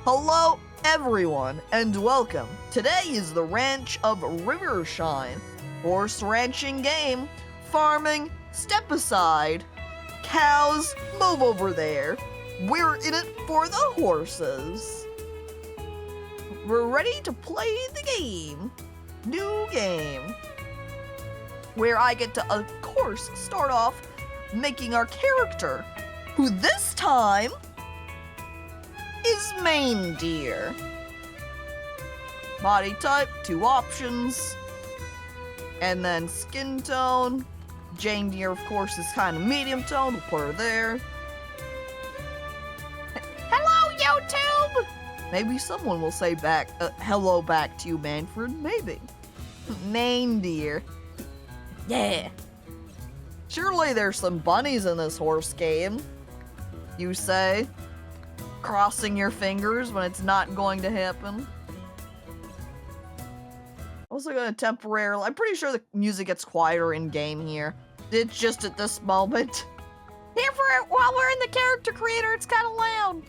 Hello everyone and welcome. Today is the ranch of Rivershine. Horse ranching game. Farming, step aside. Cows, move over there. We're in it for the horses. We're ready to play the game. New game. Where I get to, of course, start off making our character, who this time is main deer. Body type, 2 options. And then skin tone. Jane Deere, of course, is kind of medium tone. We'll put her there. Hello, YouTube! Maybe someone will say back, hello back to you, Manfred. Maybe. Main deer. Yeah. Surely there's some bunnies in this horse game. You say? Crossing your fingers when it's not going to happen. Also gonna temporarily, I'm pretty sure the music gets quieter in game here. It's just at this moment. Here for it while we're in the character creator, it's kind of loud.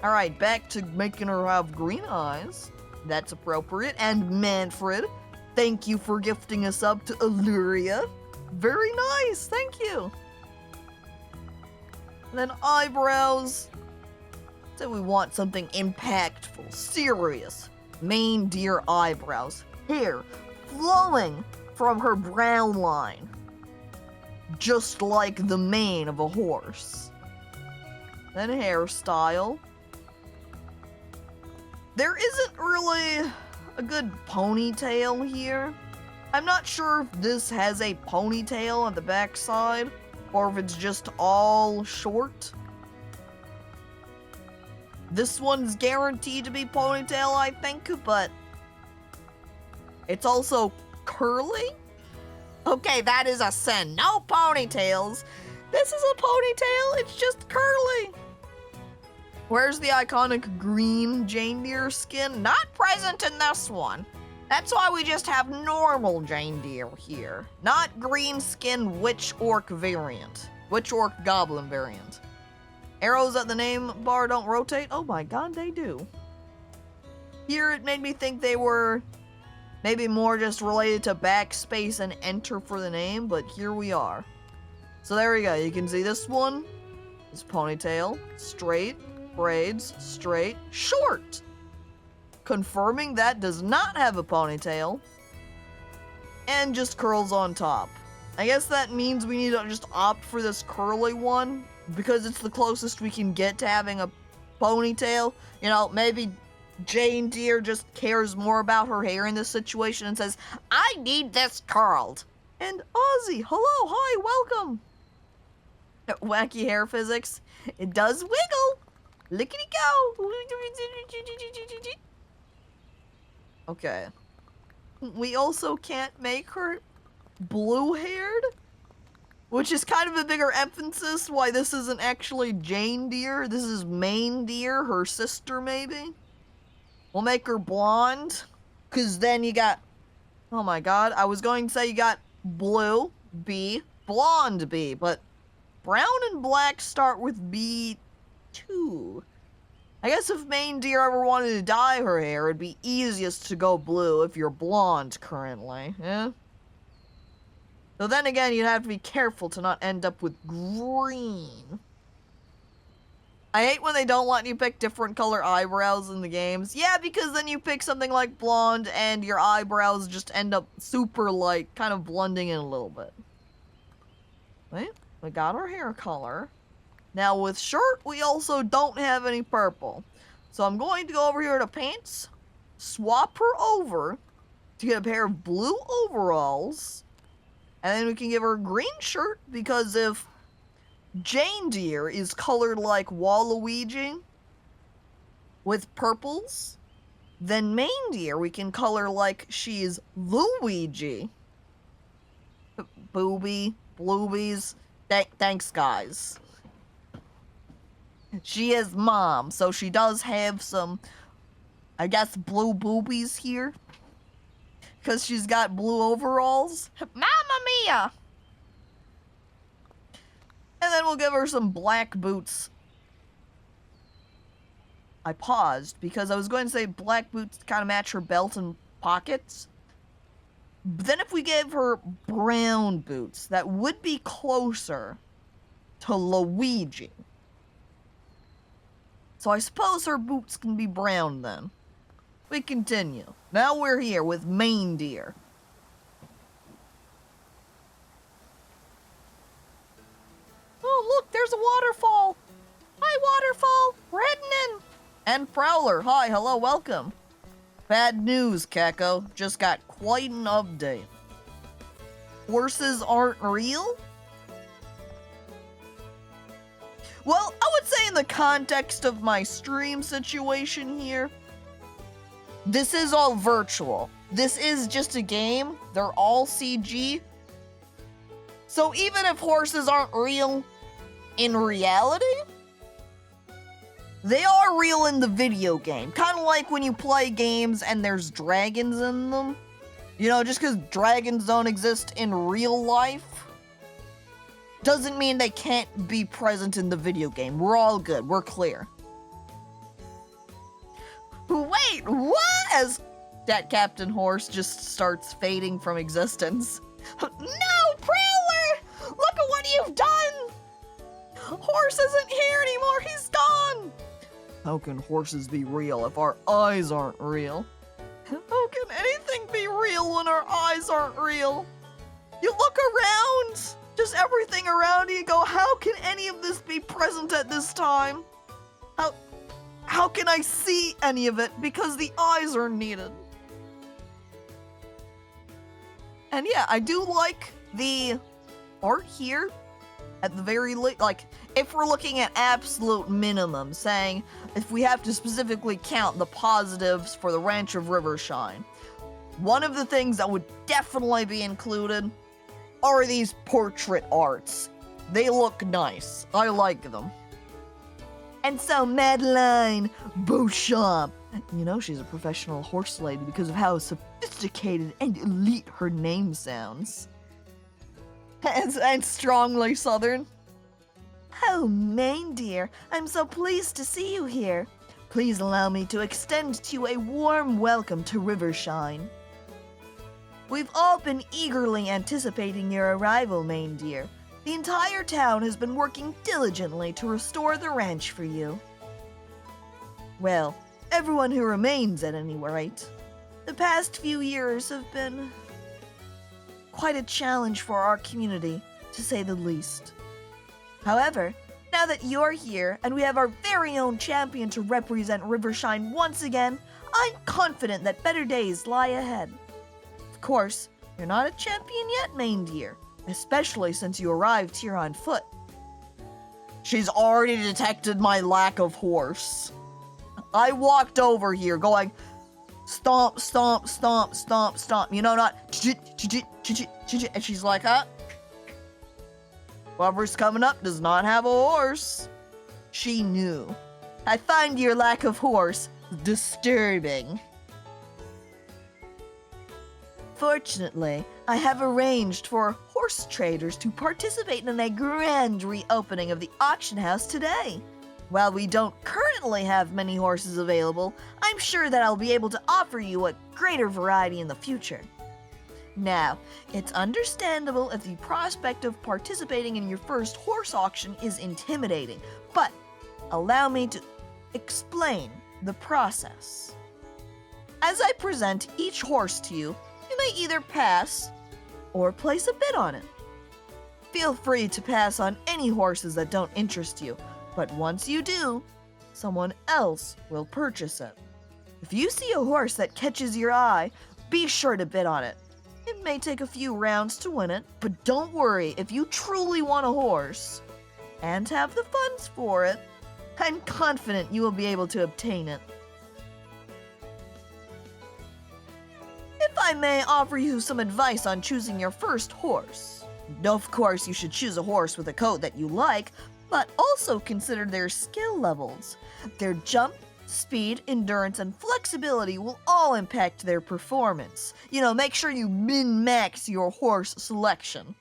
Alright, back to making her have green eyes. That's appropriate. And Manfred, thank you for gifting us up to Illyria. Very nice, thank you. And then eyebrows. So we want something impactful, serious. Main deer eyebrows. Hair flowing from her brow line. Just like the mane of a horse. Then hairstyle. There isn't really a good ponytail here. I'm not sure if this has a ponytail on the backside, or if it's just all short. This one's guaranteed to be ponytail, I think, but it's also curly? Okay, that is a sin. No ponytails. This is a ponytail, it's just curly. Where's the iconic green Jane Deere skin? Not present in this one. That's why we just have normal Jane Deere here. Not green skin witch orc variant. Witch orc goblin variant. Arrows at the name bar don't rotate? Oh my god, they do. Here it made me think they were maybe more just related to backspace and enter for the name, but here we are. So there we go, you can see this one is ponytail, straight, braids, straight, short. Confirming that does not have a ponytail, and just curls on top. I guess that means we need to just opt for this curly one, because it's the closest we can get to having a ponytail. You know, maybe Jane Deere just cares more about her hair in this situation and says, I need this curled. And Ozzy, hello, hi, welcome. Wacky hair physics. It does wiggle. Lickety go. Okay. We also can't make her blue-haired, which is kind of a bigger emphasis why this isn't actually Jane Deere. This is Main Deere, her sister maybe. We'll make her blonde, because then you got, oh my god, I was going to say you got blue, B, blonde B, but brown and black start with B2. I guess if Main Deere ever wanted to dye her hair, it'd be easiest to go blue if you're blonde currently, yeah? So then again, you'd have to be careful to not end up with green. I hate when they don't let you pick different color eyebrows in the games. Yeah, because then you pick something like blonde and your eyebrows just end up super light, kind of blending in a little bit. Wait, we got our hair color. Now with shirt, we also don't have any purple. So I'm going to go over here to pants, swap her over to get a pair of blue overalls, and then we can give her a green shirt, because if Jane Deere is colored like Waluigi with purples, then Main Deere we can color like she's Luigi. Booby, bloobies, thanks guys. She is mom, so she does have some, I guess, blue boobies here. Because she's got blue overalls. Mamma mia! And then we'll give her some black boots. I paused because I was going to say black boots kind of match her belt and pockets. But then if we gave her brown boots, that would be closer to Luigi. So I suppose her boots can be brown then. We continue. Now we're here with Reindeer. Oh, look, there's a waterfall. Hi, waterfall. We're heading in. And Prowler. Hi, hello, welcome. Bad news, Caco. Just got quite an update. Horses aren't real? Well, I would say in the context of my stream situation here, this is all virtual. This is just a game. They're all CG. So even if horses aren't real in reality, they are real in the video game. Kind of like when you play games and there's dragons in them. You know, just because dragons don't exist in real life doesn't mean they can't be present in the video game. We're all good. We're clear. Wait, what? As that Captain Horse just starts fading from existence. No, Prowler! Look at what you've done! Horse isn't here anymore. He's gone. How can horses be real if our eyes aren't real? How can anything be real when our eyes aren't real? You look around, just everything around you, go, how can any of this be present at this time? How can I see any of it? Because the eyes are needed. And yeah, I do like the art here. At the very least, like, if we're looking at absolute minimum, saying if we have to specifically count the positives for the Ranch of Rivershine, one of the things that would definitely be included are these portrait arts. They look nice. I like them. And so Madeline Beauchamp, you know she's a professional horse lady because of how sophisticated and elite her name sounds. And strongly southern. Oh, Reindeer, I'm so pleased to see you here. Please allow me to extend to you a warm welcome to Rivershine. We've all been eagerly anticipating your arrival, Reindeer. The entire town has been working diligently to restore the ranch for you. Well, everyone who remains at any rate. The past few years have been quite a challenge for our community, to say the least. However, now that you're here and we have our very own champion to represent Rivershine once again, I'm confident that better days lie ahead. Of course, you're not a champion yet, Reindeer, especially since you arrived here on foot. She's already detected my lack of horse. I walked over here going, stomp, stomp, stomp, stomp, stomp. You know, not and she's like, huh? Whoever's coming up does not have a horse. She knew. I find your lack of horse disturbing. Fortunately, I have arranged for horse traders to participate in a grand reopening of the auction house today. While we don't currently have many horses available, I'm sure that I'll be able to offer you a greater variety in the future. Now, it's understandable if the prospect of participating in your first horse auction is intimidating, but allow me to explain the process. As I present each horse to you, you may either pass or place a bid on it. Feel free to pass on any horses that don't interest you, but once you do, someone else will purchase it. If you see a horse that catches your eye, be sure to bid on it. It may take a few rounds to win it, but don't worry, if you truly want a horse and have the funds for it, I'm confident you will be able to obtain it. If I may offer you some advice on choosing your first horse. Of course, you should choose a horse with a coat that you like, but also consider their skill levels. Their jump, speed, endurance, and flexibility will all impact their performance. You know, make sure you min-max your horse selection.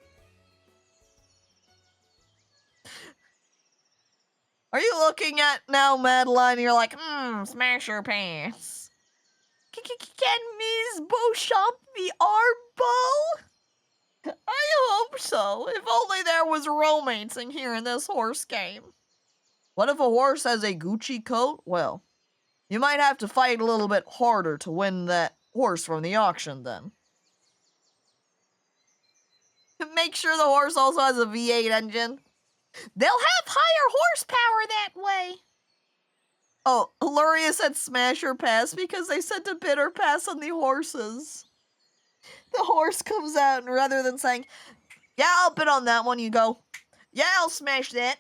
Are you looking at now, Madeline? You're like, smash your pants. Can Ms. Beauchamp be our beau? I hope so. If only there was romancing here in this horse game. What if a horse has a Gucci coat? Well, you might have to fight a little bit harder to win that horse from the auction then. Make sure the horse also has a V8 engine. They'll have higher horsepower that way. Oh, Luria said smash or pass because they said to bid or pass on the horses. The horse comes out and rather than saying, yeah, I'll bid on that one, you go, yeah, I'll smash that.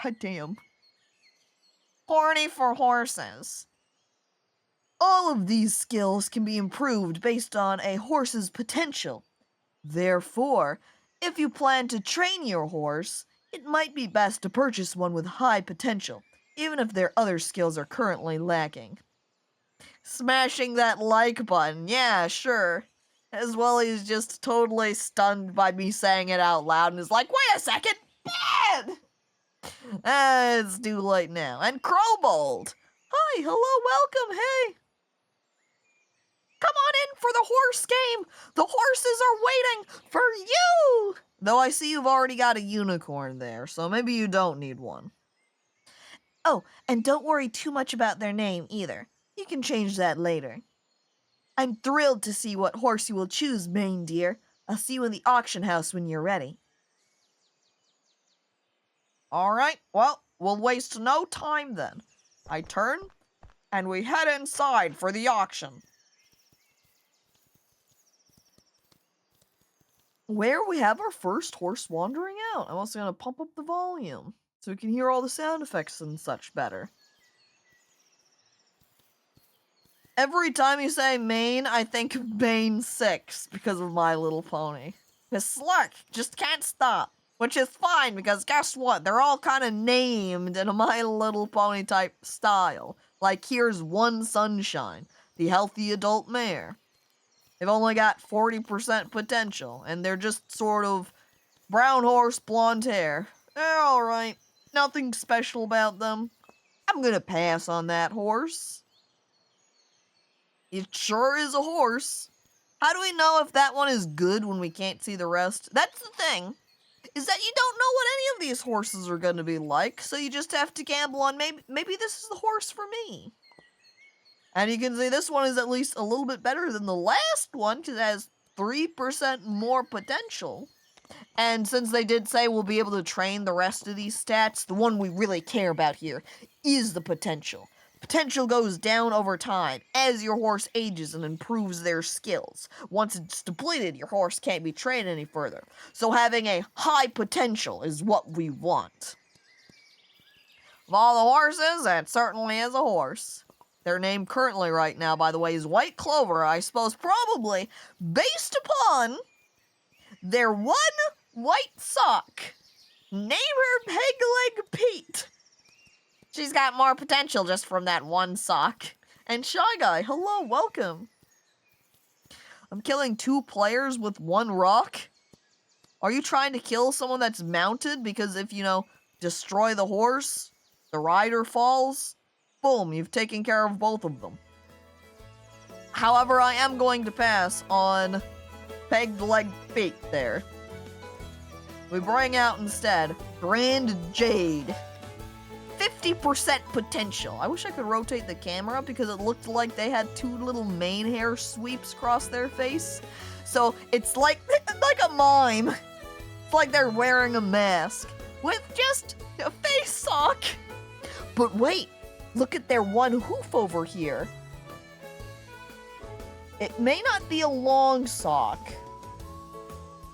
God damn. Horny for horses. All of these skills can be improved based on a horse's potential. Therefore, if you plan to train your horse, it might be best to purchase one with high potential, even if their other skills are currently lacking. Smashing that like button, yeah, sure. As well, he's just totally stunned by me saying it out loud and is like, wait a second, bad! It's too late now. And Crowbold! Hi, hello, welcome, hey! Come on in for the horse game! The horses are waiting for you! Though I see you've already got a unicorn there, so maybe you don't need one. Oh, and don't worry too much about their name either. You can change that later. I'm thrilled to see what horse you will choose, Main Deer. I'll see you in the auction house when you're ready. Alright, well, we'll waste no time then. I turn, and we head inside for the auction. Where we have our first horse wandering out. I'm also going to pump up the volume so we can hear all the sound effects and such better. Every time you say Maine, I think of Bane 6 because of My Little Pony. His Slurk just can't stop, which is fine because guess what? They're all kind of named in a My Little Pony type style. Like here's One Sunshine, the healthy adult mare. They've only got 40% potential, and they're just sort of brown horse, blonde hair. They're alright. Nothing special about them. I'm gonna pass on that horse. It sure is a horse. How do we know if that one is good when we can't see the rest? That's the thing, is that you don't know what any of these horses are gonna be like, so you just have to gamble on maybe this is the horse for me. And you can see this one is at least a little bit better than the last one because it has 3% more potential. And since they did say we'll be able to train the rest of these stats, the one we really care about here is the potential. Potential goes down over time as your horse ages and improves their skills. Once it's depleted, your horse can't be trained any further. So having a high potential is what we want. Of all the horses, it certainly is a horse. Their name currently right now, by the way, is White Clover, I suppose probably based upon their one white sock. Name her Pegleg Pete. She's got more potential just from that one sock. And Shy Guy, hello, welcome. I'm killing 2 players with 1 rock? Are you trying to kill someone that's mounted? Because if, destroy the horse, the rider falls, boom, you've taken care of both of them. However, I am going to pass on Pegged Leg Feet there. We bring out instead Grand Jade. 50% potential. I wish I could rotate the camera because it looked like they had 2 little mane hair sweeps across their face. So it's like a mime. It's like they're wearing a mask with just a face sock. But wait. Look at their one hoof over here. It may not be a long sock,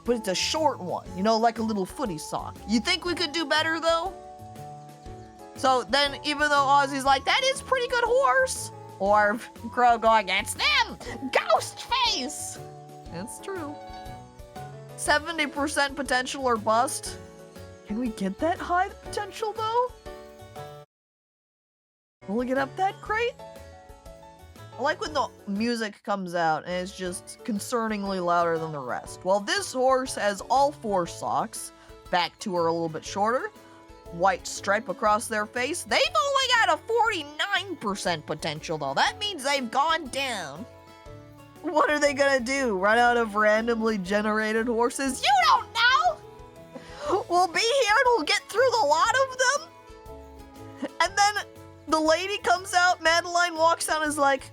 but it's a short one, like a little footy sock. You think we could do better, though? So then, even though Ozzy's like, that is pretty good horse, or Crow going, it's them! Ghost face! It's true. 70% potential or bust. Can we get that high potential, though? Will it get up that great? I like when the music comes out and it's just concerningly louder than the rest. Well, this horse has all 4 socks. Back to her a little bit shorter. white stripe across their face. They've only got a 49% potential though. That means they've gone down. What are they gonna do? Run out of randomly generated horses? You don't know! We'll be here and we'll get through the lot of them. And then the lady comes out, Madeline walks out and is like,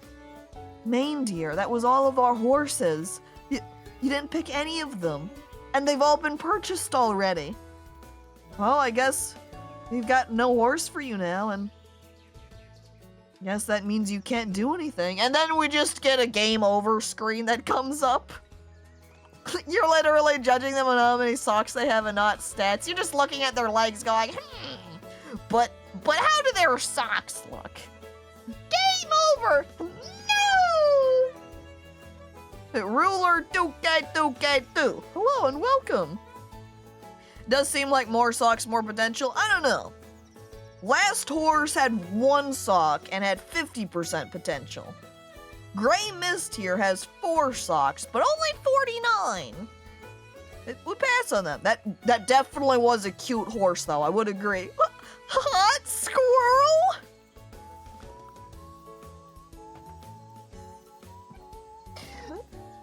Main dear, that was all of our horses. You didn't pick any of them. And they've all been purchased already. Well, I guess we've got no horse for you now, and I guess that means you can't do anything. And then we just get a game over screen that comes up. You're literally judging them on how many socks they have and not stats. You're just looking at their legs going, But how do their socks look? Game over! No! Ruler Duke do. Hello and welcome. Does seem like more socks, more potential. I don't know. Last horse had 1 sock and had 50% potential. Gray Mist here has 4 socks, but only 49. We pass on them. That definitely was a cute horse, though. I would agree. Hot squirrel?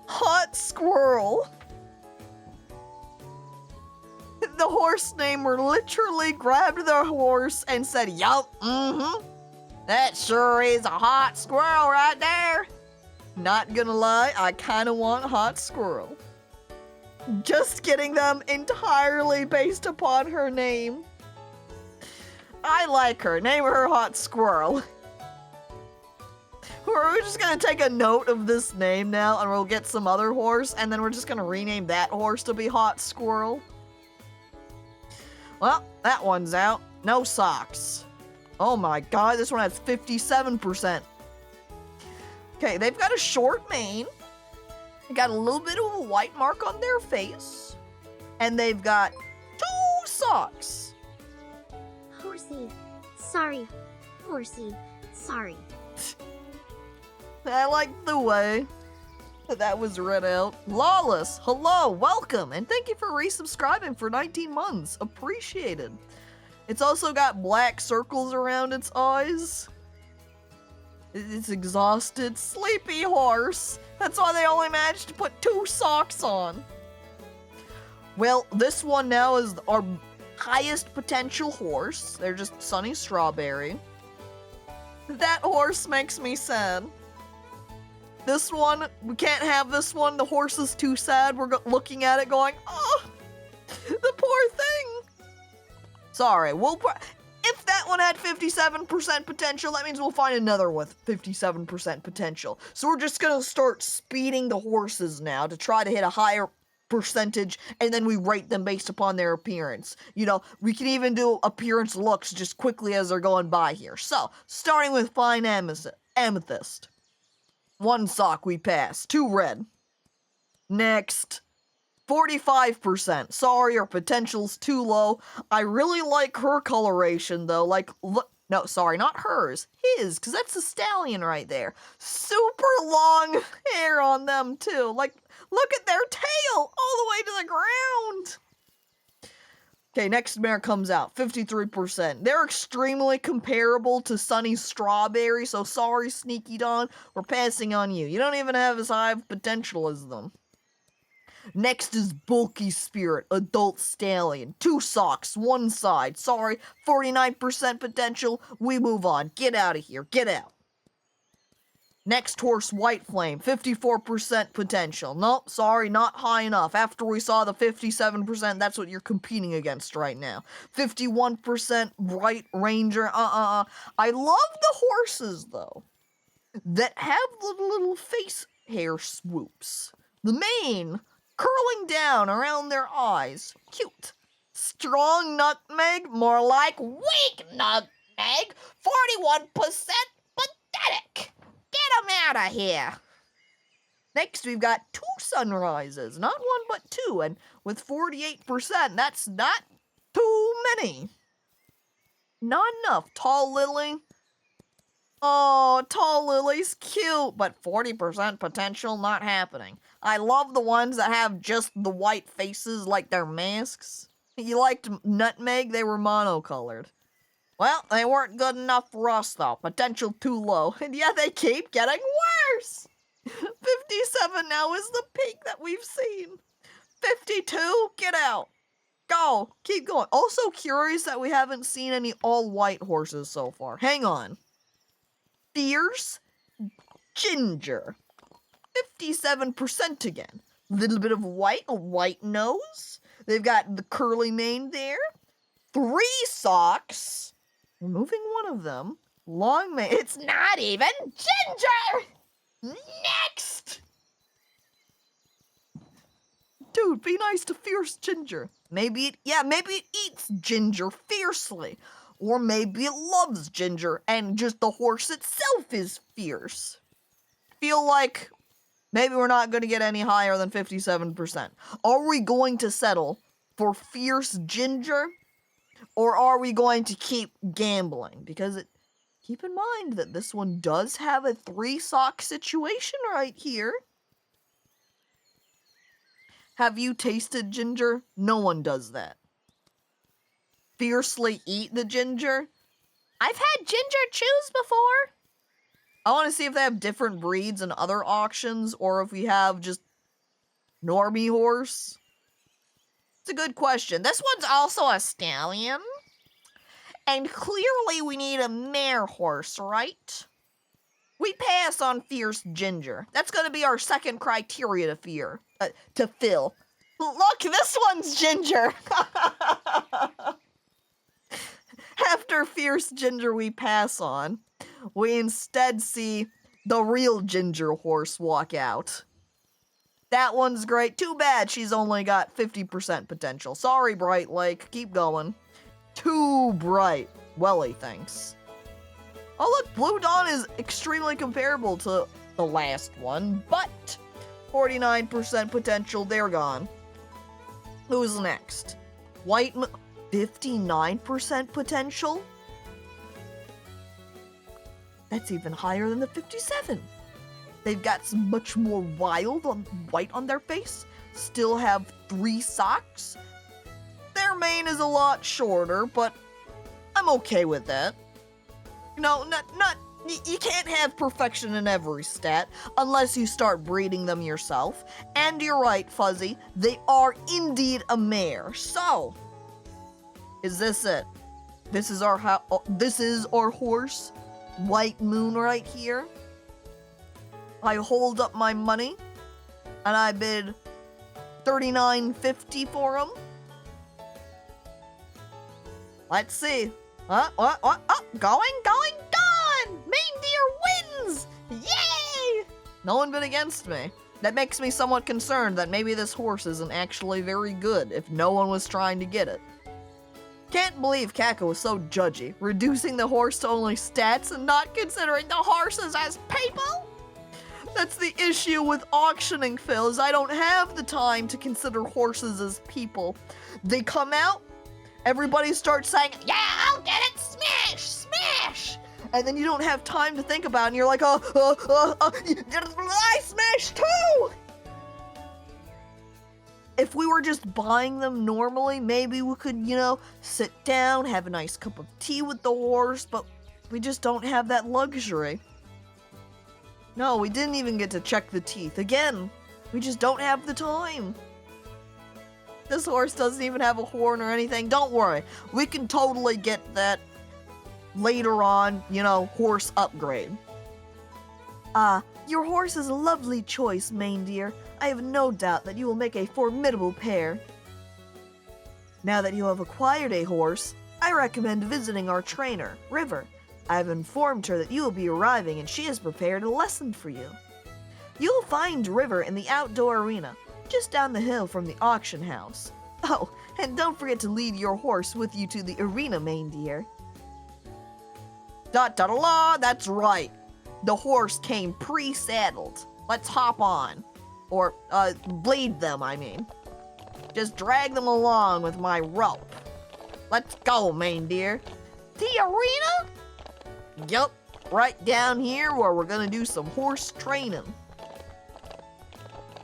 Hot squirrel. The horse namer literally grabbed the horse and said, yup, that sure is a hot squirrel right there. Not gonna lie, I kinda want hot squirrel. Just getting them entirely based upon her name. I like her, name her hot squirrel. We're just gonna take a note of this name now and we'll get some other horse and then we're just gonna rename that horse to be hot squirrel. Well, that one's out. No socks. Oh my god, this one has 57%. Okay, they've got a short mane. They got a little bit of a white mark on their face. And they've got 2 socks. Horsey. Sorry. Horsey. Sorry. I like the way that was read out. Lawless, hello, welcome, and thank you for resubscribing for 19 months. Appreciated. It's also got black circles around its eyes. It's exhausted. Sleepy horse. That's why they only managed to put 2 socks on. Well, this one now is our highest potential horse. They're just Sunny Strawberry. That horse makes me sad. This one, we can't have this one. The horse is too sad. We're looking at it going, oh, the poor thing. Sorry, if that one had 57% potential, that means we'll find another with 57% potential. So we're just gonna start speeding the horses now to try to hit a higher percentage, and then we rate them based upon their appearance. You know, we can even do appearance looks just quickly as they're going by here. So, starting with Fine Amethyst. 1 sock we pass. 2 red. Next. 45%. Sorry, our potential's too low. I really like her coloration, though. Like, look. No, sorry, not hers. His, because that's a stallion right there. Super long hair on them, too. Like, look at their tail all the way to the ground. Okay, next mare comes out, 53%. They're extremely comparable to Sunny Strawberry, so sorry, Sneaky Dawn, we're passing on you. You don't even have as high of potential as them. Next is Bulky Spirit, Adult Stallion. 2 socks, 1 side. Sorry, 49% potential. We move on. Get out of here. Get out. Next horse, White Flame, 54% potential. Nope, sorry, not high enough. After we saw the 57%, that's what you're competing against right now. 51% Bright Ranger, I love the horses, though, that have the little face hair swoops. The mane curling down around their eyes. Cute. Strong Nutmeg, more like weak Nutmeg, 41% pathetic. Get them out of here. Next, we've got 2 Sunrises. Not 1, but 2. And with 48%, that's not too many. Not enough. Tall Lily. Oh, Tall Lily's cute, but 40% potential not happening. I love the ones that have just the white faces like they're masks. You liked nutmeg? They were monocolored. Well, they weren't good enough for us, though. Potential too low. And yeah, they keep getting worse! 57 now is the peak that we've seen. 52, get out. Go, keep going. Also curious that we haven't seen any all-white horses so far. Hang on. Fierce Ginger. 57% again. Little bit of white, a white nose. They've got the curly mane there. 3 socks. Removing one of them. Long mane. It's not even Ginger! Next! Dude, be nice to Fierce Ginger. Maybe it eats ginger fiercely. Or maybe it loves ginger and just the horse itself is fierce. Feel like maybe we're not going to get any higher than 57%. Are we going to settle for Fierce Ginger? Or are we going to keep gambling? Because keep in mind that this one does have a 3 sock situation right here. Have you tasted ginger? No one does that. Fiercely eat the ginger? I've had ginger chews before. I want to see if they have different breeds in other auctions, or if we have just normie horse. It's a good question. This one's also a stallion. And clearly we need a mare horse, right? We pass on Fierce Ginger. That's going to be our second criteria to fill. Look, this one's ginger. After Fierce Ginger we pass on. We instead see the real ginger horse walk out. That one's great. Too bad she's only got 50% potential. Sorry, Bright Lake. Keep going. Too bright. Welly, thanks. Oh, look. Blue Dawn is extremely comparable to the last one, but 49% potential. They're gone. Who's next? White 59% potential? That's even higher than the 57. They've got some much more white on their face. Still have 3 socks. Their mane is a lot shorter, but I'm okay with that. You know, you can't have perfection in every stat unless you start breeding them yourself. And you're right, Fuzzy, they are indeed a mare. So, is this it? This is our horse. White Moon right here. I hold up my money and I bid $39.50 for him. Let's see. Going. Reindeer wins! Yay! No one bid against me. That makes me somewhat concerned that maybe this horse isn't actually very good if no one was trying to get it. Can't believe Caco was so judgy, reducing the horse to only stats and not considering the horses as people? That's the issue with auctioning, Phil, is I don't have the time to consider horses as people. They come out, everybody starts saying, yeah, I'll get it, smash! And then you don't have time to think about it, and you're like, I smashed too! If we were just buying them normally, maybe we could, sit down, have a nice cup of tea with the horse, but we just don't have that luxury. No, we didn't even get to check the teeth. Again, we just don't have the time. This horse doesn't even have a horn or anything. Don't worry. We can totally get that later on, horse upgrade. Your horse is a lovely choice, Maindeer. I have no doubt that you will make a formidable pair. Now that you have acquired a horse, I recommend visiting our trainer, River. I have informed her that you will be arriving and she has prepared a lesson for you. You'll find River in the outdoor arena, just down the hill from the auction house. Oh, and don't forget to lead your horse with you to the arena, Maindeer. Da-da-da-la, that's right. The horse came pre-saddled. Let's hop on. Or, bleed them, I mean. Just drag them along with my rope. Let's go, Maindeer. The arena? Yup, right down here where we're gonna do some horse training.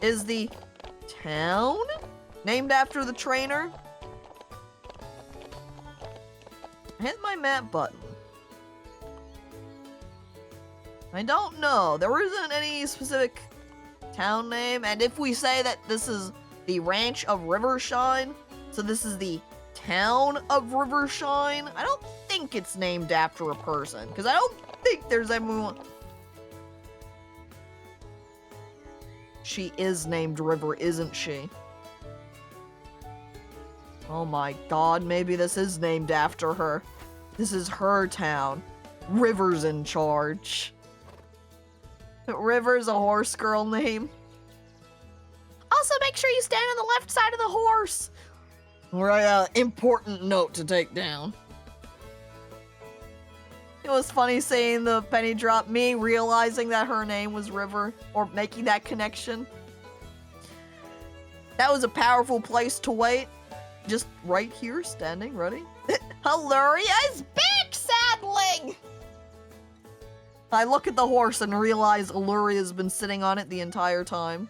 Is the town named after the trainer? Hit my map button. I don't know. There isn't any specific town name, and if we say that this is the ranch of Rivershine, so this is the town of Rivershine, I don't think it's named after a person, because I don't think there's anyone. She is named River, isn't she? Oh my god, maybe this is named after her. This is her town. River's in charge. River's a horse girl name. Also, make sure you stand on the left side of the horse. Right, important note to take down. It was funny seeing the penny drop, me realizing that her name was River, or making that connection. That was a powerful place to wait. Just right here, standing, ready. Alluria's back saddling! I look at the horse and realize Alluria's been sitting on it the entire time.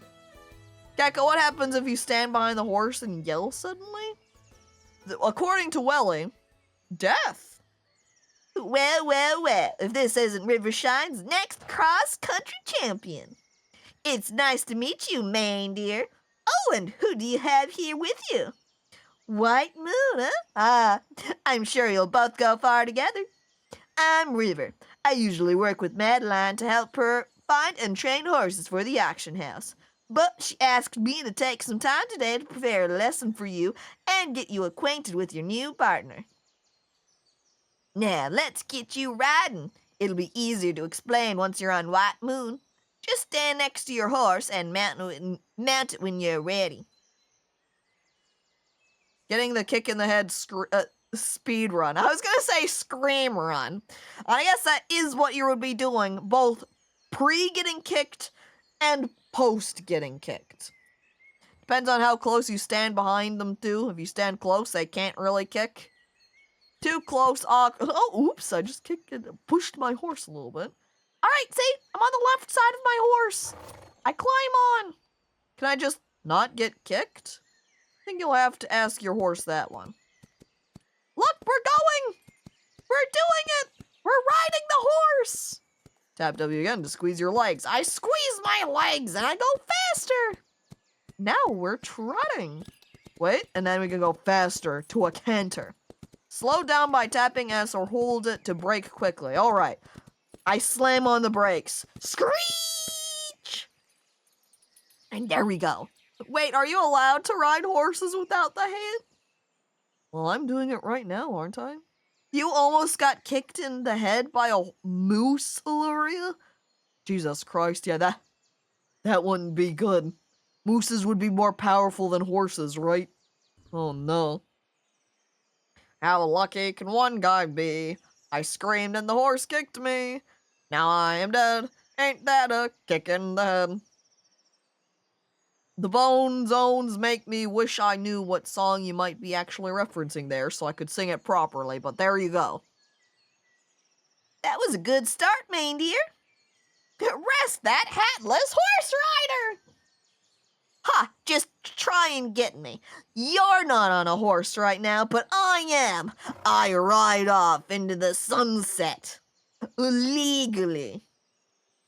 Gecko, what happens if you stand behind the horse and yell suddenly? According to Welly, death. Well, if this isn't Rivershine's next cross-country champion. It's nice to meet you, Maine dear. Oh, and who do you have here with you? White Moon, huh? Ah, I'm sure you'll both go far together. I'm River. I usually work with Madeline to help her find and train horses for the auction house. But she asked me to take some time today to prepare a lesson for you and get you acquainted with your new partner. Now, let's get you riding. It'll be easier to explain once you're on White Moon. Just stand next to your horse and mount it when you're ready. Getting the kick in the head speed run. I was gonna say scream run. I guess that is what you would be doing, both pre-getting kicked and post-getting kicked. Depends on how close you stand behind them, too. If you stand close, they can't really kick. Too close, oh, oops, I just pushed my horse a little bit. Alright, see? I'm on the left side of my horse. I climb on. Can I just not get kicked? I think you'll have to ask your horse that one. Look, we're going! We're doing it! We're riding the horse! Tap W again to squeeze your legs. I squeeze my legs and I go faster! Now we're trotting. Wait, and then we can go faster to a canter. Slow down by tapping S or hold it to brake quickly. Alright. I slam on the brakes. Screech! And there we go. Wait, are you allowed to ride horses without the hand? Well, I'm doing it right now, aren't I? You almost got kicked in the head by a moose, Illuria? Jesus Christ, yeah, that wouldn't be good. Mooses would be more powerful than horses, right? Oh no. How lucky can one guy be? I screamed and the horse kicked me. Now I am dead. Ain't that a kick in the head? The bone zones make me wish I knew what song you might be actually referencing there so I could sing it properly, but there you go. That was a good start, Maine dear. Rest that hatless horse rider! Ha! Just try and get me. You're not on a horse right now, but I am. I ride off into the sunset. Illegally.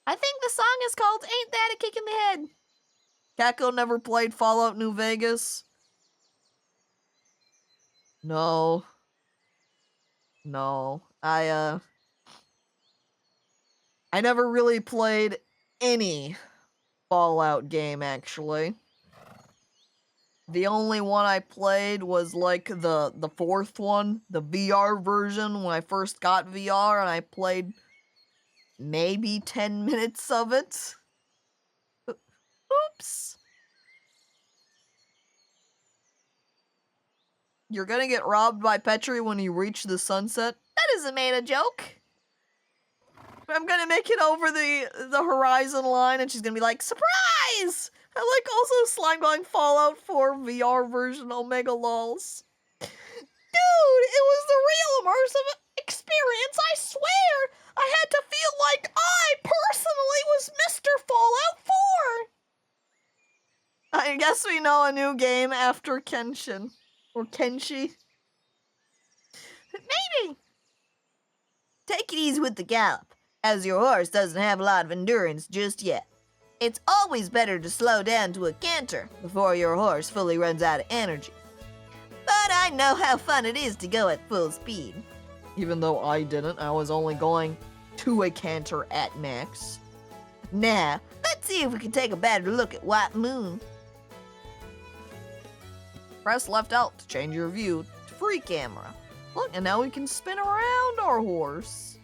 I think the song is called Ain't That a Kick in the Head? Caco never played Fallout New Vegas? No. I never really played any Fallout game, actually. The only one I played was, like, the fourth one, the VR version, when I first got VR, and I played maybe 10 minutes of it. Oops. You're gonna get robbed by Petrie when you reach the sunset? That isn't made a joke. I'm gonna make it over the horizon line and she's gonna be like, surprise! I like also slime going Fallout 4 VR version Omega lols. Dude, it was the real immersive experience, I swear! I had to feel like I personally was Mr. Fallout 4! I guess we know a new game after Kenshin. Or Kenshi. Maybe. Take it easy with the gallop, as your horse doesn't have a lot of endurance just yet. It's always better to slow down to a canter before your horse fully runs out of energy. But I know how fun it is to go at full speed. Even though I didn't, I was only going to a canter at max. Now, let's see if we can take a better look at White Moon. Press left alt to change your view to free camera. Look, and now we can spin around our horse.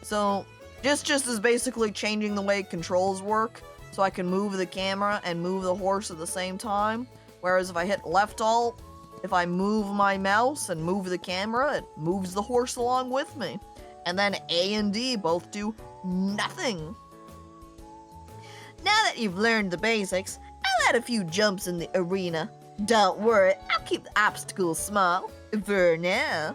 So, this just is basically changing the way controls work, so I can move the camera and move the horse at the same time. Whereas if I hit left alt, if I move my mouse and move the camera, it moves the horse along with me. And then A and D both do nothing. Now that you've learned the basics, I'll add a few jumps in the arena. Don't worry, I'll keep the obstacles small, for now.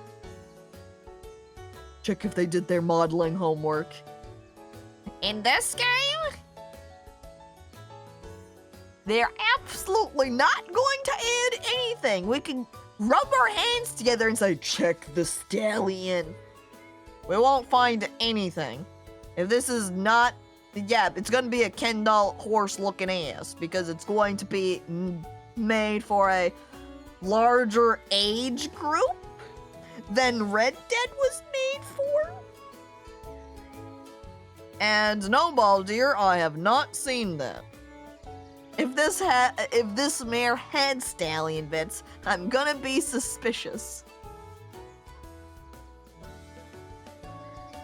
Check if they did their modeling homework. In this game, they're absolutely not going to add anything. We can rub our hands together and say, check the stallion. We won't find anything. If this is not, yeah, it's going to be a Ken doll horse looking ass because it's going to be made for a larger age group than Red Dead was made for. And no, Ball Deer, I have not seen that. If this mare had stallion bits, I'm gonna be suspicious.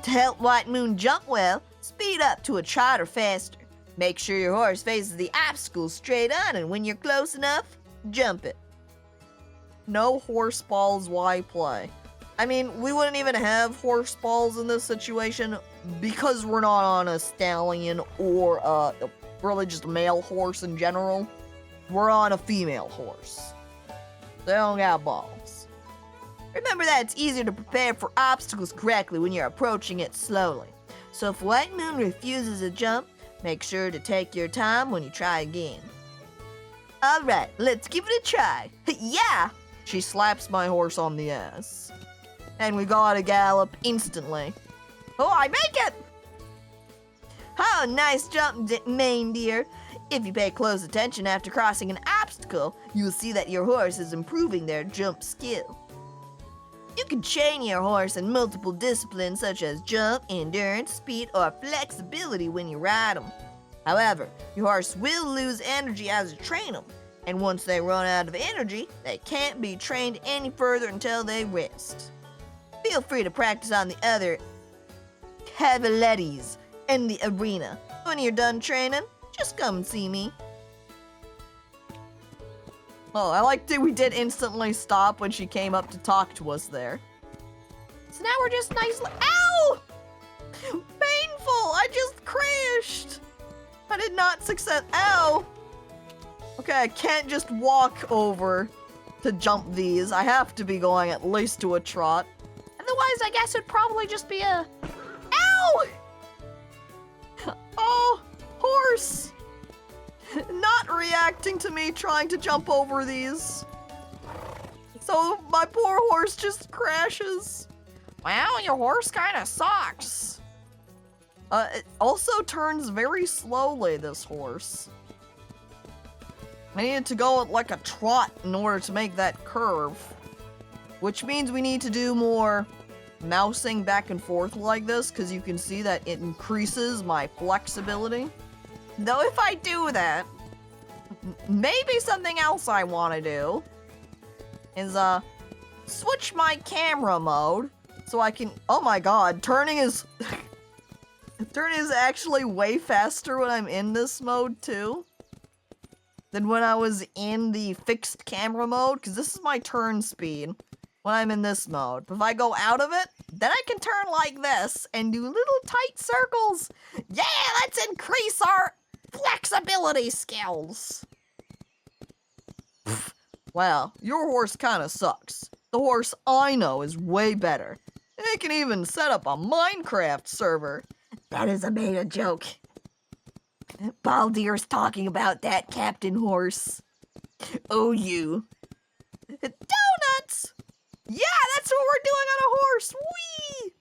To help White Moon jump well, speed up to a trot or faster. Make sure your horse faces the obstacle straight on, and when you're close enough, jump it. No horse balls, why play? I mean, we wouldn't even have horse balls in this situation because we're not on a stallion or really just a male horse in general. We're on a female horse. They don't got balls. Remember that it's easier to prepare for obstacles correctly when you're approaching it slowly. So if White Moon refuses a jump, make sure to take your time when you try again. Alright, let's give it a try. Yeah! She slaps my horse on the ass. And we gotta gallop instantly. Oh, I make it! Oh, nice jump, Main Deer. If you pay close attention after crossing an obstacle, you'll see that your horse is improving their jump skill. You can train your horse in multiple disciplines such as jump, endurance, speed, or flexibility when you ride them. However, your horse will lose energy as you train them, and once they run out of energy, they can't be trained any further until they rest. Feel free to practice on the other cavalettes in the arena. When you're done training, just come and see me. Oh, I liked it. We did instantly stop when she came up to talk to us there. So now we're just nicely— Ow! Painful! I just crashed! I did not success— Ow! Okay, I can't just walk over to jump these. I have to be going at least to a trot. Otherwise, I guess it'd probably just be a— Ow! Oh, horse! Not reacting to me trying to jump over these. So my poor horse just crashes. Wow, your horse kind of sucks. It also turns very slowly, this horse. I needed to go at like a trot in order to make that curve. Which means we need to do more mousing back and forth like this, because you can see that it increases my flexibility. Though if I do that, maybe something else I want to do is switch my camera mode so I can— oh my god, turning is turning is actually way faster when I'm in this mode too than when I was in the fixed camera mode, because this is my turn speed when I'm in this mode. But if I go out of it, then I can turn like this and do little tight circles. Yeah, let's increase our flexibility skills. Well, your horse kind of sucks. The horse I know is way better. It can even set up a Minecraft server. That is a meta joke. Baldier's talking about that Captain Horse. Oh, you. Donuts! Yeah, that's what we're doing on a horse! Whee!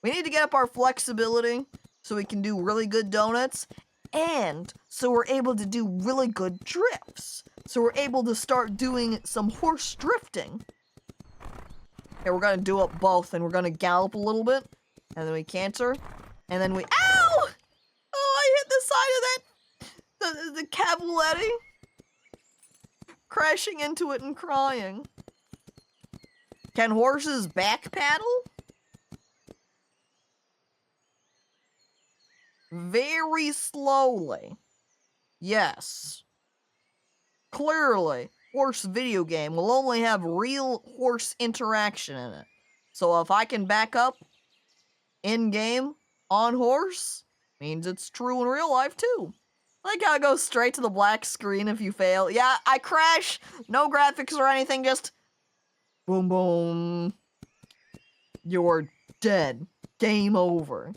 We need to get up our flexibility so we can do really good donuts, and so we're able to do really good drifts. So we're able to start doing some horse drifting. Okay, we're gonna do it both, and we're gonna gallop a little bit, and then we canter, and then we— Ow! Oh, I hit the side of the cavaletti. Crashing into it and crying. Can horses back paddle? Very slowly. Yes. Clearly, horse video game will only have real horse interaction in it. So if I can back up in-game on horse, means it's true in real life too. I gotta go straight to the black screen if you fail. Yeah, I crash. No graphics or anything, just boom boom. You're dead. Game over.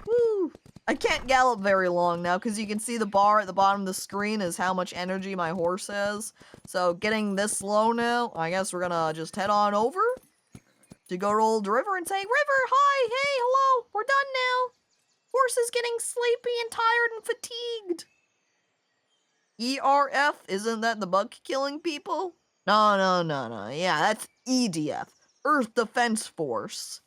Woo! I can't gallop very long now because you can see the bar at the bottom of the screen is how much energy my horse has. So getting this slow now, I guess we're gonna just head on over to go to Old River and say, River, hi, hey, hello, we're done now. Horse is getting sleepy and tired and fatigued. ERF, isn't that the bug killing people? No. Yeah, that's EDF, Earth Defense Force.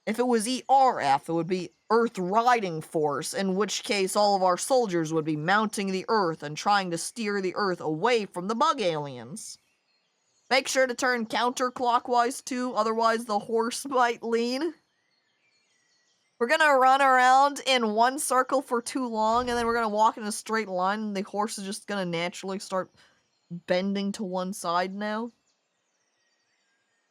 If it was ERF, it would be Earth Riding Force, in which case all of our soldiers would be mounting the Earth and trying to steer the Earth away from the bug aliens. Make sure to turn counterclockwise too, otherwise the horse might lean. We're gonna run around in one circle for too long, and then we're gonna walk in a straight line, and the horse is just gonna naturally start bending to one side now.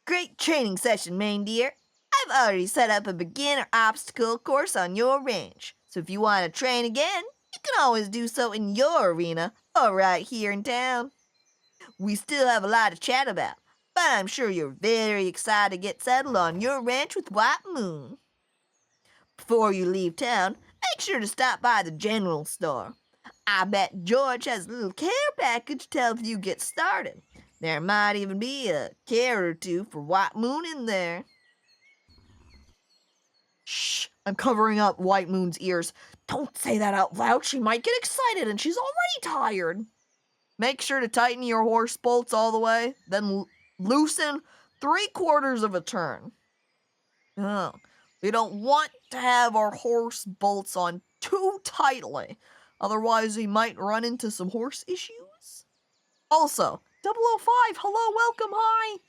Great training session, Reindeer. I've already set up a beginner obstacle course on your ranch, so if you want to train again, you can always do so in your arena, or right here in town. We still have a lot to chat about, but I'm sure you're very excited to get settled on your ranch with White Moon. Before you leave town, make sure to stop by the general store. I bet George has a little care package to help you get started. There might even be a care or two for White Moon in there. Shh, I'm covering up White Moon's ears. Don't say that out loud, she might get excited and she's already tired. Make sure to tighten your horse bolts all the way, then loosen 3/4 of a turn. Oh, we don't want to have our horse bolts on too tightly, otherwise we might run into some horse issues. Also, 005, hello, welcome, hi.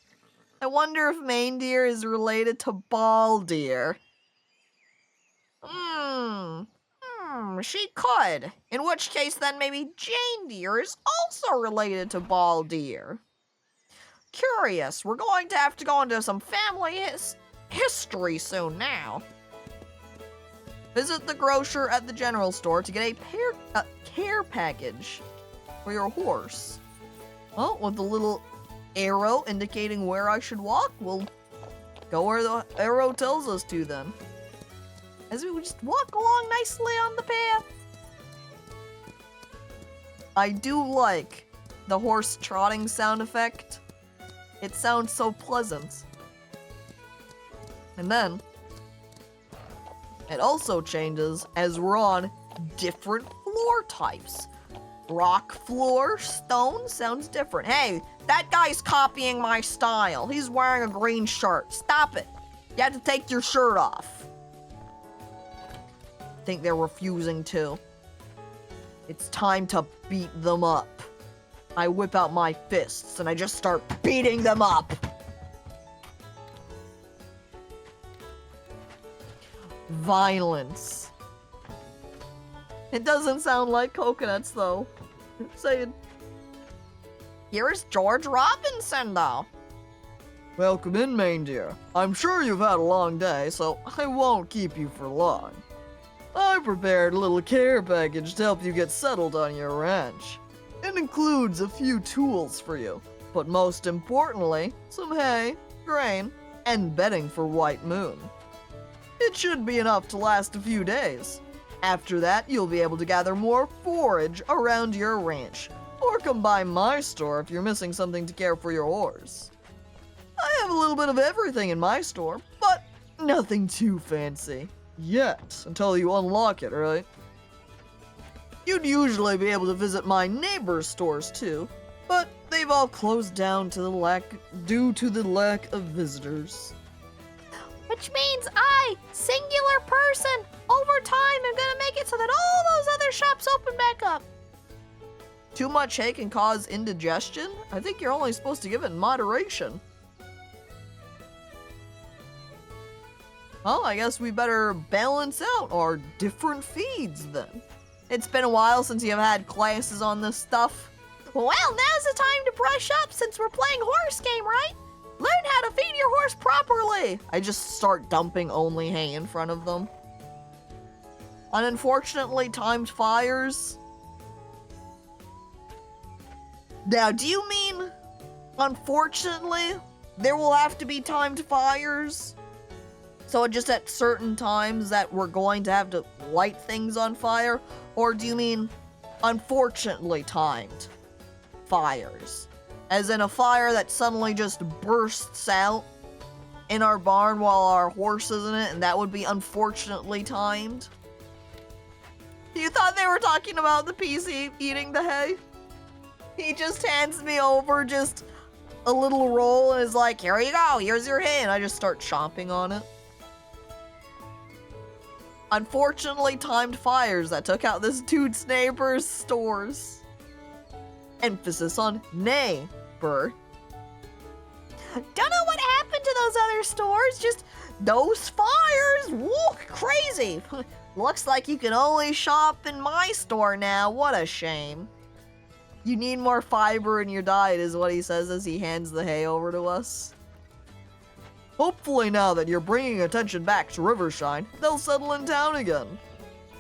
I wonder if Reindeer is related to Ball Deer. She could. In which case, then maybe Jane Deer is also related to Ball Deer. Curious, we're going to have to go into some family history soon now. Visit the grocer at the general store to get a care package for your horse. Well, with the little arrow indicating where I should walk, we'll go where the arrow tells us to then. As we would just walk along nicely on the path. I do like the horse trotting sound effect. It sounds so pleasant. And then, it also changes as we're on different floor types. Rock floor, stone sounds different. Hey, that guy's copying my style. He's wearing a green shirt. Stop it. You have to take your shirt off. I think they're refusing to. It's time to beat them up. I whip out my fists and I just start beating them up. Violence. It doesn't sound like coconuts though. Say it. Here is George Robinson though. Welcome in, Reindeer. I'm sure you've had a long day, so I won't keep you for long. I prepared a little care package to help you get settled on your ranch. It includes a few tools for you, but most importantly, some hay, grain, and bedding for White Moon. It should be enough to last a few days. After that, you'll be able to gather more forage around your ranch, or come by my store if you're missing something to care for your horse. I have a little bit of everything in my store. Nothing too fancy. Yet, until you unlock it, right? You'd usually be able to visit my neighbor's stores too, but they've all closed down due to the lack of visitors. Which means I, singular person, over time am gonna make it so that all those other shops open back up. Too much hay can cause indigestion? I think you're only supposed to give it in moderation. Well, I guess we better balance out our different feeds then. It's been a while since you've had classes on this stuff. Well, now's the time to brush up since we're playing horse game, right? Learn how to feed your horse properly. I just start dumping only hay in front of them. Unfortunately timed fires. Now, do you mean, unfortunately, there will have to be timed fires? So just at certain times that we're going to have to light things on fire? Or do you mean, unfortunately timed fires? As in a fire that suddenly just bursts out in our barn while our horse is in it, and that would be unfortunately timed? You thought they were talking about the PC eating the hay? He just hands me over just a little roll and is like, here you go, here's your hay, and I just start chomping on it. Unfortunately timed fires that took out this dude's neighbor's stores. Emphasis on neighbor. Don't know what happened to those other stores, just Those fires! Woo, crazy! Looks like you can only shop in my store now, what a shame. You need more fiber in your diet is what he says as he hands the hay over to us. Hopefully now that you're bringing attention back to Rivershine, they'll settle in town again.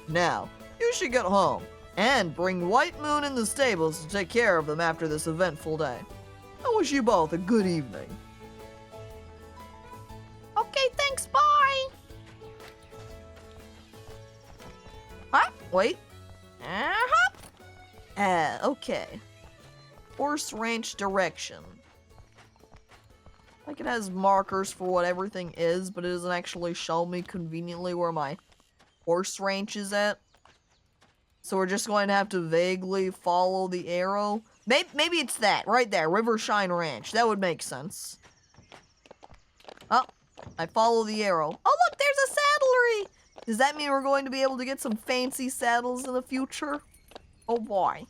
Now, you should get home, and bring White Moon in the stables to take care of them after this eventful day. I wish you both a good evening. Okay, thanks, bye. Wait. Okay. Horse ranch direction. Like it has markers for what everything is, but it doesn't actually show me conveniently where my horse ranch is at. So we're just going to have to vaguely follow the arrow. Maybe it's that, right there, Rivershine Ranch. That would make sense. Oh, I follow the arrow. Oh look, there's a saddlery! Does that mean we're going to be able to get some fancy saddles in the future? Oh boy.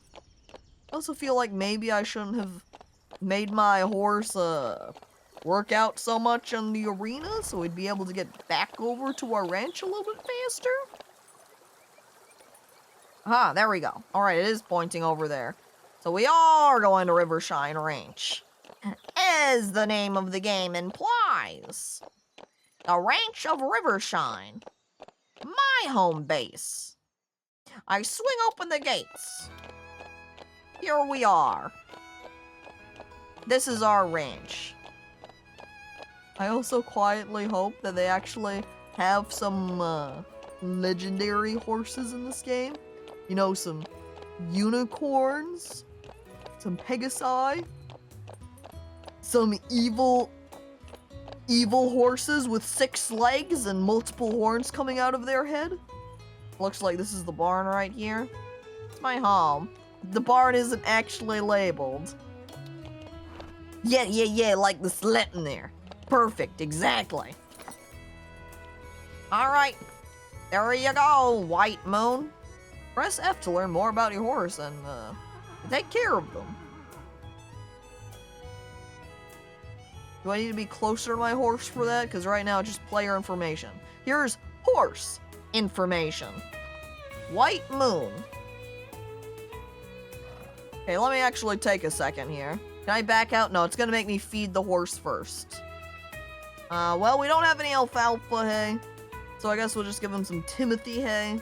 I also feel like maybe I shouldn't have made my horse work out so much in the arena, so we'd be able to get back over to our ranch a little bit faster. Ah, there we go. Alright, it is pointing over there. So we are going to Rivershine Ranch. As the name of the game implies. The Ranch of Rivershine. My home base. I swing open the gates. Here we are. This is our ranch. I also quietly hope that they actually have some legendary horses in this game. You know, some unicorns, some pegasi, some evil horses with 6 legs and multiple horns coming out of their head. Looks like this is the barn right here. It's my home. The barn isn't actually labeled. Yeah, like the slit in there. Perfect, exactly. Alright, there you go, White Moon. Press F to learn more about your horse and take care of them. Do I need to be closer to my horse for that? Because right now it's just player information. Here's horse information. White Moon. Okay, let me actually take a second here. Can I back out? No, it's gonna make me feed the horse first. Well, we don't have any alfalfa hay, so I guess we'll just give him some Timothy hay.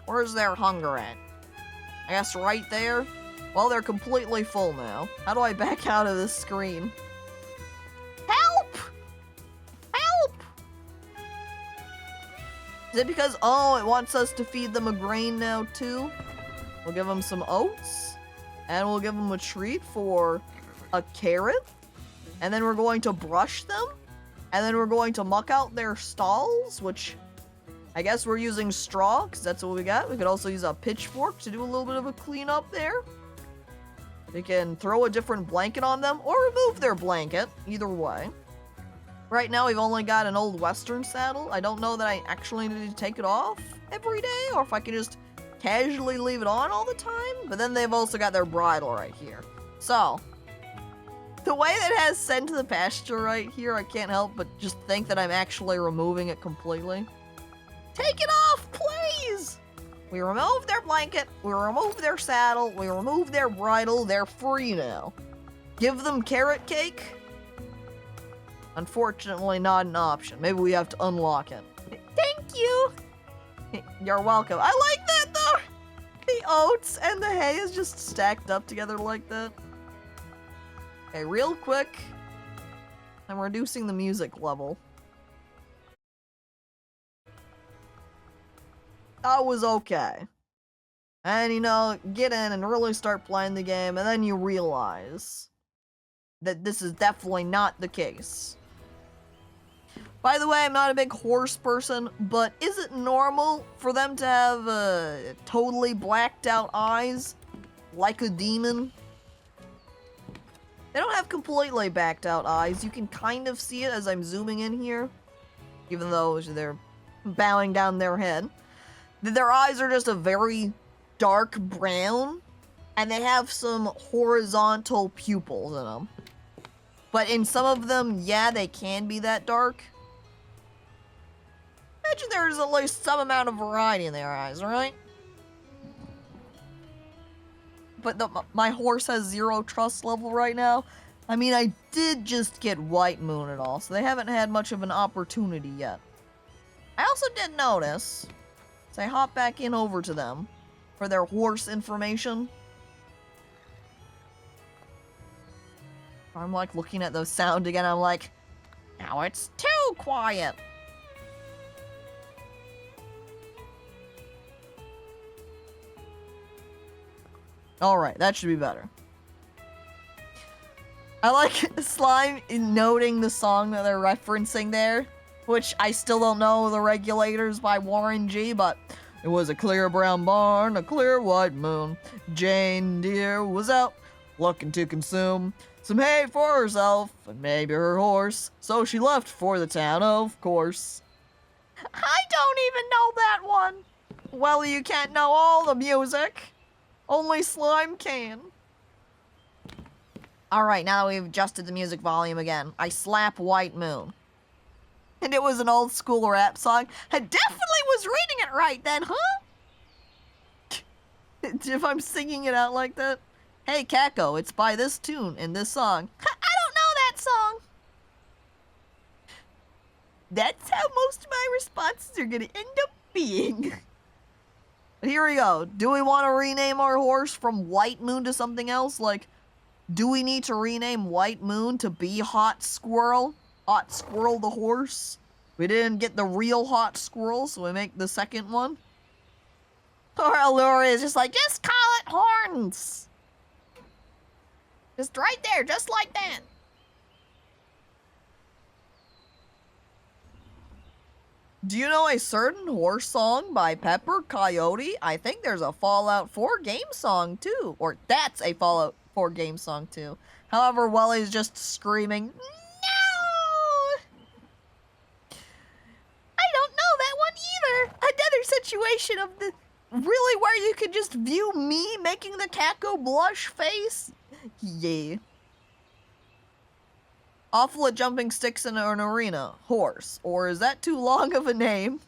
Where's their hunger at? I guess right there? Well, they're completely full now. How do I back out of this screen? Help! Help! Is it because, oh, it wants us to feed them a grain now too? We'll give them some oats, and we'll give them a treat for a carrot, and then we're going to brush them? And then we're going to muck out their stalls, which I guess we're using straw, because that's what we got. We could also use a pitchfork to do a little bit of a cleanup there. We can throw a different blanket on them, or remove their blanket, either way. Right now, we've only got an old Western saddle. I don't know that I actually need to take it off every day, or if I can just casually leave it on all the time. But then they've also got their bridle right here. So, the way that it has send to the pasture right here, I can't help but just think that I'm actually removing it completely. Take it off, please! We remove their blanket, we remove their saddle, we remove their bridle, they're free now. Give them carrot cake? Unfortunately, not an option. Maybe we have to unlock it. Thank you! You're welcome. I like that, though! The oats and the hay is just stacked up together like that. Okay, real quick. I'm reducing the music level. That was okay. And, you know, get in and really start playing the game, and then you realize that this is definitely not the case. By the way, I'm not a big horse person, but is it normal for them to have totally blacked out eyes? Like a demon? They don't have completely blacked out eyes. You can kind of see it as I'm zooming in here. Even though they're bowing down their head. Their eyes are just a very dark brown. And they have some horizontal pupils in them. But in some of them, yeah, they can be that dark. Imagine there's at least some amount of variety in their eyes, right? But my horse has 0 trust level right now. I mean, I did just get White Moon and all, so they haven't had much of an opportunity yet. I also did notice, so I hop back in over to them for their horse information. I'm like looking at the sound again, I'm like, now it's too quiet. Alright, that should be better. I like Slime noting the song that they're referencing there, which I still don't know the regulators by Warren G, but it was a clear brown barn, a clear white moon. Jane Deere was out looking to consume some hay for herself and maybe her horse, so she left for the town, of course. I don't even know that one. Well, you can't know all the music. Only Slime can. Alright, now that we've adjusted the music volume again, I slap White Moon. And it was an old school rap song. I definitely was reading it right then, huh? If I'm singing it out like that. Hey, Caco, it's by this tune in this song. I don't know that song. That's how most of my responses are gonna end up being. But here we go. Do we want to rename our horse from White Moon to something else? Like, do we need to rename White Moon to be Hot Squirrel? Hot Squirrel the horse? We didn't get the real Hot Squirrel, so we make the second one. Or Allura is just like, just call it Horns. Just right there, just like that. Do you know a certain horse song by Pepper Coyote? I think there's a Fallout 4 game song too. Or that's a Fallout 4 game song too. However, Welly's just screaming, no! I don't know that one either. Another situation of the really where you could just view me making the Caco blush face. Yeah. Awful at jumping sticks in an arena. Horse. Or is that too long of a name?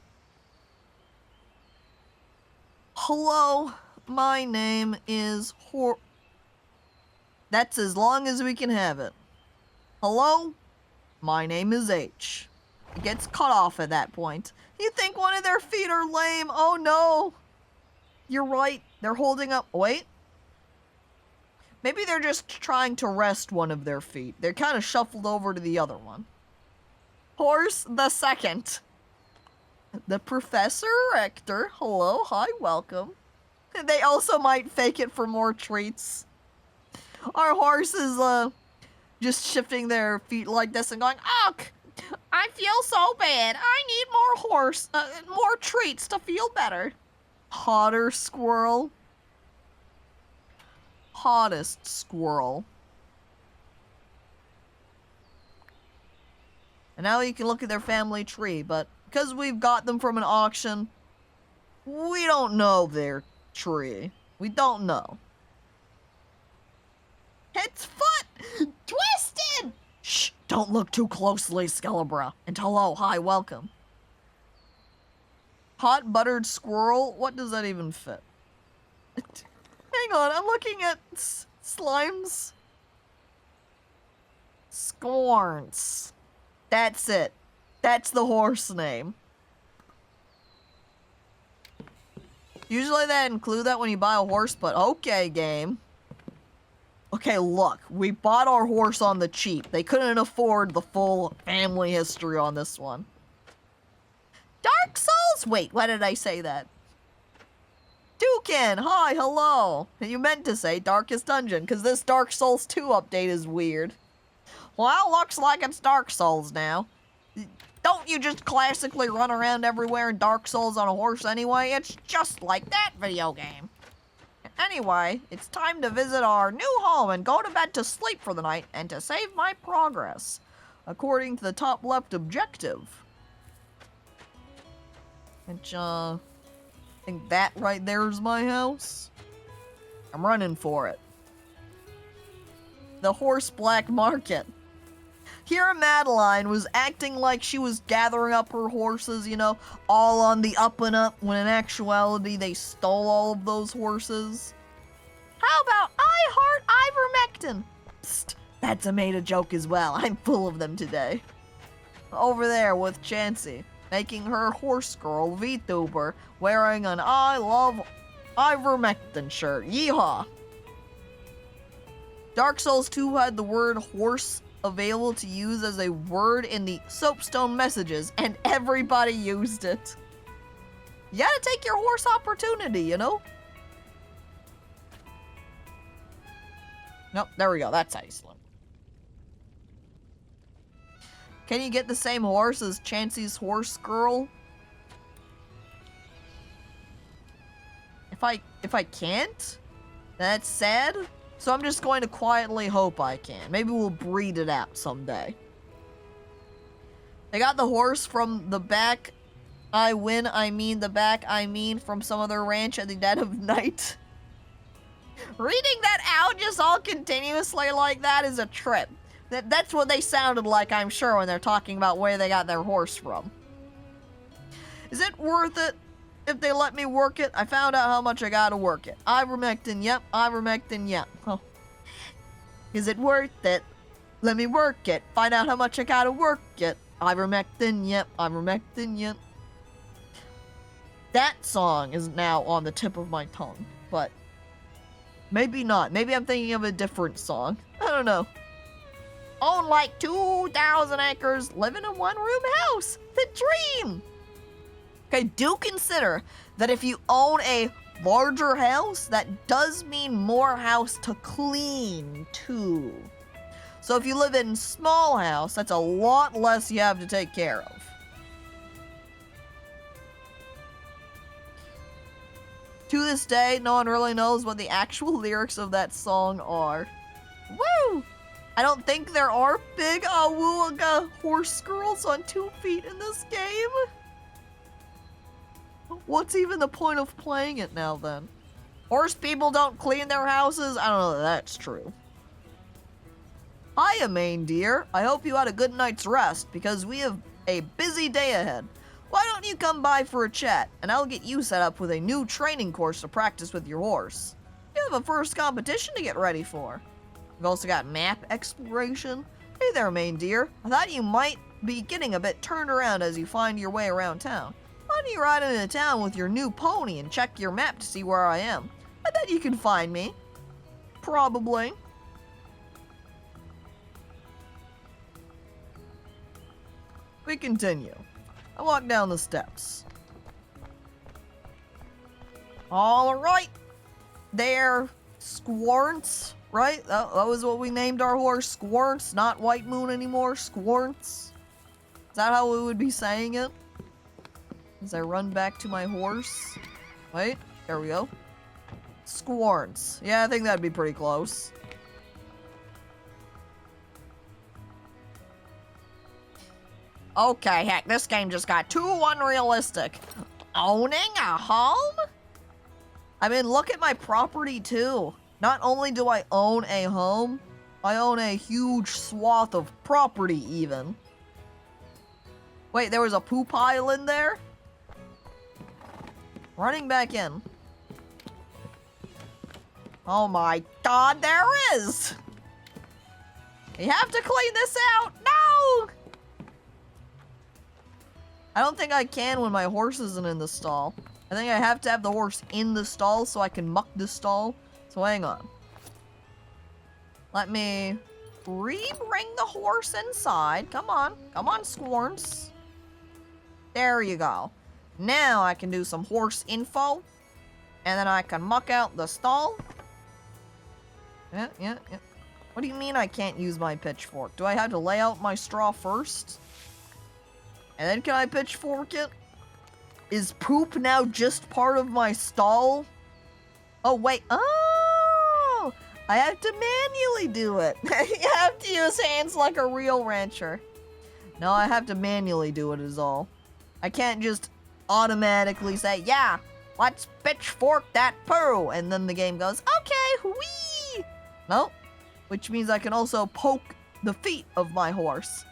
Hello, my name is That's as long as we can have it. Hello, my name is H. It gets cut off at that point. You think one of their feet are lame? Oh no. You're right. They're holding up. Wait. Maybe they're just trying to rest one of their feet. They're kind of shuffled over to the other one. Horse the second. The Professor Rector. Hello, hi, welcome. They also might fake it for more treats. Our horse is, just shifting their feet like this and going, "Ugh! I feel so bad. I need more treats to feel better. Hotter squirrel. Hottest squirrel. And now you can look at their family tree, but because we've got them from an auction, we don't know their tree. We don't know. Its foot! Twisted! Shh! Don't look too closely, Skelebra. And hello, hi, welcome. Hot buttered squirrel? What does that even fit? Hang on, I'm looking at slimes. Scorns. That's it. That's the horse name. Usually they include that when you buy a horse, but okay, game. Okay, look, we bought our horse on the cheap. They couldn't afford the full family history on this one. Dark Souls? Wait, why did I say that? Dukin, hi, hello. You meant to say Darkest Dungeon, because this Dark Souls 2 update is weird. Well, looks like it's Dark Souls now. Don't you just classically run around everywhere in Dark Souls on a horse anyway? It's just like that video game. Anyway, it's time to visit our new home and go to bed to sleep for the night and to save my progress, according to the top left objective. Which, I think that right there is my house. I'm running for it. The Horse Black Market. Here Madeline was acting like she was gathering up her horses, you know, all on the up and up, when in actuality they stole all of those horses. How about I heart ivermectin? Psst, that's a made-a joke as well. I'm full of them today. Over there with Chansey, making her horse girl VTuber, wearing an I love ivermectin shirt. Yeehaw! Dark Souls 2 had the word horse available to use as a word in the soapstone messages, and everybody used it. You gotta take your horse opportunity, you know? Nope, there we go, that's how you slow. Can you get the same horse as Chansey's horse girl? If I can't, that's sad. So I'm just going to quietly hope I can. Maybe we'll breed it out someday. They got the horse from the back. The back from some other ranch at the dead of night. Reading that out just all continuously like that is a trip. That's what they sounded like, I'm sure, when they're talking about where they got their horse from. Is it worth it if they let me work it? I found out how much I gotta work it. Ivermectin, yep. Ivermectin, yep. Oh. Is it worth it? Let me work it. Find out how much I gotta work it. Ivermectin, yep. Ivermectin, yep. That song is now on the tip of my tongue, but maybe not. Maybe I'm thinking of a different song. I don't know. Own like 2,000 acres, live in a one-room house. The dream! Okay, do consider that if you own a larger house, that does mean more house to clean, too. So if you live in a small house, that's a lot less you have to take care of. To this day, no one really knows what the actual lyrics of that song are. Woo! I don't think there are big awooga horse girls on 2 feet in this game. What's even the point of playing it now, then? Horse people don't clean their houses? I don't know that that's true. Hiya, main deer. I hope you had a good night's rest, because we have a busy day ahead. Why don't you come by for a chat, and I'll get you set up with a new training course to practice with your horse. You have a first competition to get ready for. We've also got map exploration. Hey there, main deer. I thought you might be getting a bit turned around as you find your way around town. Why don't you ride into town with your new pony and check your map to see where I am? I bet you can find me. Probably. We continue. I walk down the steps. Alright. There, Squarts, right? That was what we named our horse, Squarts, not White Moon anymore, Squarts. Is that how we would be saying it? As I run back to my horse. Wait, there we go. Squarns. Yeah, I think that'd be pretty close. Okay, heck, this game just got too unrealistic. Owning a home? I mean, look at my property too. Not only do I own a home, I own a huge swath of property even. Wait, there was a poop pile in there? Running back in. Oh my god, there is! You have to clean this out! No! I don't think I can when my horse isn't in the stall. I think I have to have the horse in the stall so I can muck the stall. So hang on. Let me re-bring the horse inside. Come on. Come on, Squarns. There you go. Now I can do some horse info. And then I can muck out the stall. Yeah. What do you mean I can't use my pitchfork? Do I have to lay out my straw first? And then can I pitchfork it? Is poop now just part of my stall? Oh, wait. Oh! I have to manually do it. You have to use hands like a real rancher. No, I have to manually do it is all. I can't just automatically say, yeah, let's pitchfork that poo. And then the game goes, okay, whee! No, which means I can also poke the feet of my horse.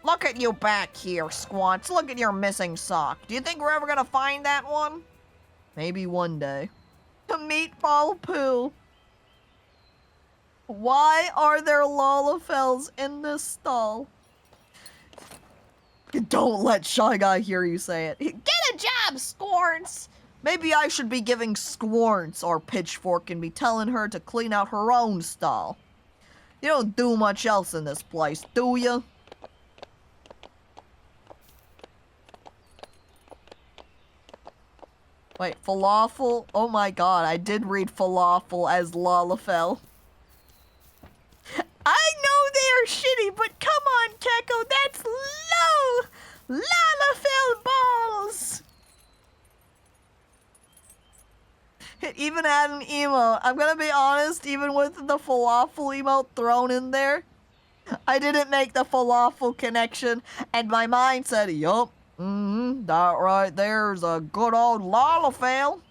Look at you back here, Squanch. Look at your missing sock. Do you think we're ever gonna find that one? Maybe one day. The meatball poo. Why are there Lalafels in this stall? Don't let Shy Guy hear you say it. Get a job, Squarns! Maybe I should be giving Squarns our pitchfork and be telling her to clean out her own stall. You don't do much else in this place, do you? Wait, falafel? Oh my god, I did read falafel as Lalafell. I know they're shitty, but come on, Caco, that's low! Lalafell balls! It even had an emote. I'm gonna be honest, even with the falafel emote thrown in there, I didn't make the falafel connection, and my mind said, yup, that right there's a good old Lalafell.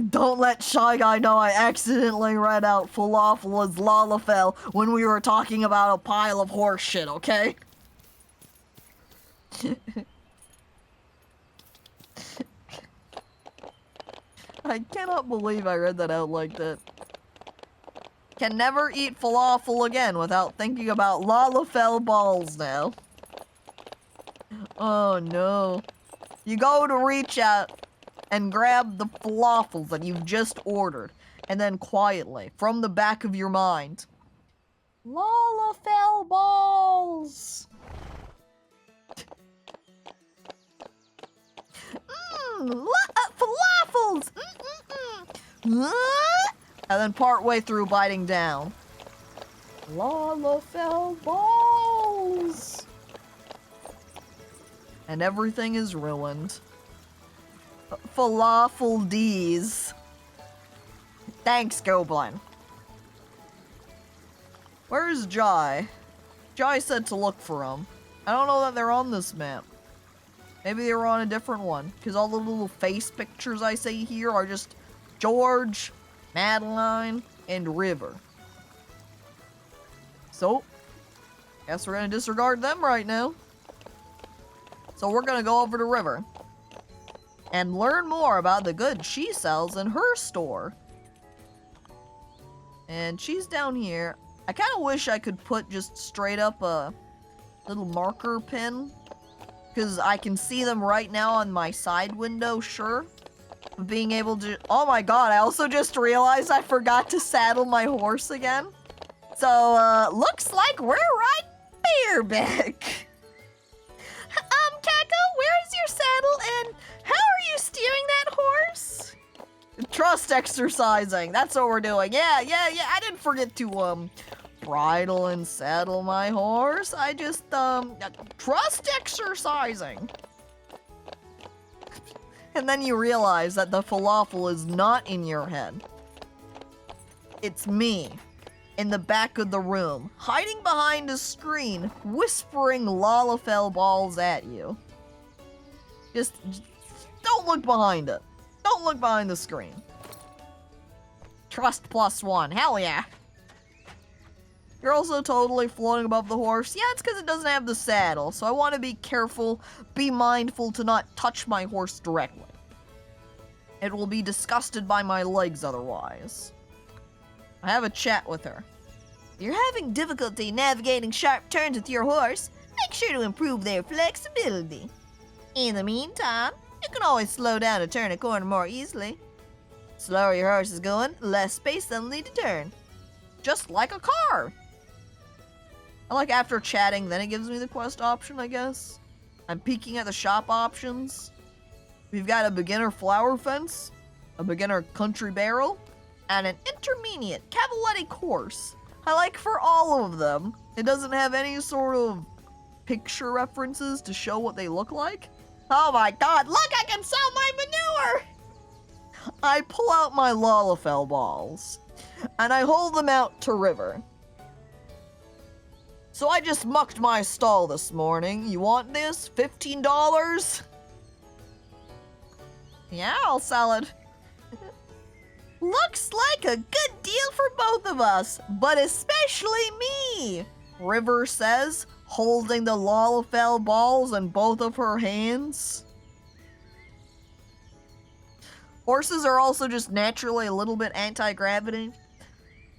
Don't let Shy Guy know I accidentally read out falafel as Lalafell when we were talking about a pile of horse shit, okay? I cannot believe I read that out like that. Can never eat falafel again without thinking about Lalafell balls now. Oh no. You go to reach out and grab the falafels that you've just ordered, and then quietly, from the back of your mind, Lalafell balls! Falafels! And then partway through biting down, Lalafell balls! And everything is ruined. Falafel D's. Thanks, Goblin. Where's Jai? Jai said to look for him. I don't know that they're on this map. Maybe they were on a different one, because all the little face pictures I see here are just George, Madeline, and River. So, guess we're gonna disregard them right now. So we're gonna go over to River and learn more about the goods she sells in her store. And she's down here. I kind of wish I could put just straight up a little marker pin, because I can see them right now on my side window, sure. But being able to... Oh my god, I also just realized I forgot to saddle my horse again. So, looks like we're right bareback. Caco, where's your saddle and how are you steering that horse? Trust exercising, that's what we're doing. Yeah, I didn't forget to, bridle and saddle my horse. I just, trust exercising. And then you realize that the falafel is not in your head. It's me, in the back of the room, hiding behind a screen, whispering lalafell balls at you. Just don't look behind it. Don't look behind the screen. Trust +1, hell yeah. You're also totally floating above the horse. Yeah, it's because it doesn't have the saddle, so I want to be careful, be mindful to not touch my horse directly. It will be disgusted by my legs otherwise. I have a chat with her. If you're having difficulty navigating sharp turns with your horse, make sure to improve their flexibility. In the meantime, you can always slow down to turn a corner more easily. Slower your horse is going, less space they'll need to turn. Just like a car. I like after chatting, then it gives me the quest option, I guess. I'm peeking at the shop options. We've got a beginner flower fence, a beginner country barrel, and an intermediate cavaletti course. I like for all of them, it doesn't have any sort of picture references to show what they look like. Oh my god, look, I can sell my manure! I pull out my lalafell balls, and I hold them out to River. So I just mucked my stall this morning. You want this? $15? Yeah, I'll sell it. Looks like a good deal for both of us, but especially me, River says, holding the lalafell balls in both of her hands. Horses are also just naturally a little bit anti-gravity.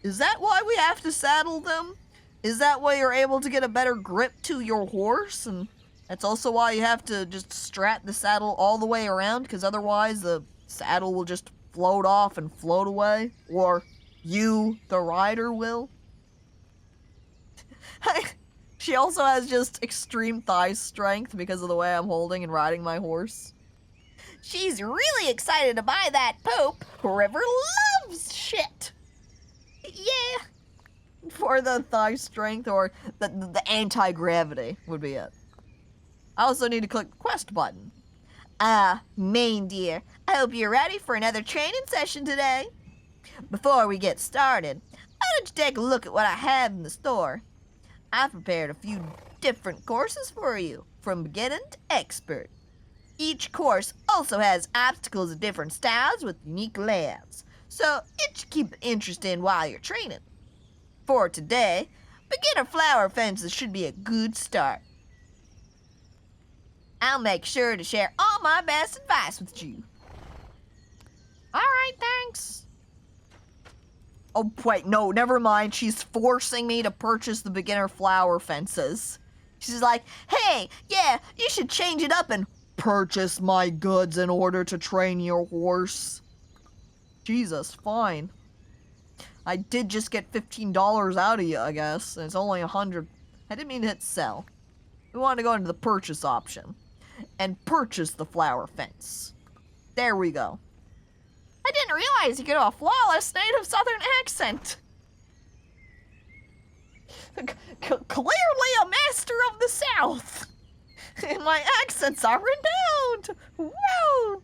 Is that why we have to saddle them? Is that why you're able to get a better grip to your horse? And that's also why you have to just strap the saddle all the way around, because otherwise the saddle will just float off and float away. Or you, the rider, will. She also has just extreme thigh strength because of the way I'm holding and riding my horse. She's really excited to buy that poop. River loves shit. Yeah. For the thigh strength, or the anti-gravity would be it. I also need to click the quest button. Main dear, I hope you're ready for another training session today. Before we get started, why don't you take a look at what I have in the store? I've prepared a few different courses for you, from beginning to expert. Each course also has obstacles of different styles with unique layouts, so it should keep it interesting while you're training. For today, beginner flower fences should be a good start. I'll make sure to share all my best advice with you. Alright, thanks. Oh, wait, no, never mind. She's forcing me to purchase the beginner flower fences. She's like, hey, yeah, you should change it up and purchase my goods in order to train your horse. Jesus, fine. I did just get $15 out of you, I guess, and it's only 100. I didn't mean to hit sell. We want to go into the purchase option and purchase the flower fence. There we go. I didn't realize you could have a flawless native southern accent. Clearly a master of the South. And my accents are renowned. Woo!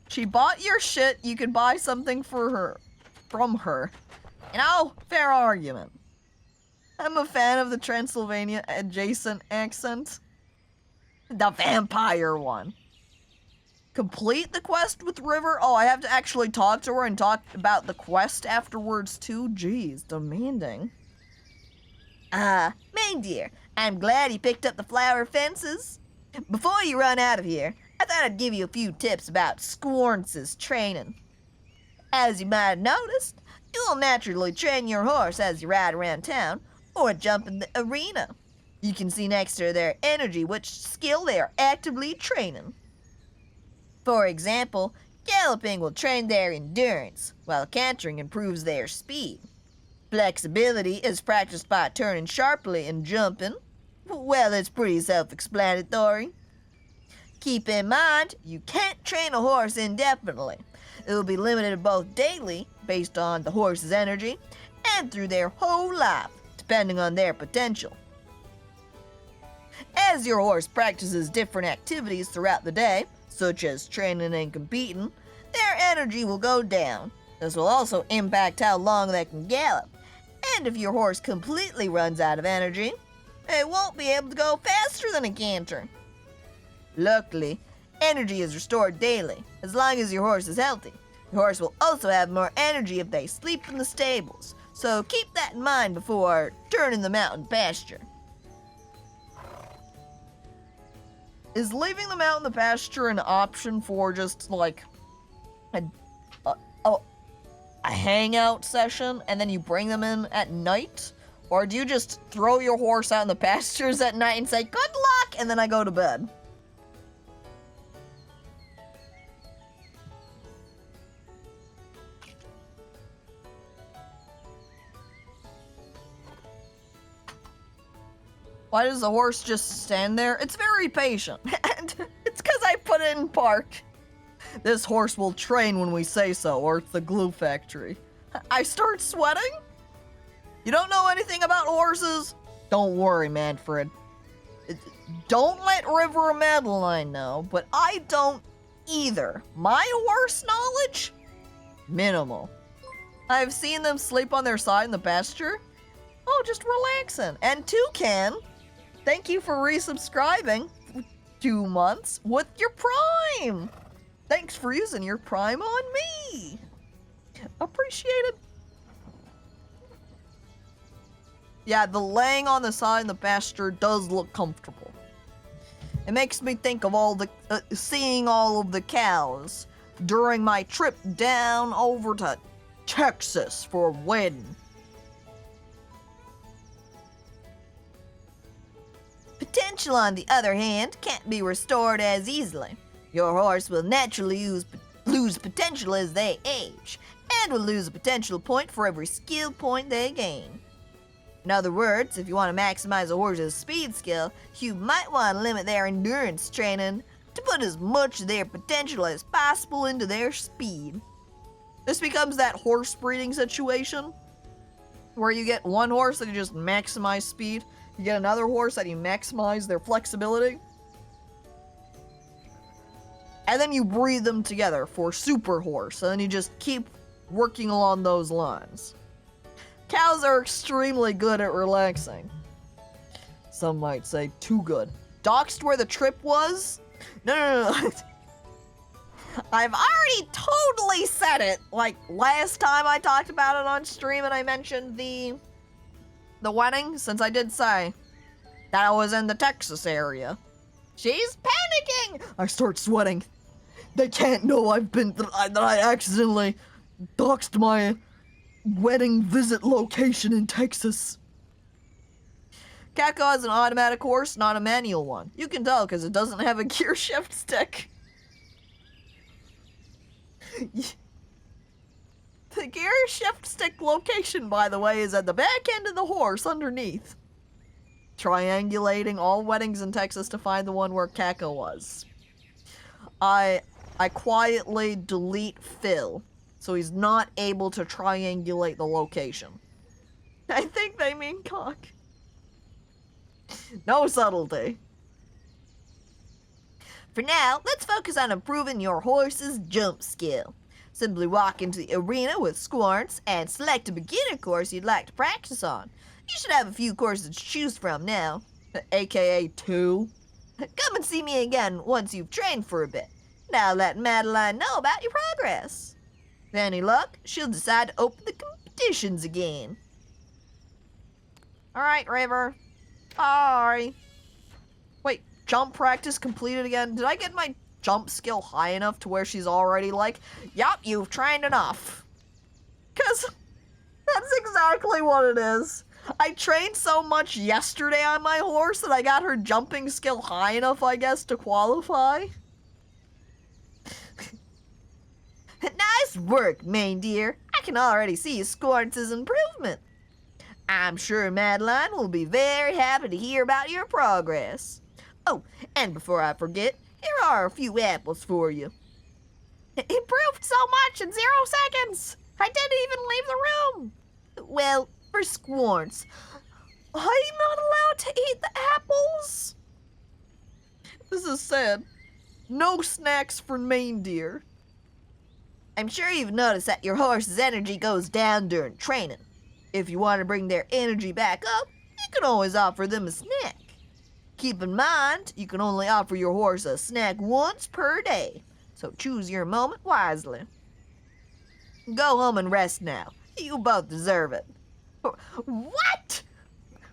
She bought your shit, you could buy something for her. From her. You know, fair argument. I'm a fan of the Transylvania adjacent accent. The vampire one. Complete the quest with River? Oh, I have to actually talk to her and talk about the quest afterwards too? Jeez, demanding. Main dear, I'm glad you picked up the flower fences. Before you run out of here, I thought I'd give you a few tips about Squarnce's training. As you might have noticed, you'll naturally train your horse as you ride around town or jump in the arena. You can see next to their energy which skill they are actively training. For example, galloping will train their endurance, while cantering improves their speed. Flexibility is practiced by turning sharply and jumping. Well, it's pretty self-explanatory. Keep in mind, you can't train a horse indefinitely. It will be limited both daily, based on the horse's energy, and through their whole life, depending on their potential. As your horse practices different activities throughout the day, such as training and competing, their energy will go down. This will also impact how long they can gallop. And if your horse completely runs out of energy, it won't be able to go faster than a canter. Luckily, energy is restored daily, as long as your horse is healthy. Your horse will also have more energy if they sleep in the stables, so keep that in mind before turning them out in pasture. Is leaving them out in the pasture an option for just like a hangout session and then you bring them in at night? Or do you just throw your horse out in the pastures at night and say, good luck, and then I go to bed? Why does the horse just stand there? It's very patient. And it's because I put it in park. This horse will train when we say so, or it's the glue factory. I start sweating? You don't know anything about horses? Don't worry, Manfred. Don't let River or Madeline know, but I don't either. My horse knowledge? Minimal. I've seen them sleep on their side in the pasture. Oh, just relaxing. And Toucan, thank you for resubscribing for 2 months with your Prime. Thanks for using your Prime on me. Appreciate it. Yeah, the laying on the side in the pasture does look comfortable. It makes me think of all the seeing all of the cows during my trip down over to Texas for a wedding. Potential, on the other hand, can't be restored as easily. Your horse will naturally lose potential as they age, and will lose a potential point for every skill point they gain. In other words, if you want to maximize a horse's speed skill, you might want to limit their endurance training to put as much of their potential as possible into their speed. This becomes that horse breeding situation where you get one horse that you just maximize speed, you get another horse that you maximize their flexibility, and then you breed them together for super horse, and then you just keep working along those lines. Cows are extremely good at relaxing. Some might say too good. Doxed where the trip was? No. I've already totally said it. Like last time I talked about it on stream and I mentioned the wedding, since I did say that I was in the Texas area. She's panicking! I start sweating. They can't know that I accidentally doxed my wedding visit location in Texas. Caco has an automatic horse, not a manual one. You can tell because it doesn't have a gear shift stick. The gear shift stick location, by the way, is at the back end of the horse underneath. Triangulating all weddings in Texas to find the one where Caco was. I quietly delete Phil, so he's not able to triangulate the location. I think they mean cock. No subtlety. For now, let's focus on improving your horse's jump skill. Simply walk into the arena with Squarts and select a beginner course you'd like to practice on. You should have a few courses to choose from now, aka 2. Come and see me again once you've trained for a bit. Now let Madeline know about your progress. With any luck, she'll decide to open the competitions again. Alright, River. Bye. Wait, jump practice completed again? Did I get my jump skill high enough to where she's already like, yup, you've trained enough? Because that's exactly what it is. I trained so much yesterday on my horse that I got her jumping skill high enough, I guess, to qualify. Nice work, main deer. I can already see Squarts' improvement. I'm sure Madeline will be very happy to hear about your progress. Oh, and before I forget, here are a few apples for you. Improved so much in 0 seconds! I didn't even leave the room! Well, for Squarts, I'm not allowed to eat the apples? This is sad. No snacks for reindeer. I'm sure you've noticed that your horse's energy goes down during training. If you want to bring their energy back up, you can always offer them a snack. Keep in mind, you can only offer your horse a snack once per day, so choose your moment wisely. Go home and rest now. You both deserve it. What?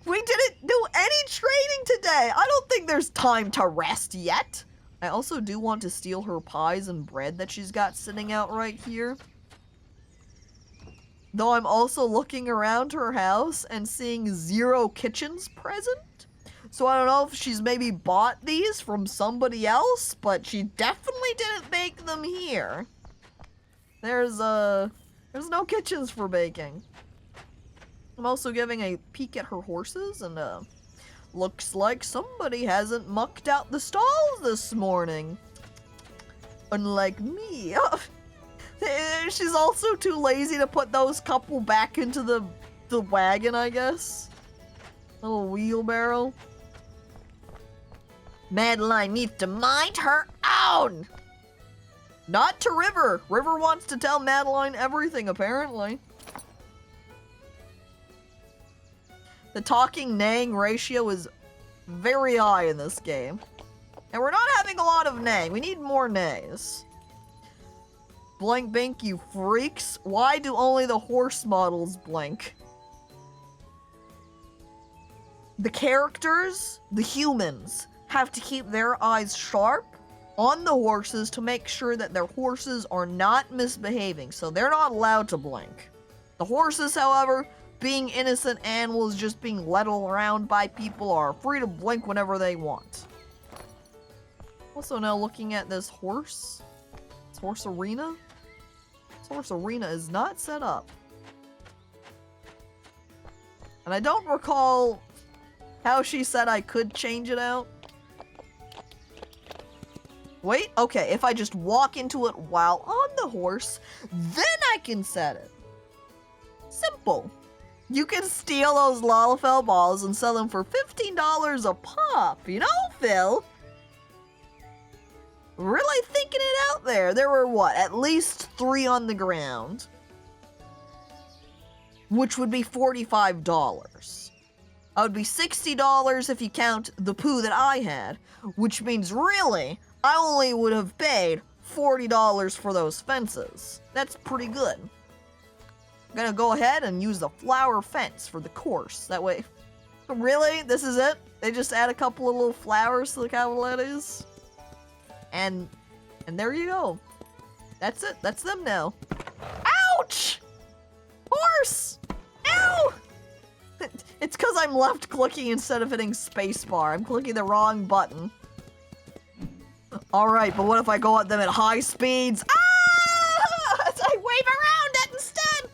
We didn't do any training today. I don't think there's time to rest yet. I also do want to steal her pies and bread that she's got sitting out right here. Though I'm also looking around her house and seeing 0 kitchens present. So I don't know if she's maybe bought these from somebody else, but she definitely didn't bake them here. There's no kitchens for baking. I'm also giving a peek at her horses, and looks like somebody hasn't mucked out the stalls this morning. Unlike me. She's also too lazy to put those couple back into the wagon, I guess. Little wheelbarrow. Madeline needs to mind her own! Not to River. River wants to tell Madeline everything, apparently. The talking neighing ratio is very high in this game. And we're not having a lot of neighing. We need more neighs. Blink bink, you freaks. Why do only the horse models blink? The characters, the humans, have to keep their eyes sharp on the horses to make sure that their horses are not misbehaving, so they're not allowed to blink. The horses, however, being innocent animals just being led around by people, are free to blink whenever they want. Also now looking at this horse. This horse arena. This horse arena is not set up. And I don't recall how she said I could change it out. Wait, okay, if I just walk into it while on the horse, then I can set it. Simple. You can steal those Lalafell balls and sell them for $15 a pop, you know, Phil? Really thinking it out there. There were, what, at least 3 on the ground. Which would be $45. That would be $60 if you count the poo that I had, which means really, I only would have paid $40 for those fences. That's pretty good. I'm gonna go ahead and use the flower fence for the course. That way... Really? This is it? They just add a couple of little flowers to the cavalettes? And there you go. That's it. That's them now. Ouch! Horse! Ow! It's because I'm left clicking instead of hitting spacebar. I'm clicking the wrong button. Alright, but what if I go at them at high speeds? Ah! I wave around it instead!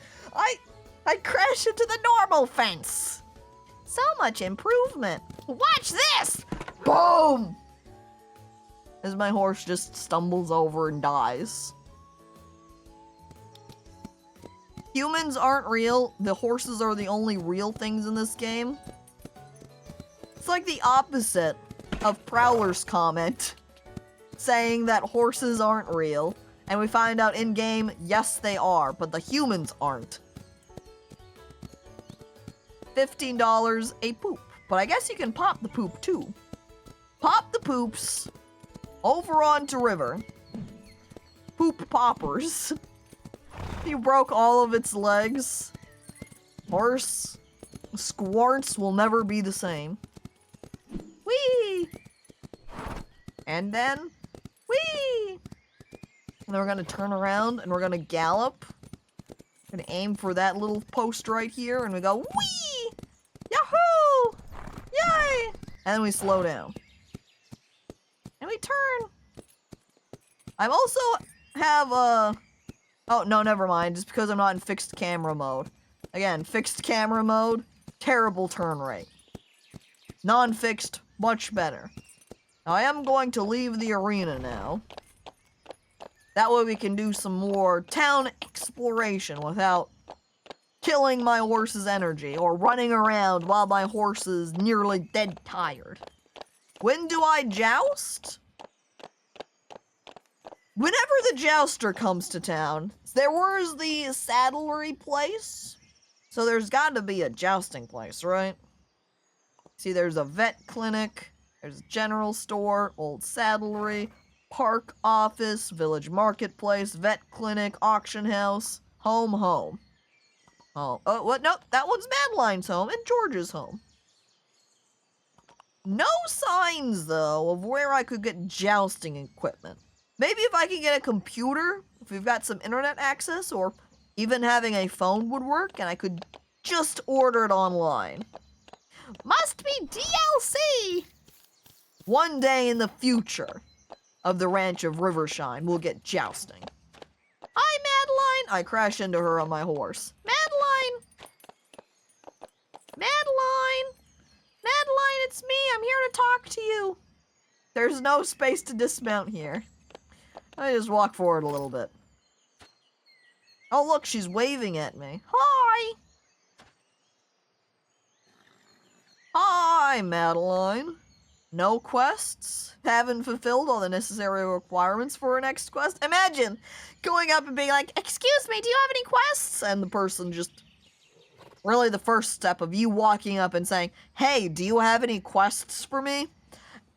I crash into the normal fence. So much improvement. Watch this! Boom! As my horse just stumbles over and dies. Humans aren't real. The horses are the only real things in this game. It's like the opposite of Prowler's comment, saying that horses aren't real. And we find out in-game, yes they are, but the humans aren't. $15 a poop. But I guess you can pop the poop too. Pop the poops over onto River. Poop poppers. You broke all of its legs. Horse. Squarts will never be the same. Whee! And then, whee! And then we're gonna turn around and we're gonna gallop. Gonna aim for that little post right here and we go, whee! Yahoo! Yay! And then we slow down. And we turn. I also have oh, no, never mind. Just because I'm not in fixed camera mode. Again, fixed camera mode, terrible turn rate. Non-fixed, much better. Now, I am going to leave the arena now. That way we can do some more town exploration without killing my horse's energy or running around while my horse is nearly dead tired. When do I joust? Whenever the jouster comes to town. There was the saddlery place, so there's got to be a jousting place, right? See, there's a vet clinic, there's a general store, old saddlery, park office, village marketplace, vet clinic, auction house, home. Oh, what? Nope, that one's Madeline's home and George's home. No signs, though, of where I could get jousting equipment. Maybe if I could get a computer, if we've got some internet access, or even having a phone would work, and I could just order it online. Must be DLC! One day in the future of the ranch of Rivershine, we'll get jousting. Hi, Madeline! I crash into her on my horse. Madeline! Madeline! Madeline, it's me! I'm here to talk to you! There's no space to dismount here. I just walk forward a little bit. Oh, look, she's waving at me. Hi! Hi, Madeline. No quests? Haven't fulfilled all the necessary requirements for a next quest? Imagine going up and being like, excuse me, do you have any quests? And the person just... Really the first step of you walking up and saying, hey, do you have any quests for me?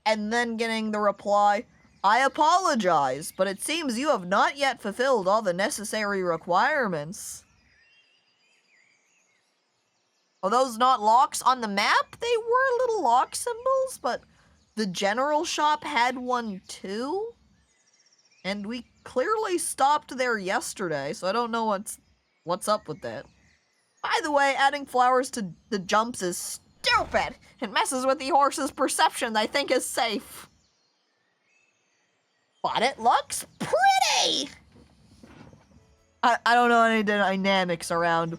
And then getting the reply, I apologize, but it seems you have not yet fulfilled all the necessary requirements. Are those not locks on the map? They were little lock symbols, but the general shop had one too? And we clearly stopped there yesterday, so I don't know what's up with that. By the way, adding flowers to the jumps is stupid! It messes with the horse's perception I think is safe. But it looks pretty! I don't know any dynamics around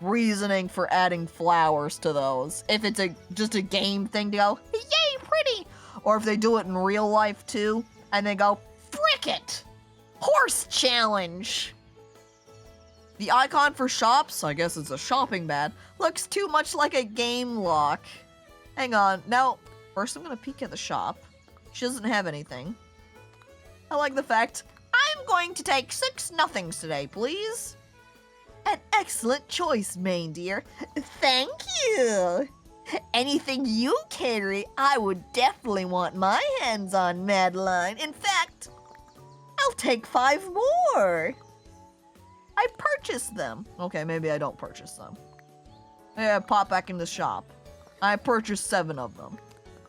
reasoning for adding flowers to those. If it's just a game thing to go, yay, pretty! Or if they do it in real life too, and they go, frick it! Horse challenge! The icon for shops, I guess it's a shopping bag, looks too much like a game lock. Hang on, now, first I'm gonna peek at the shop. She doesn't have anything. I like the fact, I'm going to take 6 nothings today, please. An excellent choice, main dear. Thank you. Anything you carry, I would definitely want my hands on, Madeline. In fact, I'll take 5 more. I purchased them. Okay, maybe I don't purchase them. Yeah, pop back in the shop. I purchased 7 of them.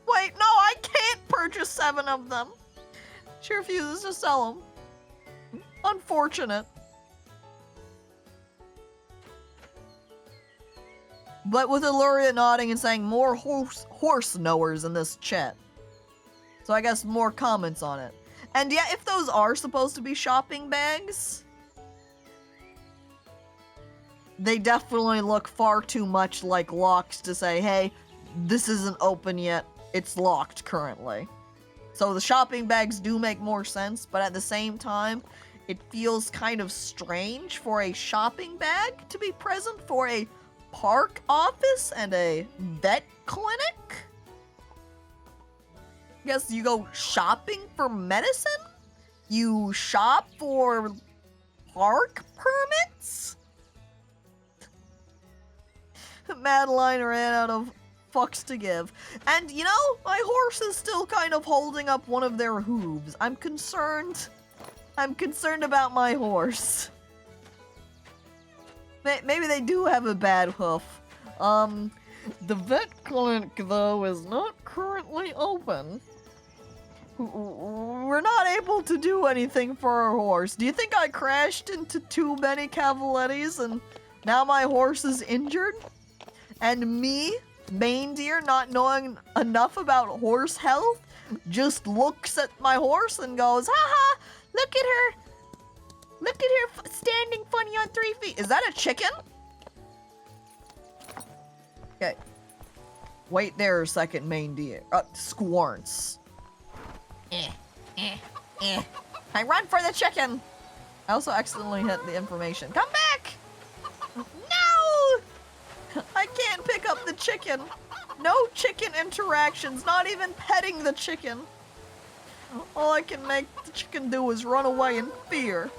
Wait, no, I can't purchase 7 of them. She refuses to sell them. Unfortunate. But with Illuria nodding and saying more horse knowers in this chat. So I guess more comments on it. And yeah, if those are supposed to be shopping bags, they definitely look far too much like locks to say, hey, this isn't open yet, it's locked currently. So the shopping bags do make more sense, but at the same time, it feels kind of strange for a shopping bag to be present for a park office and a vet clinic? Guess you go shopping for medicine? You shop for park permits? Madeline ran out of fucks to give. And, you know, my horse is still kind of holding up one of their hooves. I'm concerned. I'm concerned about my horse. Maybe they do have a bad hoof. The vet clinic, though, is not currently open. We're not able to do anything for our horse. Do you think I crashed into too many cavalettis and now my horse is injured? And me, main deer, not knowing enough about horse health, just looks at my horse and goes, haha, look at her. Look at her standing funny on 3 feet. Is that a chicken? Okay. Wait there a second, main deer. Squarns. I run for the chicken. I also accidentally hit the information. Come back! No! the chicken. No chicken interactions, not even petting the chicken. All I can make the chicken do is run away in fear.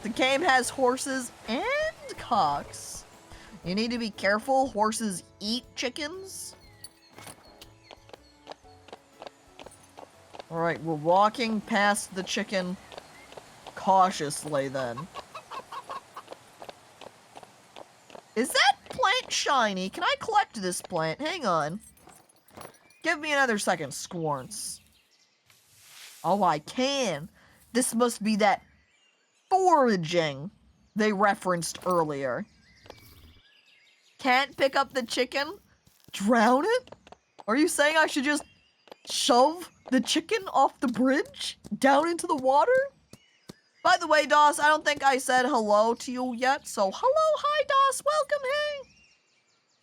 The game has horses and cocks. You need to be careful, horses eat chickens. Alright, we're walking past the chicken cautiously then. Is that plant shiny? Can I collect this plant? Hang on. Give me another second, Squarns. Oh, I can. This must be that foraging they referenced earlier. Can't pick up the chicken? Drown it? Are you saying I should just shove the chicken off the bridge? Down into the water? By the way, Doss, I don't think I said hello to you yet, so hello, hi, Doss, welcome, hey!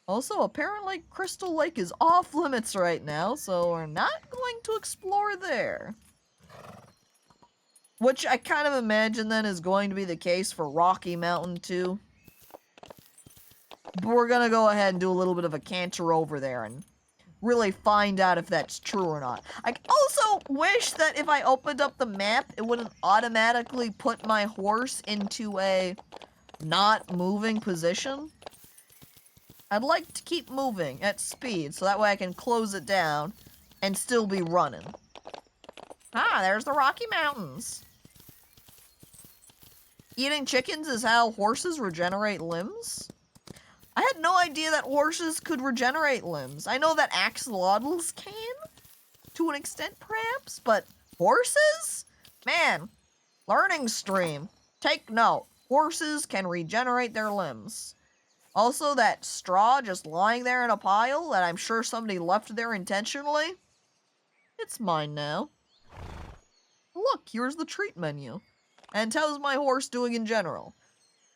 Also, apparently Crystal Lake is off limits right now, so we're not going to explore there. Which I kind of imagine then is going to be the case for Rocky Mountain too. But we're gonna go ahead and do a little bit of a canter over there and really find out if that's true or not. I also wish that if I opened up the map, it wouldn't automatically put my horse into a not moving position. I'd like to keep moving at speed, so that way I can close it down and still be running. Ah, there's the Rocky Mountains. Eating chickens is how horses regenerate limbs? I had no idea that horses could regenerate limbs. I know that axolotls can, to an extent perhaps, but horses? Man, learning stream. Take note, horses can regenerate their limbs. Also, that straw just lying there in a pile that I'm sure somebody left there intentionally, it's mine now. Look, here's the treat menu. And how's my horse doing in general?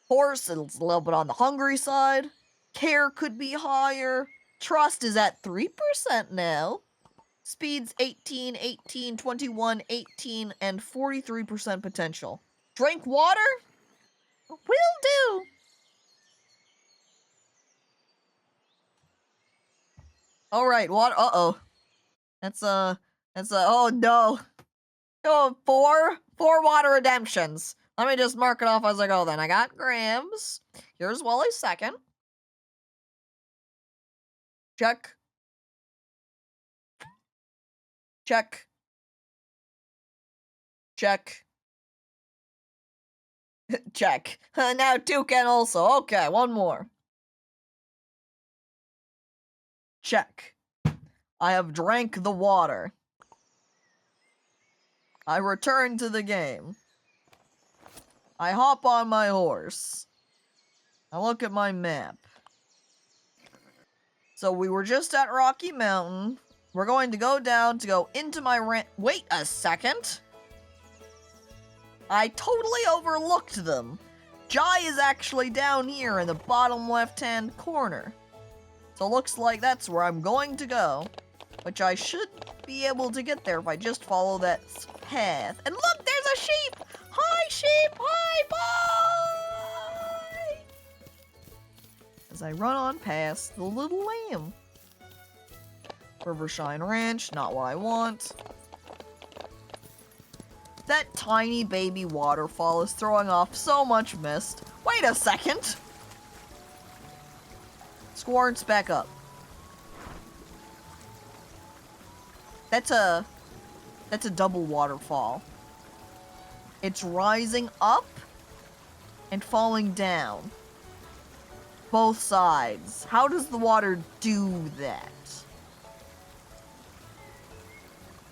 Horse is a little bit on the hungry side. Care could be higher. Trust is at 3% now. Speed's 18, 18, 21, 18, and 43% potential. Drink water? Will do. Alright, what? Uh-oh. Oh no. Oh, four water redemptions. Let me just mark it off as I go then. I got Grams. Here's Wally's second. Check. Check. Check. Check. Now Toucan also. Okay, one more. Check. I have drank the water. I return to the game. I hop on my horse. I look at my map. So we were just at Rocky Mountain. We're going to go down to go into my wait a second. I totally overlooked them. Jai is actually down here in the bottom left-hand corner. So looks like that's where I'm going to go. Which I should be able to get there if I just follow that path. And look, there's a sheep! Hi, sheep! Hi, bye! As I run on past the little lamb. Rivershine Ranch, not what I want. That tiny baby waterfall is throwing off so much mist. Wait a second! Squarts back up. That's a double waterfall. It's rising up and falling down. Both sides. How does the water do that?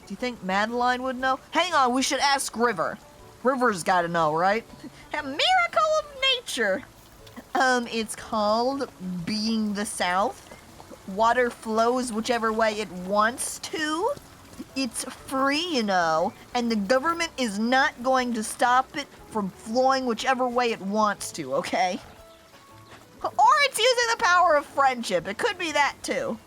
Do you think Madeline would know? Hang on, we should ask River. River's gotta know, right? A miracle of nature! It's called being the South. Water flows whichever way it wants to. It's free, you know, and the government is not going to stop it from flowing whichever way it wants to, okay? Or it's using the power of friendship. It could be that, too.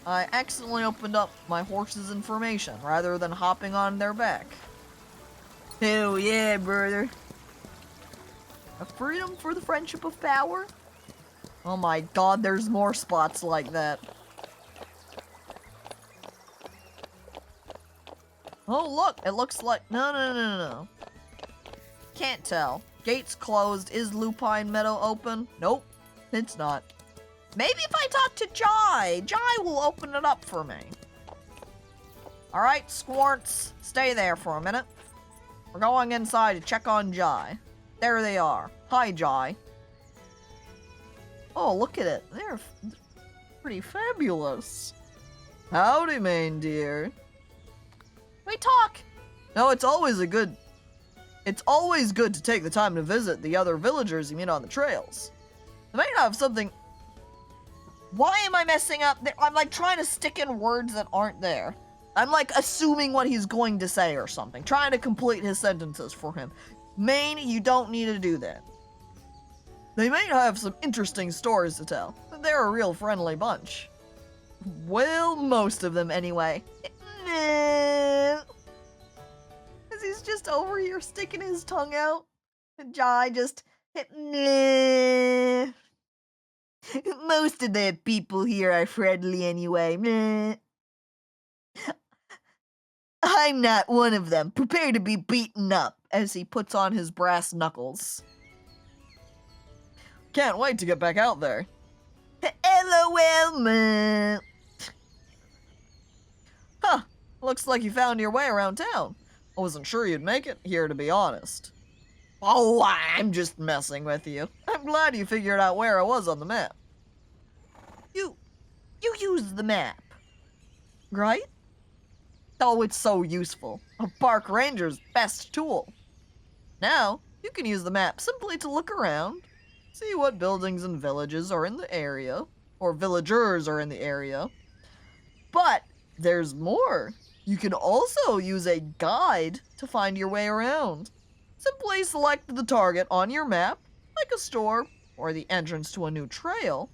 I accidentally opened up my horse's information rather than hopping on their back. Hell yeah, brother. A freedom for the friendship of power? Oh my god, there's more spots like that. Oh look, it looks like... No. Can't tell. Gates closed. Is Lupine Meadow open? Nope, it's not. Maybe if I talk to Jai, Jai will open it up for me. Alright, Squarts, stay there for a minute. We're going inside to check on Jai. There they are. Hi, Jai. Oh, look at it. They're pretty fabulous. Howdy, main dear. We talk. No, it's always good to take the time to visit the other villagers you meet on the trails. They might have something... Why am I messing up? I'm like trying to stick in words that aren't there. I'm like assuming what he's going to say or something. Trying to complete his sentences for him. Maine, you don't need to do that. They may have some interesting stories to tell. But they're a real friendly bunch. Well, most of them anyway. Because he's just over here sticking his tongue out. And Jai just... Most of the people here are friendly anyway. Meh. I'm not one of them. Prepare to be beaten up, as he puts on his brass knuckles. Can't wait to get back out there. LOL, meh. Huh. Looks like you found your way around town. I wasn't sure you'd make it here, to be honest. Oh, I'm just messing with you. I'm glad you figured out where I was on the map. You used the map, right? Oh, it's so useful. A park ranger's best tool. Now, you can use the map simply to look around, see what buildings and villages are in the area, or villagers are in the area. But there's more. You can also use a guide to find your way around. Simply select the target on your map, like a store or the entrance to a new trail,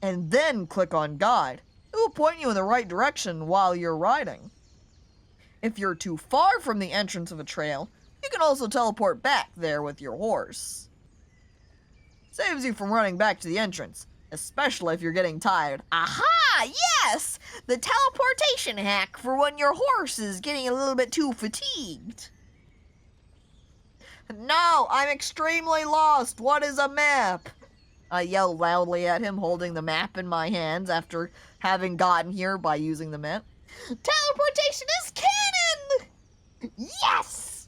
and then click on guide. It will point you in the right direction while you're riding. If you're too far from the entrance of a trail, you can also teleport back there with your horse. Saves you from running back to the entrance, especially if you're getting tired. Aha! Yes! The teleportation hack for when your horse is getting a little bit too fatigued. No, I'm extremely lost. What is a map? I yell loudly at him, holding the map in my hands after having gotten here by using the map. Teleportation is canon! Yes!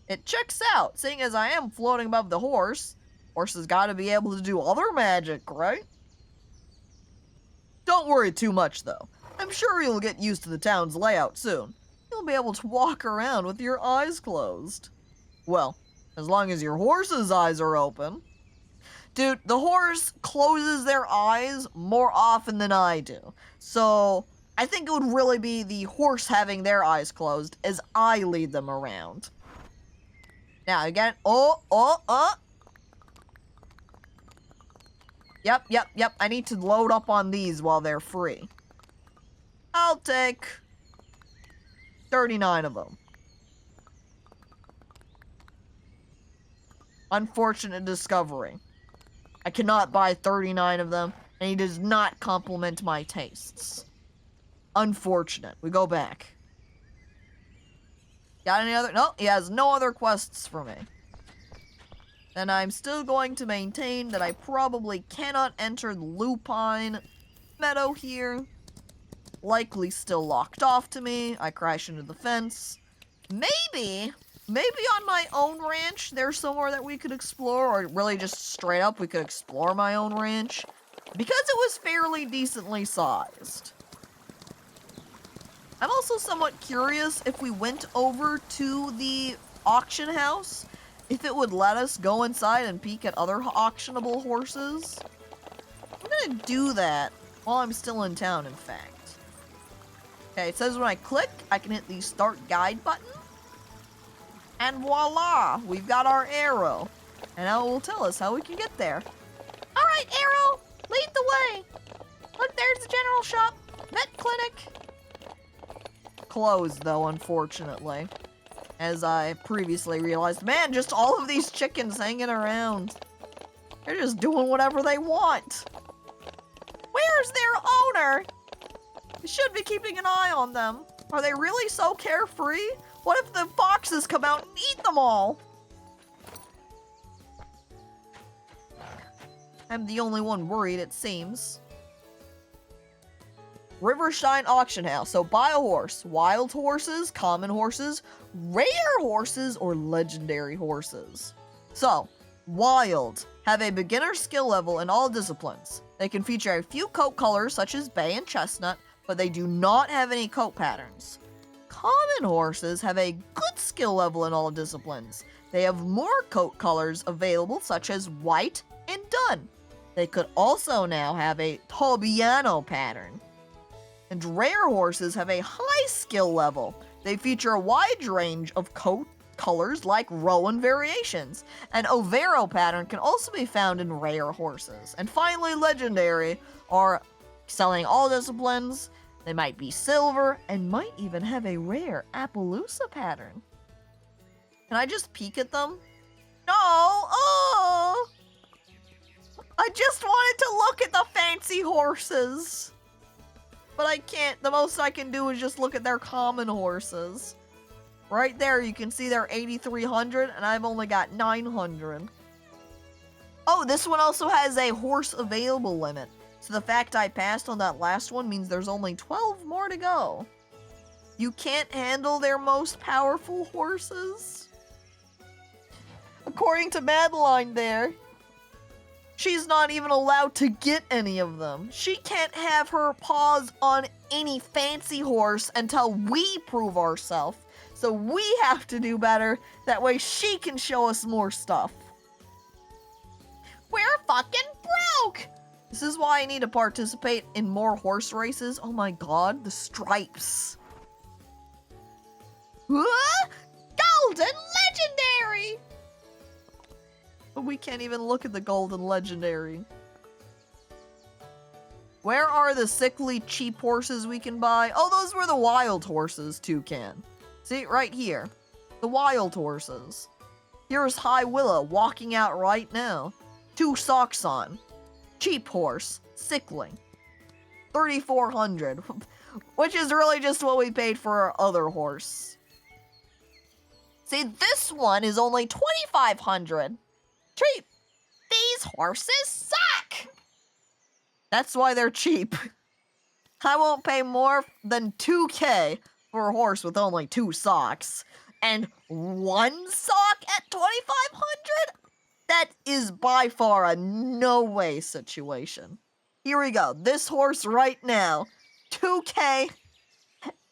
It checks out, seeing as I am floating above the horse. Horse has got to be able to do other magic, right? Don't worry too much, though. I'm sure you'll get used to the town's layout soon. You'll be able to walk around with your eyes closed. Well, as long as your horse's eyes are open. Dude, the horse closes their eyes more often than I do. So, I think it would really be the horse having their eyes closed as I lead them around. Now, again, Yep, I need to load up on these while they're free. I'll take 39 of them. Unfortunate discovery. I cannot buy 39 of them, and he does not compliment my tastes. Unfortunate. We go back. Got any other? No, he has no other quests for me. Then I'm still going to maintain that I probably cannot enter the Lupine Meadow here. Likely still locked off to me. I crash into the fence. Maybe on my own ranch there's somewhere that we could explore, or really just straight up we could explore my own ranch. Because it was fairly decently sized. I'm also somewhat curious if we went over to the auction house, if it would let us go inside and peek at other auctionable horses. I'm gonna do that while I'm still in town, in fact. Okay, it says when I click, I can hit the start guide button. And voila, we've got our arrow. And now it will tell us how we can get there. Alright, arrow, lead the way. Look, there's the general shop, vet clinic. Closed, though, unfortunately. As I previously realized. Man, just all of these chickens hanging around. They're just doing whatever they want. Where's their owner? We should be keeping an eye on them. Are they really so carefree? What if the foxes come out and eat them all? I'm the only one worried, it seems. Rivershine Auction House. So buy a horse. Wild horses, common horses, rare horses, or legendary horses. So, wild have a beginner skill level in all disciplines. They can feature a few coat colors such as bay and chestnut, but they do not have any coat patterns. Common horses have a good skill level in all disciplines. They have more coat colors available such as white and dun. They could also now have a Tobiano pattern. And rare horses have a high skill level. They feature a wide range of coat colors like Rowan variations. An Overo pattern can also be found in rare horses. And finally, legendary are selling all disciplines. They might be silver and might even have a rare Appaloosa pattern. Can I just peek at them? No! Oh! I just wanted to look at the fancy horses. But I can't. The most I can do is just look at their common horses. Right there, you can see they're 8,300, and I've only got 900. Oh, this one also has a horse available limit. So the fact I passed on that last one means there's only 12 more to go. You can't handle their most powerful horses? According to Madeline there, she's not even allowed to get any of them. She can't have her paws on any fancy horse until we prove ourselves. So we have to do better. That way she can show us more stuff. We're fucking broke! This is why I need to participate in more horse races. Oh my god, the stripes. Huh? Golden legendary! But we can't even look at the golden legendary. Where are the sickly cheap horses we can buy? Oh, those were the wild horses, Toucan. See, right here. The wild horses. Here's High Willow walking out right now. 2 socks on. Cheap horse. Sickly. 3,400. Which is really just what we paid for our other horse. See, this one is only 2,500. Cheap. These horses suck. That's why they're cheap. I won't pay more than 2K for a horse with only 2 socks. And 1 sock at 2,500? That is by far a no-way situation. Here we go. This horse right now. 2K.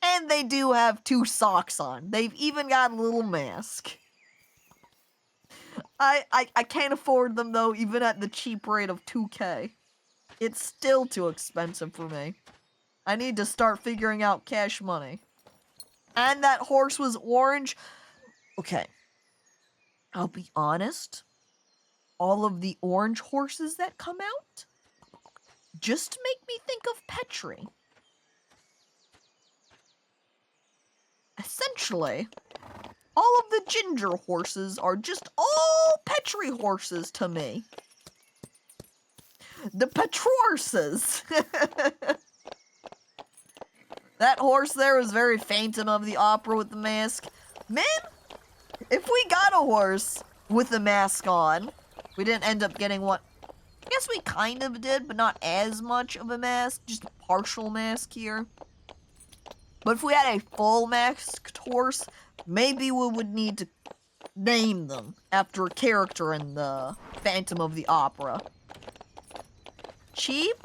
And they do have 2 socks on. They've even got a little mask. I can't afford them though, even at the cheap rate of 2K. It's still too expensive for me. I need to start figuring out cash money. And that horse was orange. Okay. I'll be honest. All of the orange horses that come out just make me think of Petri. Essentially, all of the ginger horses are just all Petri horses to me. The Petrorses. That horse there was very Phantom of the Opera with the mask. Man, if we got a horse with the mask on, we didn't end up getting one. I guess we kind of did, but not as much of a mask. Just a partial mask here. But if we had a full masked horse, maybe we would need to name them after a character in the Phantom of the Opera. Cheap?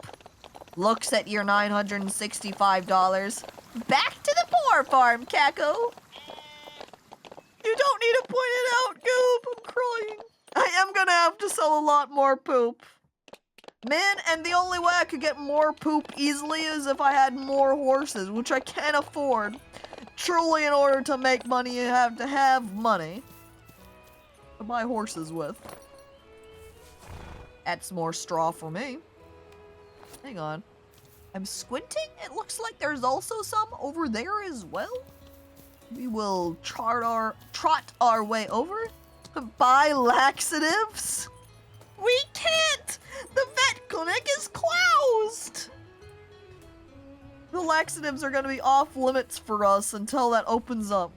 Looks at your $965. Back to the poor farm, Caco. You don't need to point it out, Goop. I'm crying. I am gonna have to sell a lot more poop. Man, and the only way I could get more poop easily is if I had more horses, which I can't afford. Truly, in order to make money, you have to have money to buy horses with. That's more straw for me. Hang on. I'm squinting. It looks like there's also some over there as well. We will trot our way over. Buy laxatives. We can't! The vet clinic is closed! The laxatives are gonna be off limits for us until that opens up.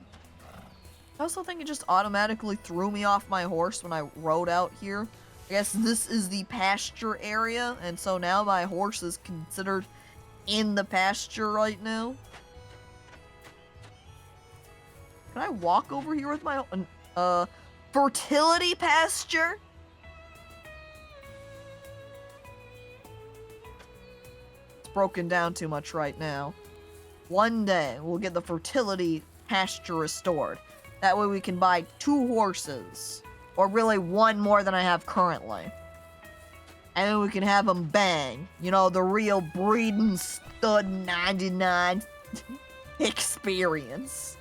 I also think it just automatically threw me off my horse when I rode out here. I guess this is the pasture area, and so now my horse is considered in the pasture right now. Can I walk over here with my fertility pasture? It's broken down too much right now. One day we'll get the fertility pasture restored. That way we can buy 2 horses. Or really 1 more than I have currently. And then we can have them bang. You know, the real breeding stud 99 experience.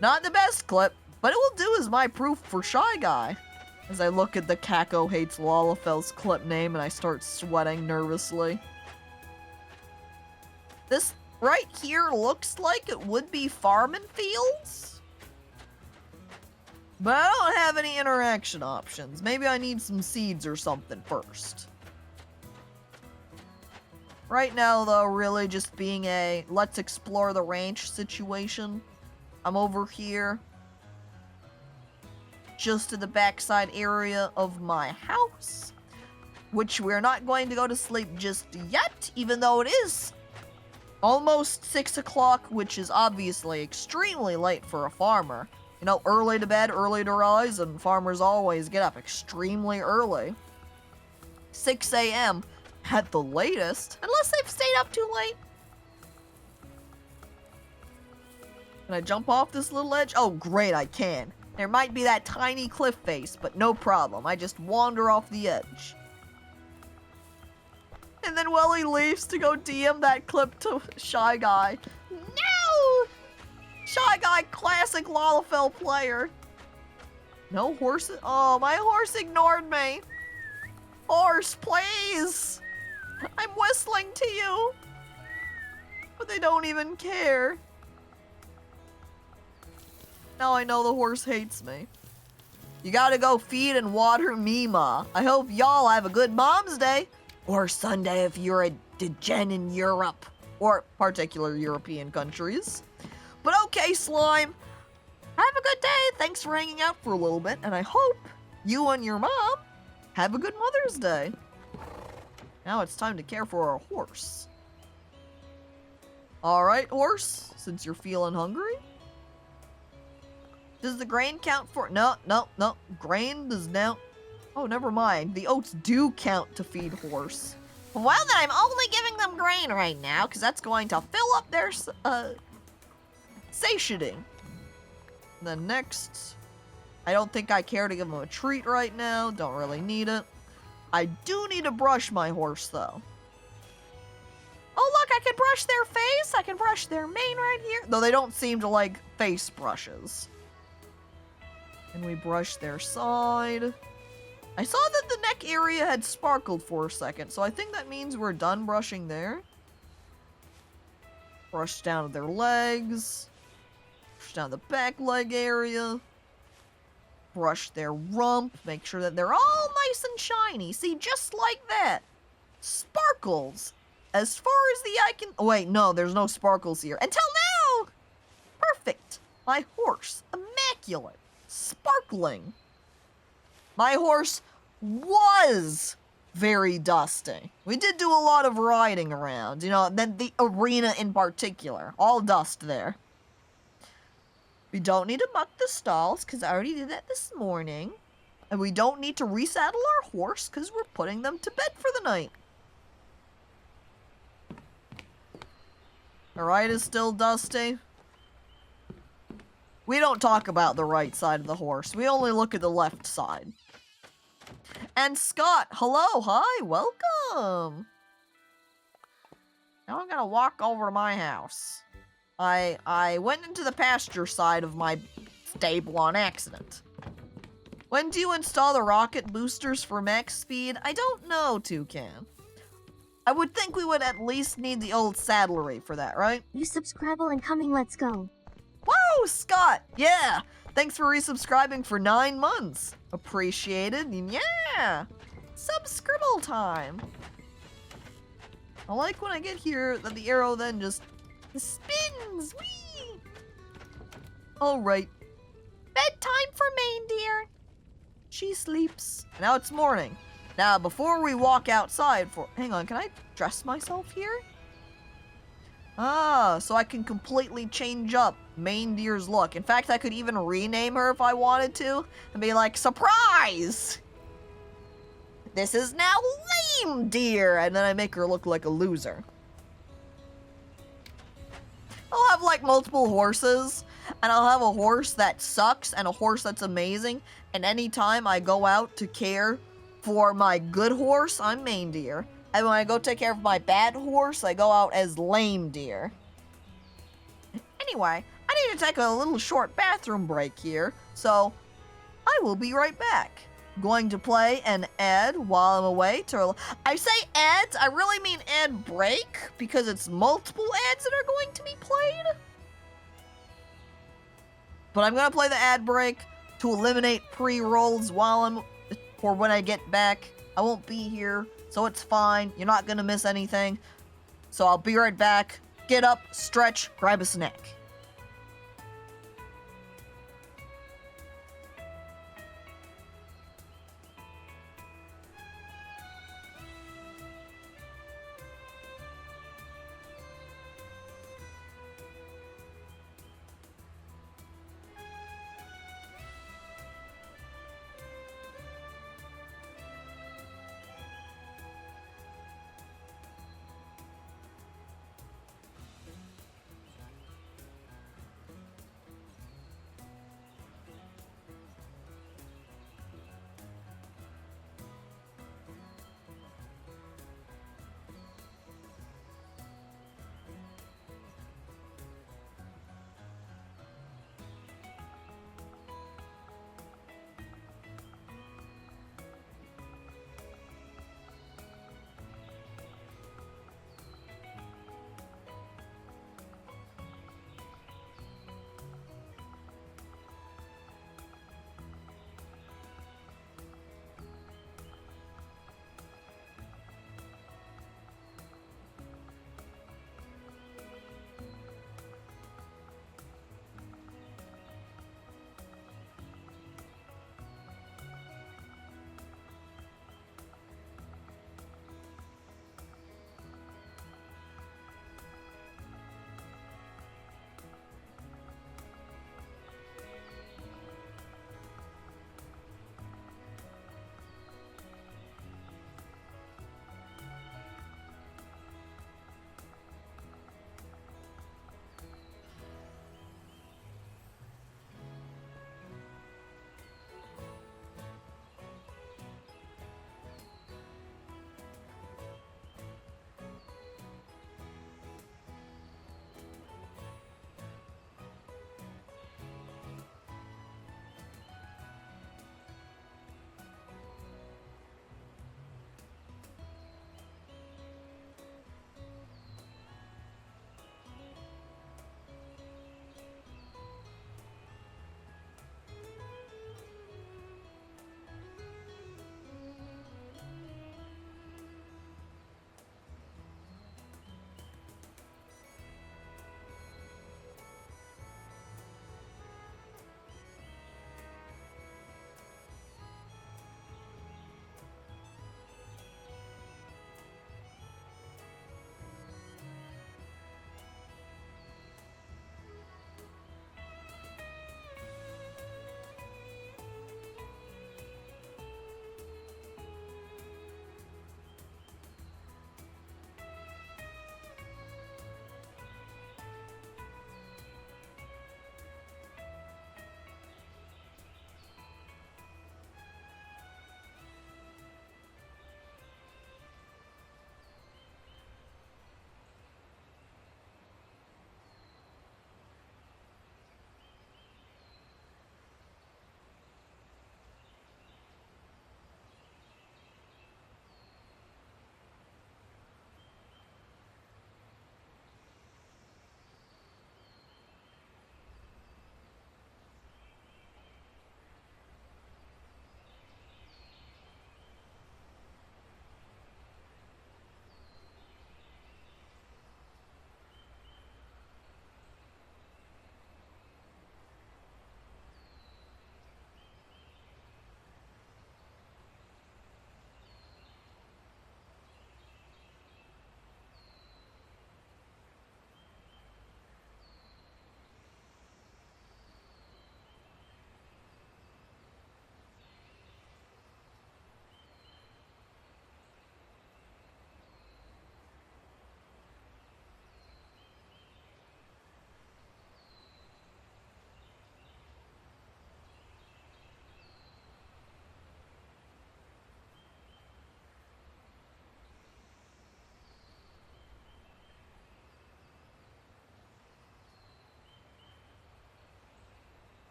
Not the best clip, but it will do as my proof for Shy Guy. As I look at the Caco Hates Lalafel's clip name and I start sweating nervously. This right here looks like it would be farming fields. But I don't have any interaction options. Maybe I need some seeds or something first. Right now, though, really just being a let's explore the ranch situation. I'm over here. Just in the backside area of my house. Which we're not going to go to sleep just yet, even though it is almost 6 o'clock, which is obviously extremely late for a farmer. You know, early to bed, early to rise, and farmers always get up extremely early. 6 a.m. at the latest, unless they've stayed up too late. Can I jump off this little edge? Oh, great, I can. There might be that tiny cliff face, but no problem. I just wander off the edge. And then Welly leaves to go DM that clip to Shy Guy. No! Shy Guy, classic Lalafell player. No horses? Oh, my horse ignored me. Horse, please. I'm whistling to you. But they don't even care. Now I know the horse hates me. You gotta go feed and water Mima. I hope y'all have a good Mom's Day. Or Sunday if you're a degen in Europe. Or particular European countries. But okay, Slime. Have a good day. Thanks for hanging out for a little bit. And I hope you and your mom have a good Mother's Day. Now it's time to care for our horse. Alright, horse. Since you're feeling hungry. Does the grain count for... No. Grain does now... Oh, never mind. The oats do count to feed horse. Well, then I'm only giving them grain right now, because that's going to fill up their, satiating. Then next... I don't think I care to give them a treat right now. Don't really need it. I do need to brush my horse, though. Oh, look, I can brush their face. I can brush their mane right here. Though they don't seem to like face brushes. And we brush their side. I saw that the neck area had sparkled for a second, so I think that means we're done brushing there. Brush down their legs. Brush down the back leg eye. Brush their rump. Make sure that they're all nice and shiny. See, just like that. Sparkles. As far as the eye can... Oh, wait, no, there's no sparkles here. Until now! Perfect. My horse. Immaculate. Sparkling. My horse was very dusty. We did do a lot of riding around, you know, then the arena in particular. All dust there. We don't need to muck the stalls, because I already did that this morning. And we don't need to resaddle our horse, because we're putting them to bed for the night. The right is still dusty. We don't talk about the right side of the horse. We only look at the left side. And Scott, hello, hi, welcome. Now I'm gonna walk over to my house. I went into the pasture side of my stable on accident. When do you install the rocket boosters for max speed? I don't know, Toucan. I would think we would at least need the old saddlery for that, right? You subscribe and coming, let's go. Whoa, Scott! Yeah! Thanks for resubscribing for 9 months. Appreciated. And yeah, subscribble time. I like when I get here that the arrow then just spins. Whee! All right. Bedtime for Reindeer. She sleeps. Now it's morning. Now, before we walk outside hang on, can I dress myself here? Ah, so I can completely change up Reindeer's look. In fact, I could even rename her if I wanted to and be like, surprise! This is now Lame Deer! And then I make her look like a loser. I'll have like multiple horses, and I'll have a horse that sucks and a horse that's amazing, and anytime I go out to care for my good horse, I'm Reindeer. And when I go take care of my bad horse, I go out as Lame Deer. Anyway, I need to take a little short bathroom break here, so I will be right back. Going to play an ad while I'm away. I say ads, I really mean ad break, because it's multiple ads that are going to be played. But I'm going to play the ad break to eliminate pre-rolls for when I get back. I won't be here, so it's fine. You're not going to miss anything. So I'll be right back. Get up, stretch, grab a snack.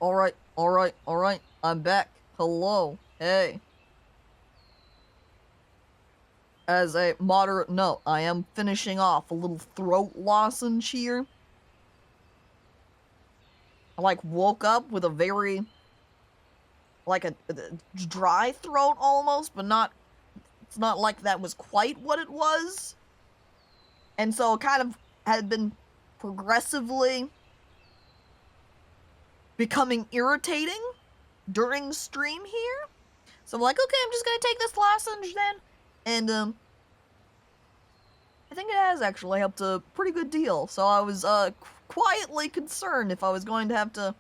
Alright, alright, alright. I'm back. Hello. Hey. As a moderate note, I am finishing off a little throat lozenge here. I, like, woke up with a very, like, a dry throat almost, but not, it's not like that was quite what it was. And so it kind of had been progressively becoming irritating during stream here. So I'm like, okay, I'm just gonna take this lozenge then. And, I think it has actually helped a pretty good deal. So I was, quietly concerned if I was going to have to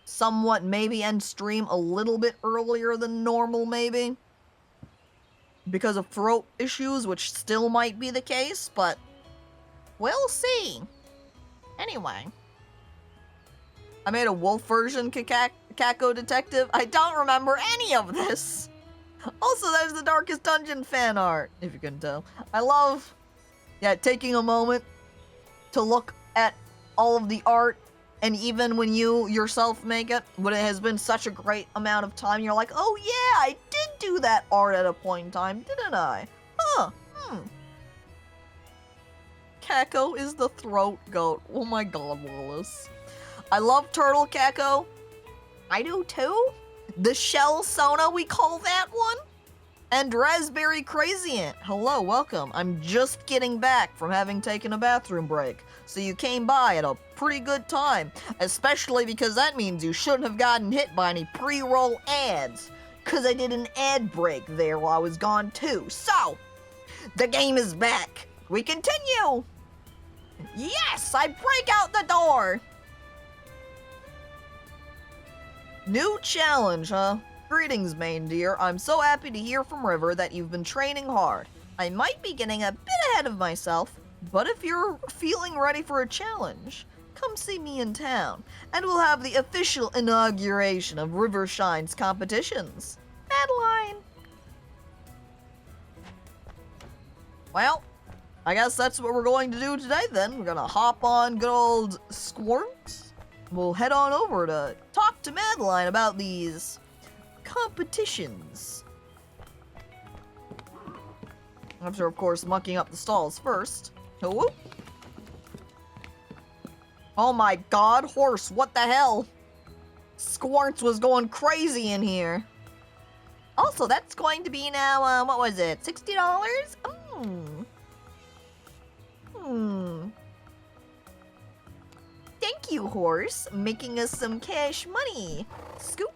somewhat maybe end stream a little bit earlier than normal, maybe. Because of throat issues, which still might be the case, but we'll see. Anyway. I made a wolf version Caco Detective. I don't remember any of this. Also, there's the Darkest Dungeon fan art, if you can tell. I love, taking a moment to look at all of the art, and even when you yourself make it, when it has been such a great amount of time, you're like, oh yeah, I did do that art at a point in time, didn't I? Huh, Caco is the throat goat. Oh my god, Wallace. I love Turtle Caco. I do too. The Shell Sona, we call that one. And Raspberry Crazy Ant. Hello, welcome. I'm just getting back from having taken a bathroom break. So you came by at a pretty good time. Especially because that means you shouldn't have gotten hit by any pre-roll ads. Cause I did an ad break there while I was gone too. So, the game is back. We continue. Yes, I break out the door. New challenge, huh? Greetings, main deer. I'm so happy to hear from River that you've been training hard. I might be getting a bit ahead of myself, but if you're feeling ready for a challenge, come see me in town, and we'll have the official inauguration of Rivershine's competitions. Madeline! Well, I guess that's what we're going to do today then. We're gonna hop on good old Squirt. We'll head on over to talk to Madeline about these competitions. After, of course, mucking up the stalls first. Oh, oh my god, horse, what the hell? Squarts was going crazy in here. Also, that's going to be now, what was it, $60? Thank you, horse, making us some cash money. Scoop.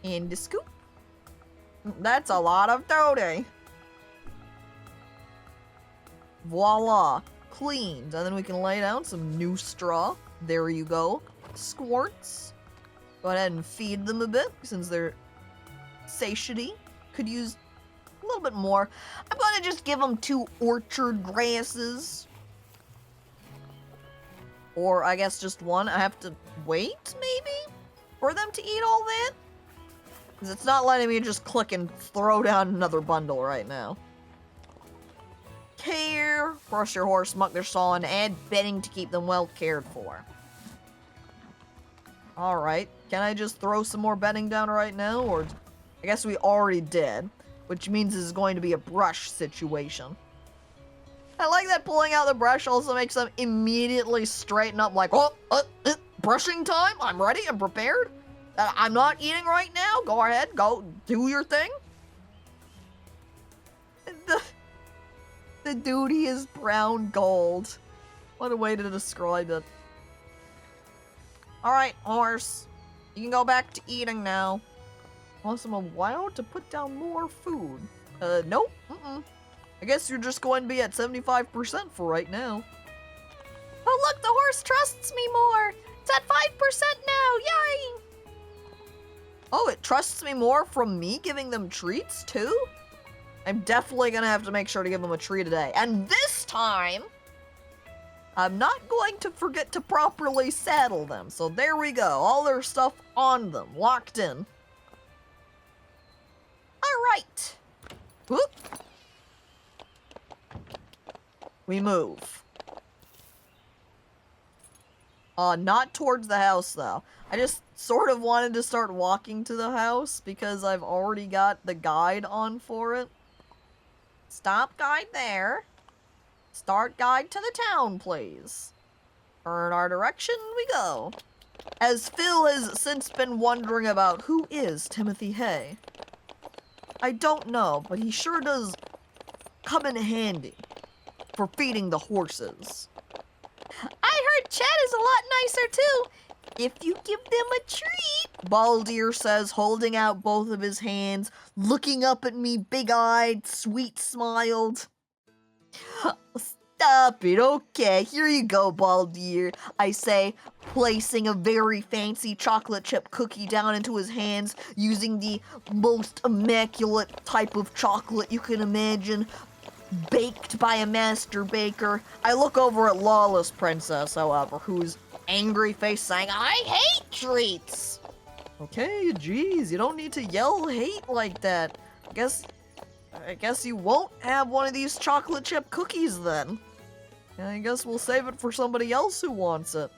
And scoop. That's a lot of dough. Voila. Cleaned. And then we can lay down some new straw. There you go. Squirts. Go ahead and feed them a bit, since they're satiety. Could use a little bit more. I'm gonna just give them 2 orchard grasses. Or I guess just 1. I have to wait, maybe? For them to eat all that? Because it's not letting me just click and throw down another bundle right now. Care. Brush your horse, muck their stall, and add bedding to keep them well cared for. Alright. Can I just throw some more bedding down right now? Or I guess we already did. Which means this is going to be a brush situation. I like that pulling out the brush also makes them immediately straighten up like, oh, brushing time? I'm ready, I'm prepared. I'm not eating right now. Go ahead, go do your thing. The duty is brown gold. What a way to describe it. Alright, horse. You can go back to eating now. Unless I'm allowed to put down more food. Nope. I guess you're just going to be at 75% for right now. Oh look, the horse trusts me more. It's at 5% now, yay! Oh, it trusts me more from me giving them treats too? I'm definitely gonna have to make sure to give them a treat today. And this time, I'm not going to forget to properly saddle them. So there we go, all their stuff on them, locked in. Alright. Whoop. We move. Not towards the house, though. I just sort of wanted to start walking to the house because I've already got the guide on for it. Stop guide there. Start guide to the town, please. Turn our direction we go. As Phil has since been wondering about who is Timothy Hay. I don't know, but he sure does come in handy for feeding the horses. I heard Chad is a lot nicer too, If you give them a treat, Baldir says, holding out both of his hands, looking up at me big-eyed, sweet-smiled. Stop it, okay, here you go, Baldir, I say, placing a very fancy chocolate chip cookie down into his hands, using the most immaculate type of chocolate you can imagine, baked by a master baker. I look over at Lawless Princess, however, who's angry face saying, I hate treats! Okay, geez, you don't need to yell hate like that. I guess you won't have one of these chocolate chip cookies then. I guess we'll save it for somebody else who wants it.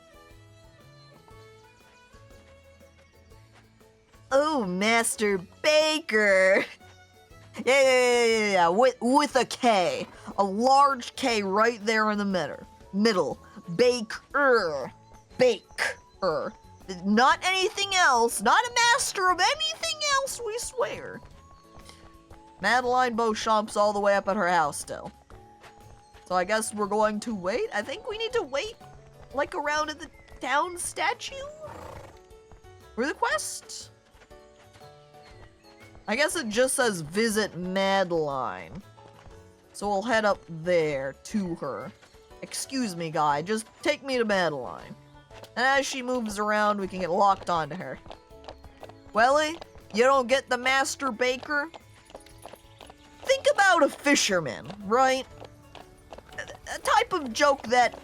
Oh, Master Baker! Yeah, with a K. A large K right there in the middle. Baker. Baker. Not anything else. Not a master of anything else, we swear. Madeline Beauchamp's all the way up at her house still. So I guess we're going to wait. I think we need to wait, like, around at the town statue? For the quest? I guess it just says visit Madeline. So we'll head up there to her. Excuse me, guy. Just take me to Madeline. And as she moves around, we can get locked onto her. Welly, you don't get the master baker? Think about a fisherman, right? A type of joke that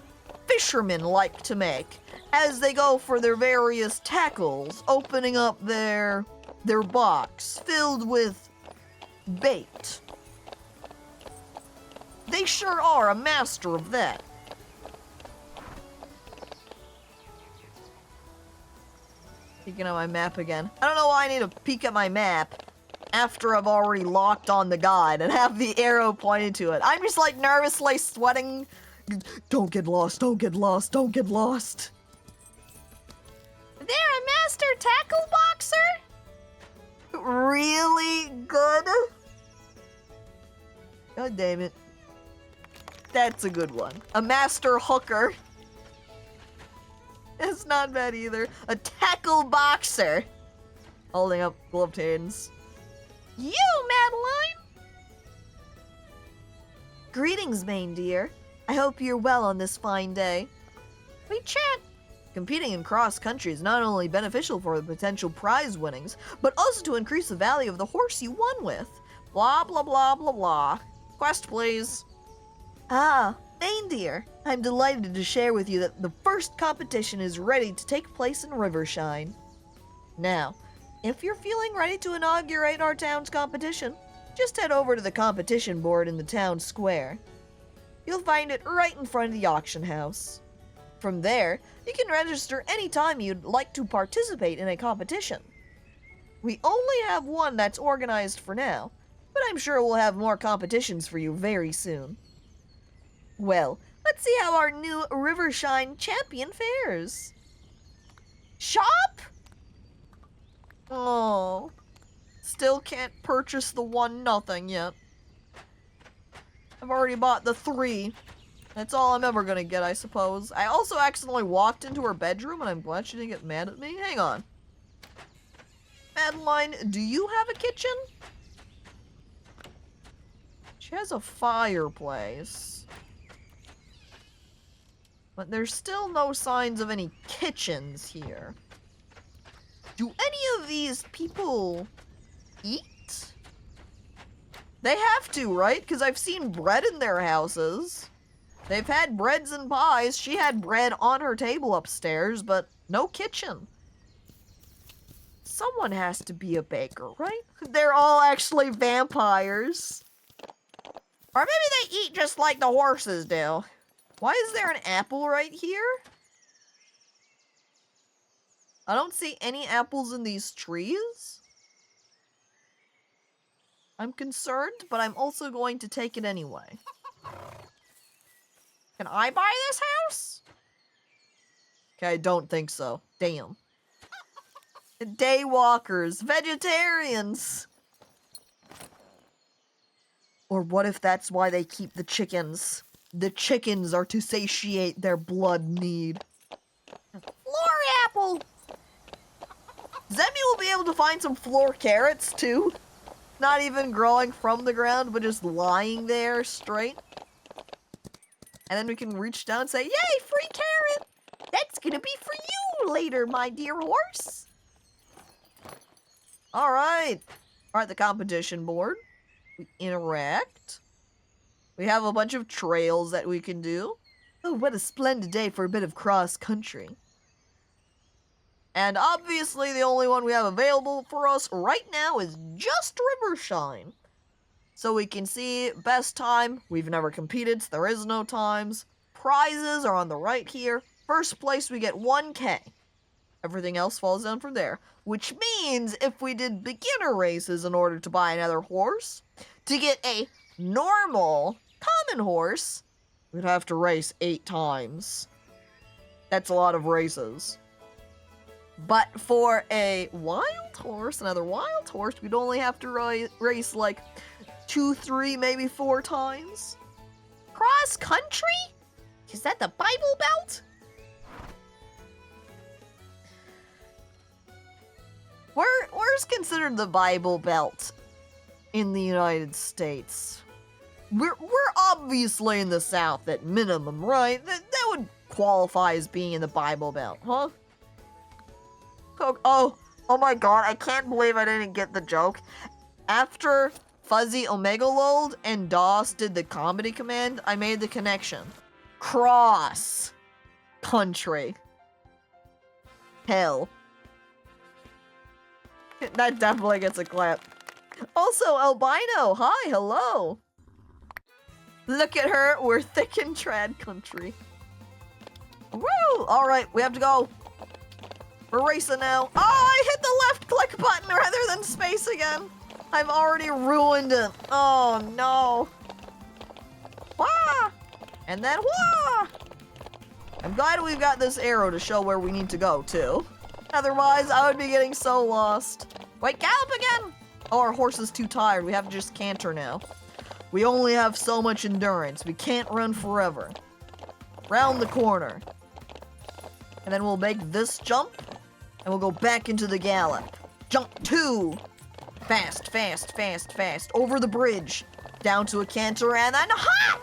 fishermen like to make as they go for their various tackles, opening up their box filled with bait. They sure are a master of that. Peeking at my map again. I don't know why I need to peek at my map after I've already locked on the guide and have the arrow pointed to it. I'm just like nervously sweating. Don't get lost, don't get lost, don't get lost. They're a master tackle boxer? Really good? God damn it. That's a good one. A master hooker. It's not bad either. A tackle boxer. Holding up gloved hands. You, Madeline! Greetings, Main dear. I hope you're well on this fine day. We chat. Competing in cross-country is not only beneficial for the potential prize winnings, but also to increase the value of the horse you won with. Blah, blah, blah, blah, blah. Quest, please. Ah, Main dear. I'm delighted to share with you that the first competition is ready to take place in Rivershine. Now, if you're feeling ready to inaugurate our town's competition, just head over to the competition board in the town square. You'll find it right in front of the auction house. From there, you can register anytime you'd like to participate in a competition. We only have one that's organized for now, but I'm sure we'll have more competitions for you very soon. Well, let's see how our new Rivershine champion fares. Shop? Oh, still can't purchase the 1-0 yet. I've already bought the 3. That's all I'm ever gonna get, I suppose. I also accidentally walked into her bedroom, and I'm glad she didn't get mad at me. Hang on. Madeline, do you have a kitchen? She has a fireplace. But there's still no signs of any kitchens here. Do any of these people eat? They have to, right? Because I've seen bread in their houses. They've had breads and pies. She had bread on her table upstairs, but no kitchen. Someone has to be a baker, right? They're all actually vampires. Or maybe they eat just like the horses do. Why is there an apple right here? I don't see any apples in these trees. I'm concerned, but I'm also going to take it anyway. Can I buy this house? Okay, I don't think so. Damn. Daywalkers, vegetarians. Or what if that's why they keep the chickens? The chickens are to satiate their blood need. Floor apple! Does that mean we'll be able to find some floor carrots too? Not even growing from the ground, but just lying there straight. And then we can reach down and say, yay, free carrot! That's gonna be for you later, my dear horse. Alright. Alright, the competition board. We interact. We have a bunch of trails that we can do. Oh, what a splendid day for a bit of cross-country. And obviously the only one we have available for us right now is just Rivershine. So we can see best time. We've never competed, so there is no times. Prizes are on the right here. First place, we get 1K. Everything else falls down from there. Which means if we did beginner races in order to buy another horse, to get a normal, common horse, we'd have to race 8 times. That's a lot of races. But for a wild horse, another wild horse, we'd only have to race like 2, 3, maybe 4 times. Cross country? Is that the Bible Belt? Where's considered the Bible Belt in the United States? We're obviously in the South at minimum, right? That would qualify as being in the Bible Belt, huh? Oh my god, I can't believe I didn't get the joke. After Fuzzy Omegalold and DOS did the comedy command, I made the connection. Cross country. Hell. That definitely gets a clap. Also, Albino, hi, hello. Look at her, we're thick in trad country. Woo! Alright, we have to go. We're racing now. Oh, I hit the left click button rather than space again. I've already ruined it. Oh, no. Wah! And then wah! I'm glad we've got this arrow to show where we need to go, too. Otherwise, I would be getting so lost. Wait, gallop again! Oh, our horse is too tired. We have to just canter now. We only have so much endurance. We can't run forever. Round the corner. And then we'll make this jump. And we'll go back into the gallop. Jump 2. Fast, fast, fast, fast. Over the bridge. Down to a canter and then hop!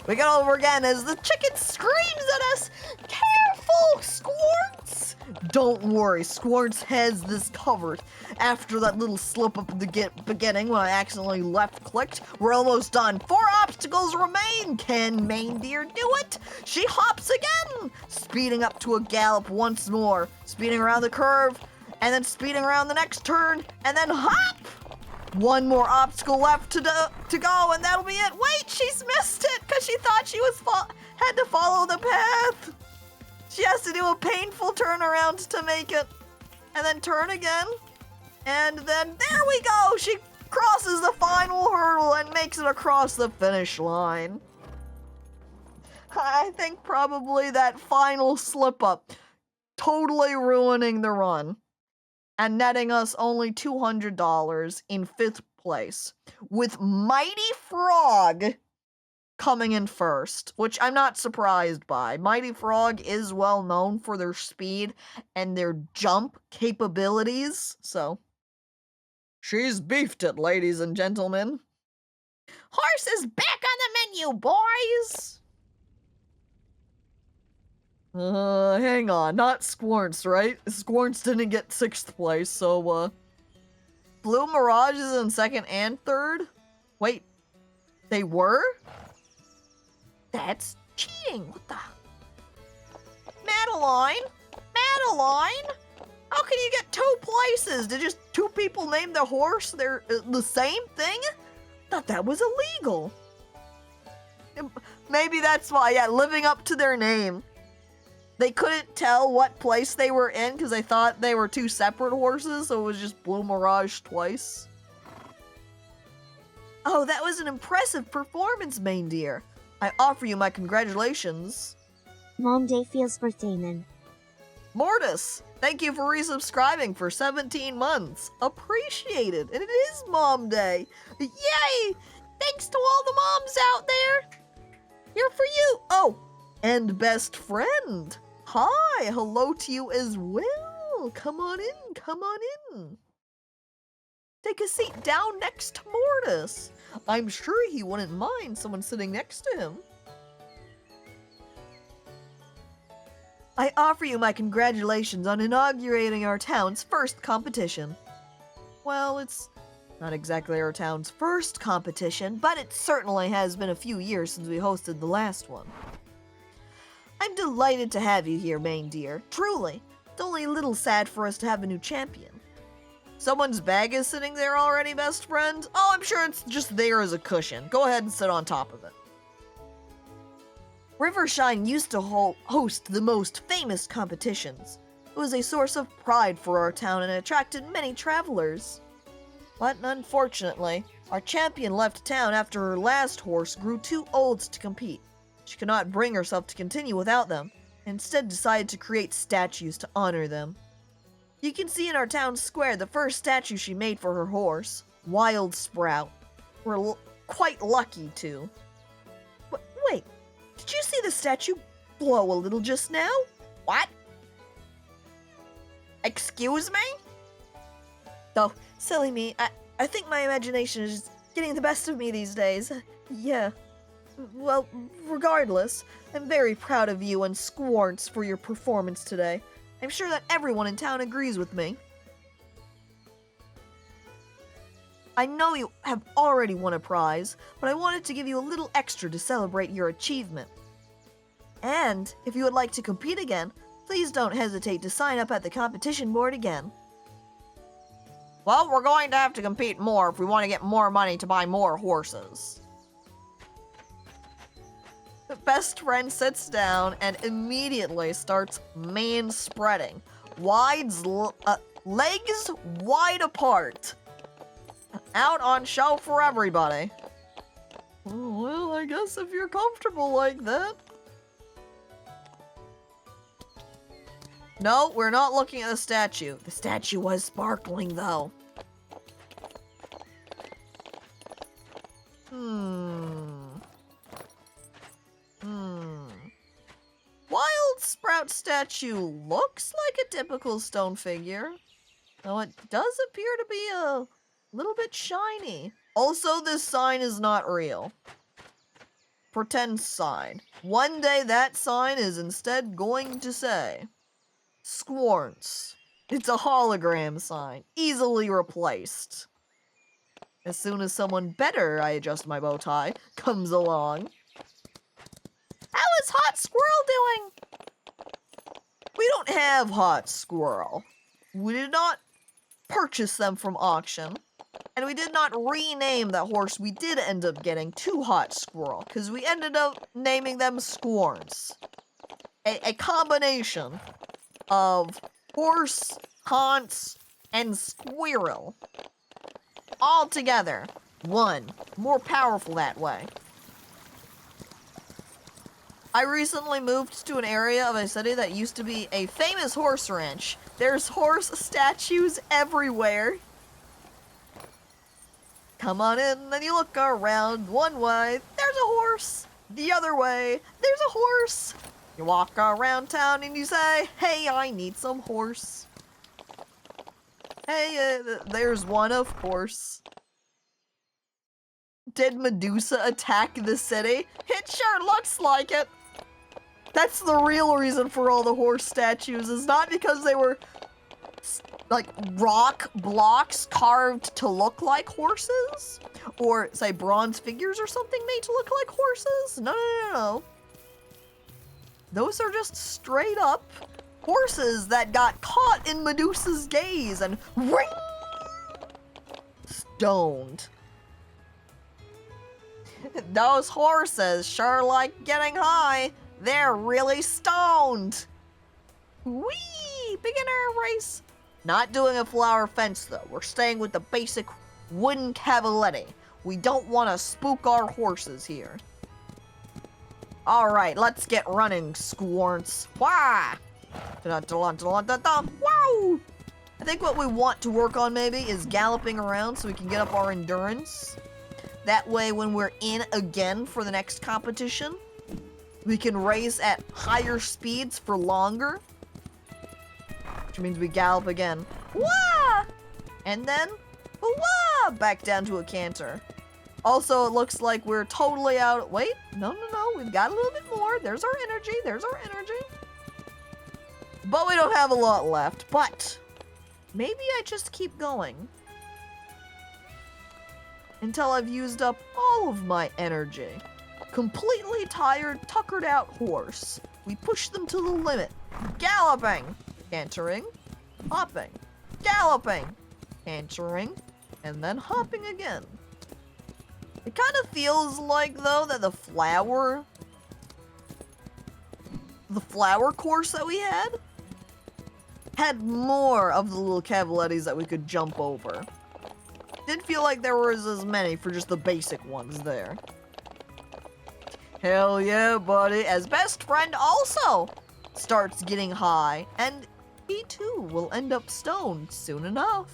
We get over again as the chicken screams at us. Careful, Squirts! Don't worry, Squirts has this covered. After that little slip up at the beginning when I accidentally left clicked, we're almost done. 4 obstacles remain. Can Maindeer do it? She hops again, speeding up to a gallop once more, speeding around the curve, and then speeding around the next turn, and then hop! 1 more obstacle left to go, and that'll be it. Wait, she's missed it because she thought she was had to follow the path. She has to do a painful turnaround to make it, and then turn again, and then there we go. She crosses the final hurdle and makes it across the finish line. I think probably that final slip up totally ruining the run. And netting us only $200 in 5th place, with Mighty Frog coming in first, which I'm not surprised by. Mighty Frog is well known for their speed and their jump capabilities, so she's beefed it, ladies and gentlemen. Horse is back on the menu, boys! Hang on, not Squirts, right? Squirts didn't get 6th place, so, Blue Mirage is in 2nd and 3rd? Wait, they were? That's cheating, what the? Madeline? Madeline? How can you get 2 places? Did just 2 people name their horse they're the same thing? Thought that was illegal. Maybe that's why, yeah, living up to their name. They couldn't tell what place they were in because they thought they were two separate horses, so it was just Blue Mirage twice. Oh, that was an impressive performance, main deer. I offer you my congratulations. Mom Day feels birthday, man. Mortis, thank you for resubscribing for 17 months. Appreciated. And it is Mom Day. Yay! Thanks to all the moms out there. Here for you. Oh, and best friend. Hi, hello to you as well. Come on in, come on in. Take a seat down next to Mortis. I'm sure he wouldn't mind someone sitting next to him. I offer you my congratulations on inaugurating our town's first competition. Well, it's not exactly our town's first competition, but it certainly has been a few years since we hosted the last one. I'm delighted to have you here, main deer. Truly. It's only a little sad for us to have a new champion. Someone's bag is sitting there already, best friend? Oh, I'm sure it's just there as a cushion. Go ahead and sit on top of it. Rivershine used to host the most famous competitions. It was a source of pride for our town and attracted many travelers. But unfortunately, our champion left town after her last horse grew too old to compete. She could not bring herself to continue without them, and instead decided to create statues to honor them. You can see in our town square the first statue she made for her horse, Wild Sprout. We're quite lucky too. But wait, did you see the statue blow a little just now? What? Excuse me? Oh, silly me. I think my imagination is getting the best of me these days. Yeah. Well, regardless, I'm very proud of you and Squarts for your performance today. I'm sure that everyone in town agrees with me. I know you have already won a prize, but I wanted to give you a little extra to celebrate your achievement. And if you would like to compete again, please don't hesitate to sign up at the competition board again. Well, we're going to have to compete more if we want to get more money to buy more horses. The best friend sits down and immediately starts man-spreading. Legs wide apart. Out on show for everybody. Well, I guess if you're comfortable like that. No, we're not looking at the statue. The statue was sparkling, though. Wild Sprout statue looks like a typical stone figure, though it does appear to be a little bit shiny. Also, this sign is not real. Pretend sign. One day that sign is instead going to say, Squarts. It's a hologram sign, easily replaced. As soon as someone better, I adjust my bow tie, comes along. How is Hot Squirrel doing? We don't have Hot Squirrel. We did not purchase them from auction. And we did not rename that horse we did end up getting to Hot Squirrel, because we ended up naming them Squarts. A combination of horse, haunts, and squirrel. All together. One. More powerful that way. I recently moved to an area of a city that used to be a famous horse ranch. There's horse statues everywhere. Come on in, then you look around. One way, there's a horse. The other way, there's a horse. You walk around town and you say, hey, I need some horse. Hey, there's one, of course. Did Medusa attack the city? It sure looks like it. That's the real reason for all the horse statues, is not because they were like rock blocks carved to look like horses, or say bronze figures or something made to look like horses. No. Those are just straight up horses that got caught in Medusa's gaze and ring, stoned. Those horses sure like getting high. They're really stoned. Whee! Beginner race. Not doing a flower fence, though. We're staying with the basic wooden cavaletti. We don't want to spook our horses here. Alright, let's get running, squirts. Wah! Wow! I think what we want to work on maybe is galloping around so we can get up our endurance. That way, when we're in again for the next competition, we can race at higher speeds for longer. Which means we gallop again. Wah! And then, wah! Back down to a canter. Also, it looks like we're totally out. Wait, no. We've got a little bit more. There's our energy. But we don't have a lot left. But maybe I just keep going until I've used up all of my energy. Completely tired, tuckered out horse. We push them to the limit. Galloping, cantering, hopping, galloping, cantering, and then hopping again. It kind of feels like, though, that the flower course that we had more of the little cavalettis that we could jump over. Didn't feel like there was as many for just the basic ones there. Hell yeah, buddy. As best friend also starts getting high, and he too will end up stoned soon enough.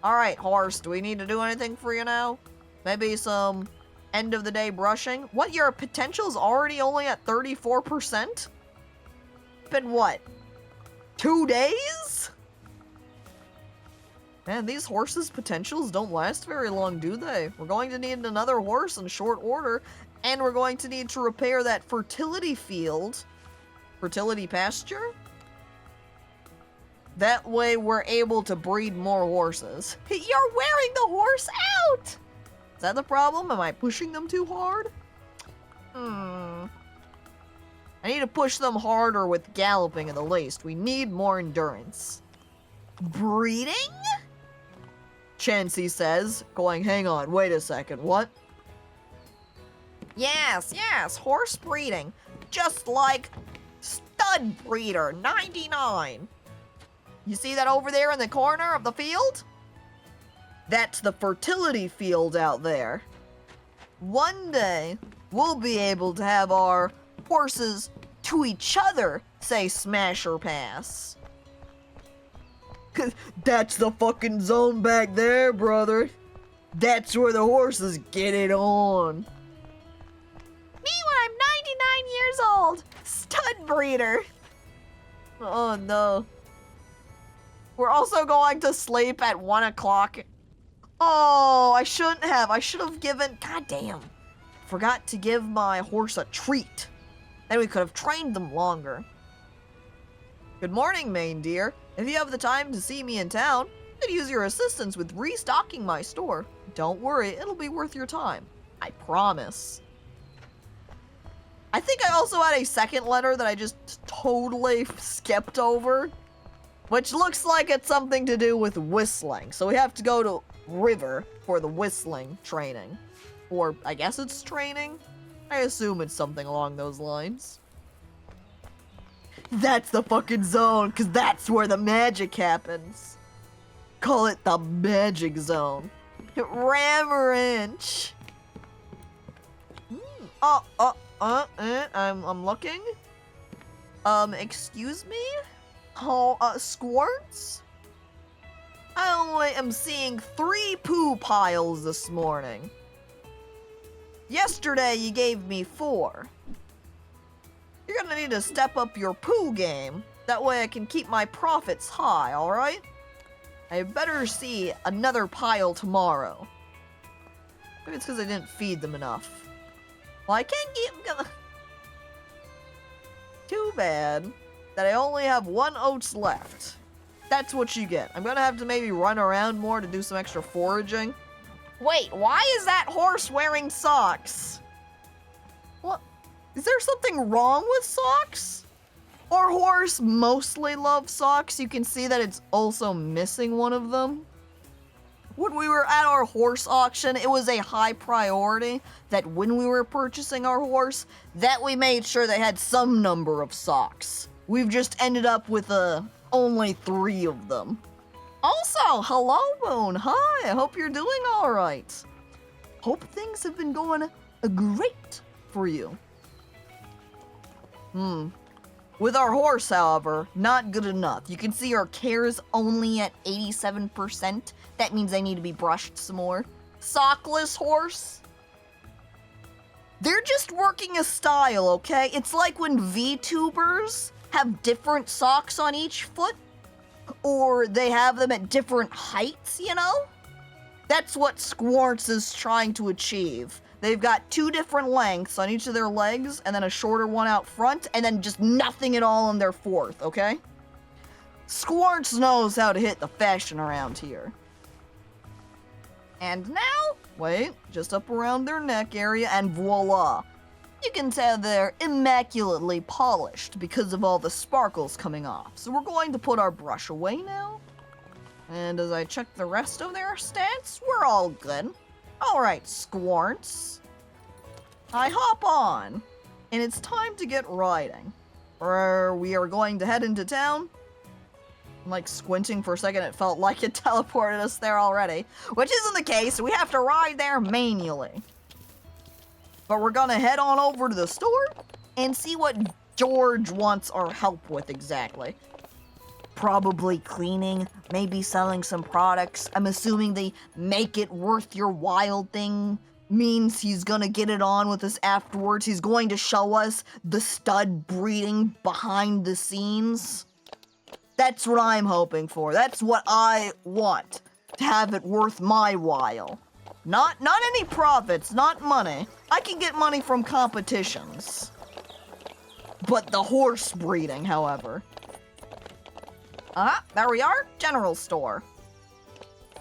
Alright, horse, do we need to do anything for you now? Maybe some end of the day brushing? What, your potential's already only at 34%? Been what? 2 days? Man, these horses' potentials don't last very long, do they? We're going to need another horse in short order, and we're going to need to repair that fertility field. Fertility pasture? That way we're able to breed more horses. You're wearing the horse out! Is that the problem? Am I pushing them too hard? I need to push them harder with galloping at the least. We need more endurance. Breeding? Chansey says, going, hang on, wait a second, what? Yes, horse breeding. Just like stud breeder 99. You see that over there in the corner of the field? That's the fertility field out there. One day, we'll be able to have our horses to each other say smash or pass. That's the fucking zone back there, brother. That's where the horses get it on. Me when I'm 99 years old. Stud breeder. Oh no. We're also going to sleep at 1 o'clock. Oh, I shouldn't have. I should have given... Goddamn. Forgot to give my horse a treat. Then we could have trained them longer. Good morning, Main Deer. If you have the time to see me in town, I could use your assistance with restocking my store. Don't worry, it'll be worth your time. I promise. I think I also had a second letter that I just totally skipped over, which looks like it's something to do with whistling. So we have to go to River for the whistling training. Or I guess it's training? I assume it's something along those lines. That's the fucking zone, because that's where the magic happens. Call it the magic zone. Rammeranch. I'm looking. Excuse me? Oh, squirts? I only am seeing 3 poo piles this morning. Yesterday you gave me 4. You're gonna need to step up your poo game. That way I can keep my profits high, alright? I better see another pile tomorrow. Maybe it's because I didn't feed them enough. Well, I can't keep them. Too bad that I only have 1 oats left. That's what you get. I'm gonna have to maybe run around more to do some extra foraging. Wait, why is that horse wearing socks? What? Is there something wrong with socks? Our horse mostly loves socks. You can see that it's also missing one of them. When we were at our horse auction, it was a high priority that when we were purchasing our horse, that we made sure they had some number of socks. we've just ended up with only 3 of them. Also, hello, Moon. Hi, I hope you're doing all right. Hope things have been going great for you. With our horse, however, not good enough. You can see our care's only at 87%. That means they need to be brushed some more. Sockless horse. They're just working a style, okay? It's like when VTubers have different socks on each foot, or they have them at different heights, you know? That's what Squarts is trying to achieve. They've got 2 different lengths on each of their legs, and then a shorter one out front, and then just nothing at all on their 4th, okay? Squarts knows how to hit the fashion around here. And now, wait, just up around their neck area, and voila. You can tell they're immaculately polished because of all the sparkles coming off. So we're going to put our brush away now. And as I check the rest of their stats, we're all good. Alright, Squarts. I hop on, and it's time to get riding. We are going to head into town. I'm like squinting for a second, it felt like it teleported us there already. Which isn't the case, we have to ride there manually. But we're gonna head on over to the store and see what George wants our help with exactly. Probably cleaning, maybe selling some products. I'm assuming the make it worth your while thing means he's gonna get it on with us afterwards. He's going to show us the stud breeding behind the scenes. That's what I'm hoping for. That's what I want. To have it worth my while. Not any profits, not money. I can get money from competitions. But the horse breeding, however. There we are, general store.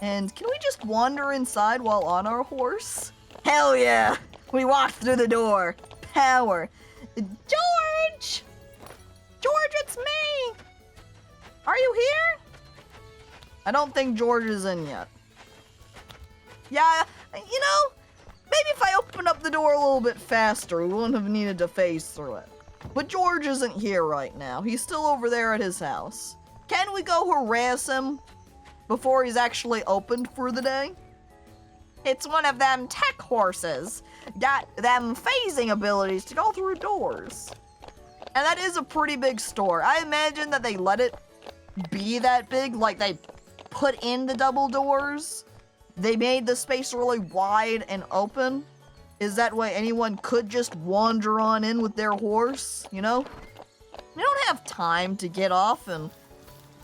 And can we just wander inside while on our horse? Hell yeah! We walked through the door. Power. George! George, it's me! Are you here? I don't think George is in yet. Yeah, you know, maybe if I opened up the door a little bit faster, we wouldn't have needed to phase through it. But George isn't here right now. He's still over there at his house. Can we go harass him before he's actually opened for the day? It's one of them tech horses. Got them phasing abilities to go through doors. And that is a pretty big store. I imagine that they let it be that big, like they put in the double doors. They made the space really wide and open. Is that way anyone could just wander on in with their horse, you know? You don't have time to get off and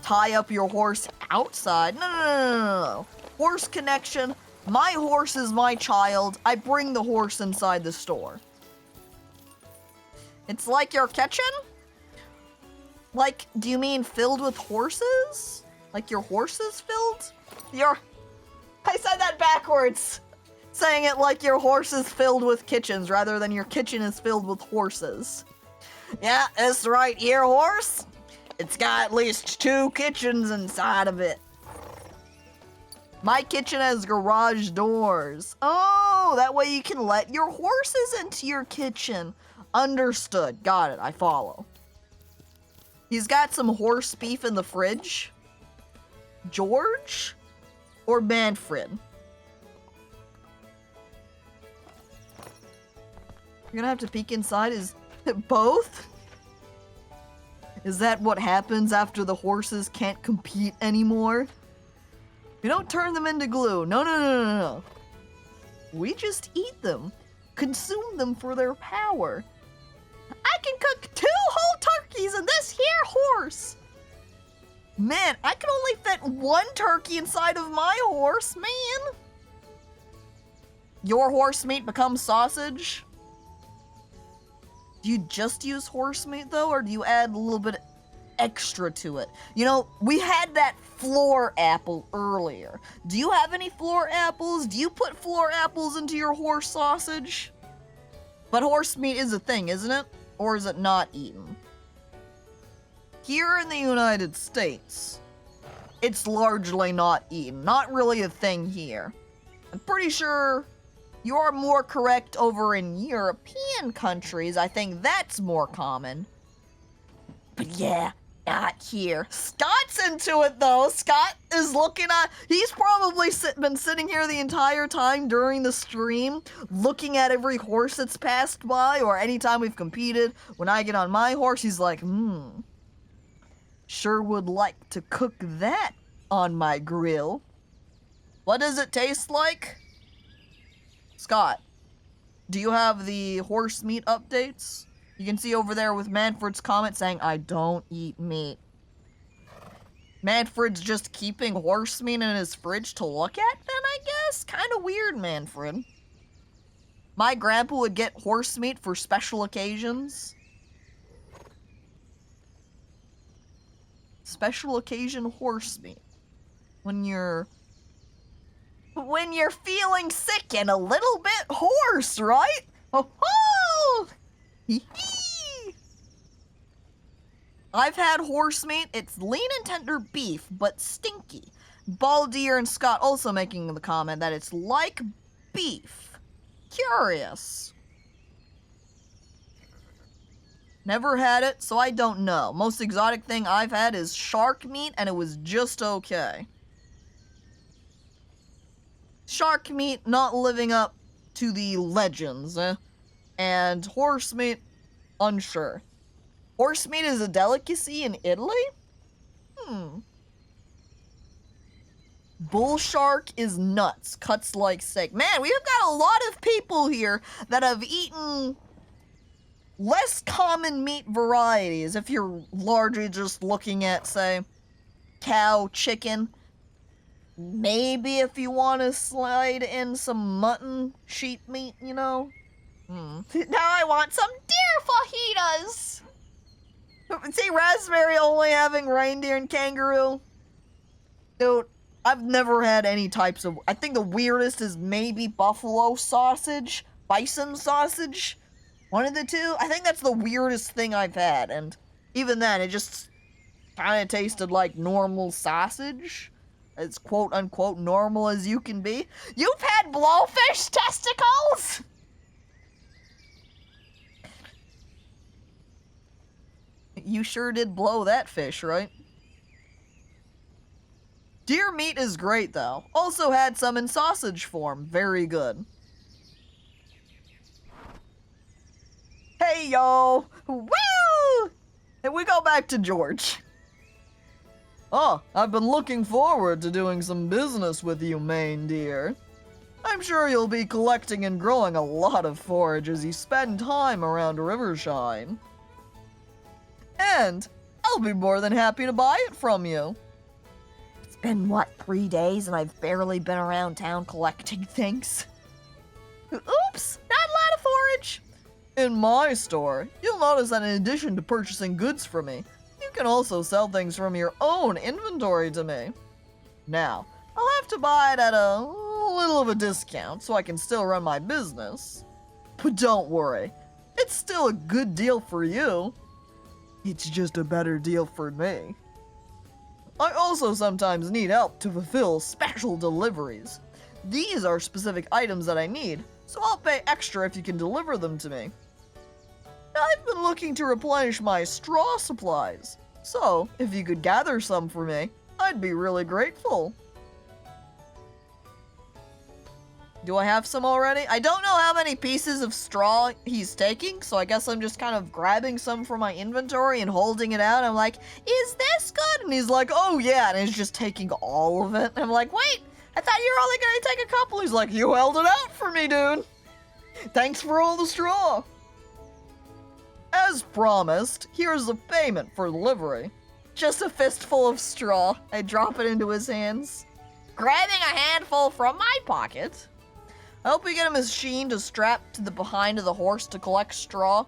tie up your horse outside. No. Horse connection. My horse is my child. I bring the horse inside the store. It's like your kitchen? Like, do you mean filled with horses? Like your horse is filled? I said that backwards. Saying it like your horse is filled with kitchens rather than your kitchen is filled with horses. Yeah, that's right, your horse. It's got at least 2 kitchens inside of it. My kitchen has garage doors. Oh, that way you can let your horses into your kitchen. Understood. Got it. I follow. He's got some horse beef in the fridge. George? Or Manfred? You're gonna have to peek inside. Is it both? Is that what happens after the horses can't compete anymore? We don't turn them into glue. No. We just eat them. Consume them for their power. I can cook 2 whole turkeys in this here horse. Man, I can only fit 1 turkey inside of my horse, man. Your horse meat becomes sausage? Do you just use horse meat though, or do you add a little bit extra to it? You know, we had that floor apple earlier. Do you have any floor apples? Do you put floor apples into your horse sausage? But horse meat is a thing, isn't it? Or is it not eaten? Here in the United States, it's largely not eaten. Not really a thing here. I'm pretty sure you're more correct over in European countries. I think that's more common. But yeah, not here. Scott's into it though. Scott is looking at, he's probably been sitting here the entire time during the stream, looking at every horse that's passed by, or anytime we've competed. When I get on my horse, he's like, sure would like to cook that on my grill. What does it taste like? Scott, do you have the horse meat updates? You can see over there with Manfred's comment saying, I don't eat meat. Manfred's just keeping horse meat in his fridge to look at then, I guess? Kind of weird, Manfred. My grandpa would get horse meat for special occasions. Special occasion horse meat. When you're feeling sick and a little bit hoarse, right? Oh-ho! Hee-hee! I've had horse meat. It's lean and tender beef, but stinky. Baldier and Scott also making the comment that it's like beef. Curious. Never had it, so I don't know. Most exotic thing I've had is shark meat, and it was just okay. Shark meat not living up to the legends, and horse meat, unsure. Horse meat is a delicacy in Italy? Bull shark is nuts, cuts like steak. Man, we've got a lot of people here that have eaten less common meat varieties. If you're largely just looking at, say, cow, chicken, maybe if you want to slide in some mutton, sheep meat, you know? Now I want some deer fajitas! See, Raspberry only having reindeer and kangaroo? Dude, I've never had any types of... I think the weirdest is maybe buffalo sausage, bison sausage. One of the two. I think that's the weirdest thing I've had, and even then, it just kind of tasted like normal sausage. As quote-unquote normal as you can be. You've had blowfish testicles?! You sure did blow that fish, right? Deer meat is great, though. Also had some in sausage form. Very good. Hey, yo! Woo! And we go back to George. Oh, I've been looking forward to doing some business with you, Maine dear. I'm sure you'll be collecting and growing a lot of forage as you spend time around Rivershine. And I'll be more than happy to buy it from you. It's been, what, 3 days and I've barely been around town collecting things? Oops, not a lot of forage. In my store, you'll notice that in addition to purchasing goods from me, you can also sell things from your own inventory to me. Now, I'll have to buy it at a little of a discount so I can still run my business. But don't worry, it's still a good deal for you. It's just a better deal for me. I also sometimes need help to fulfill special deliveries. These are specific items that I need, so I'll pay extra if you can deliver them to me. I've been looking to replenish my straw supplies, so if you could gather some for me, I'd be really grateful. Do I have some already? I don't know how many pieces of straw he's taking, so I guess I'm just kind of grabbing some from my inventory and holding it out. I'm like, is this good? And he's like, oh yeah, and he's just taking all of it. And I'm like, wait, I thought you were only gonna take a couple. He's like, you held it out for me, dude. Thanks for all the straw. As promised, here's the payment for delivery. Just a fistful of straw. I drop it into his hands, grabbing a handful from my pocket. I hope we get a machine to strap to the behind of the horse to collect straw.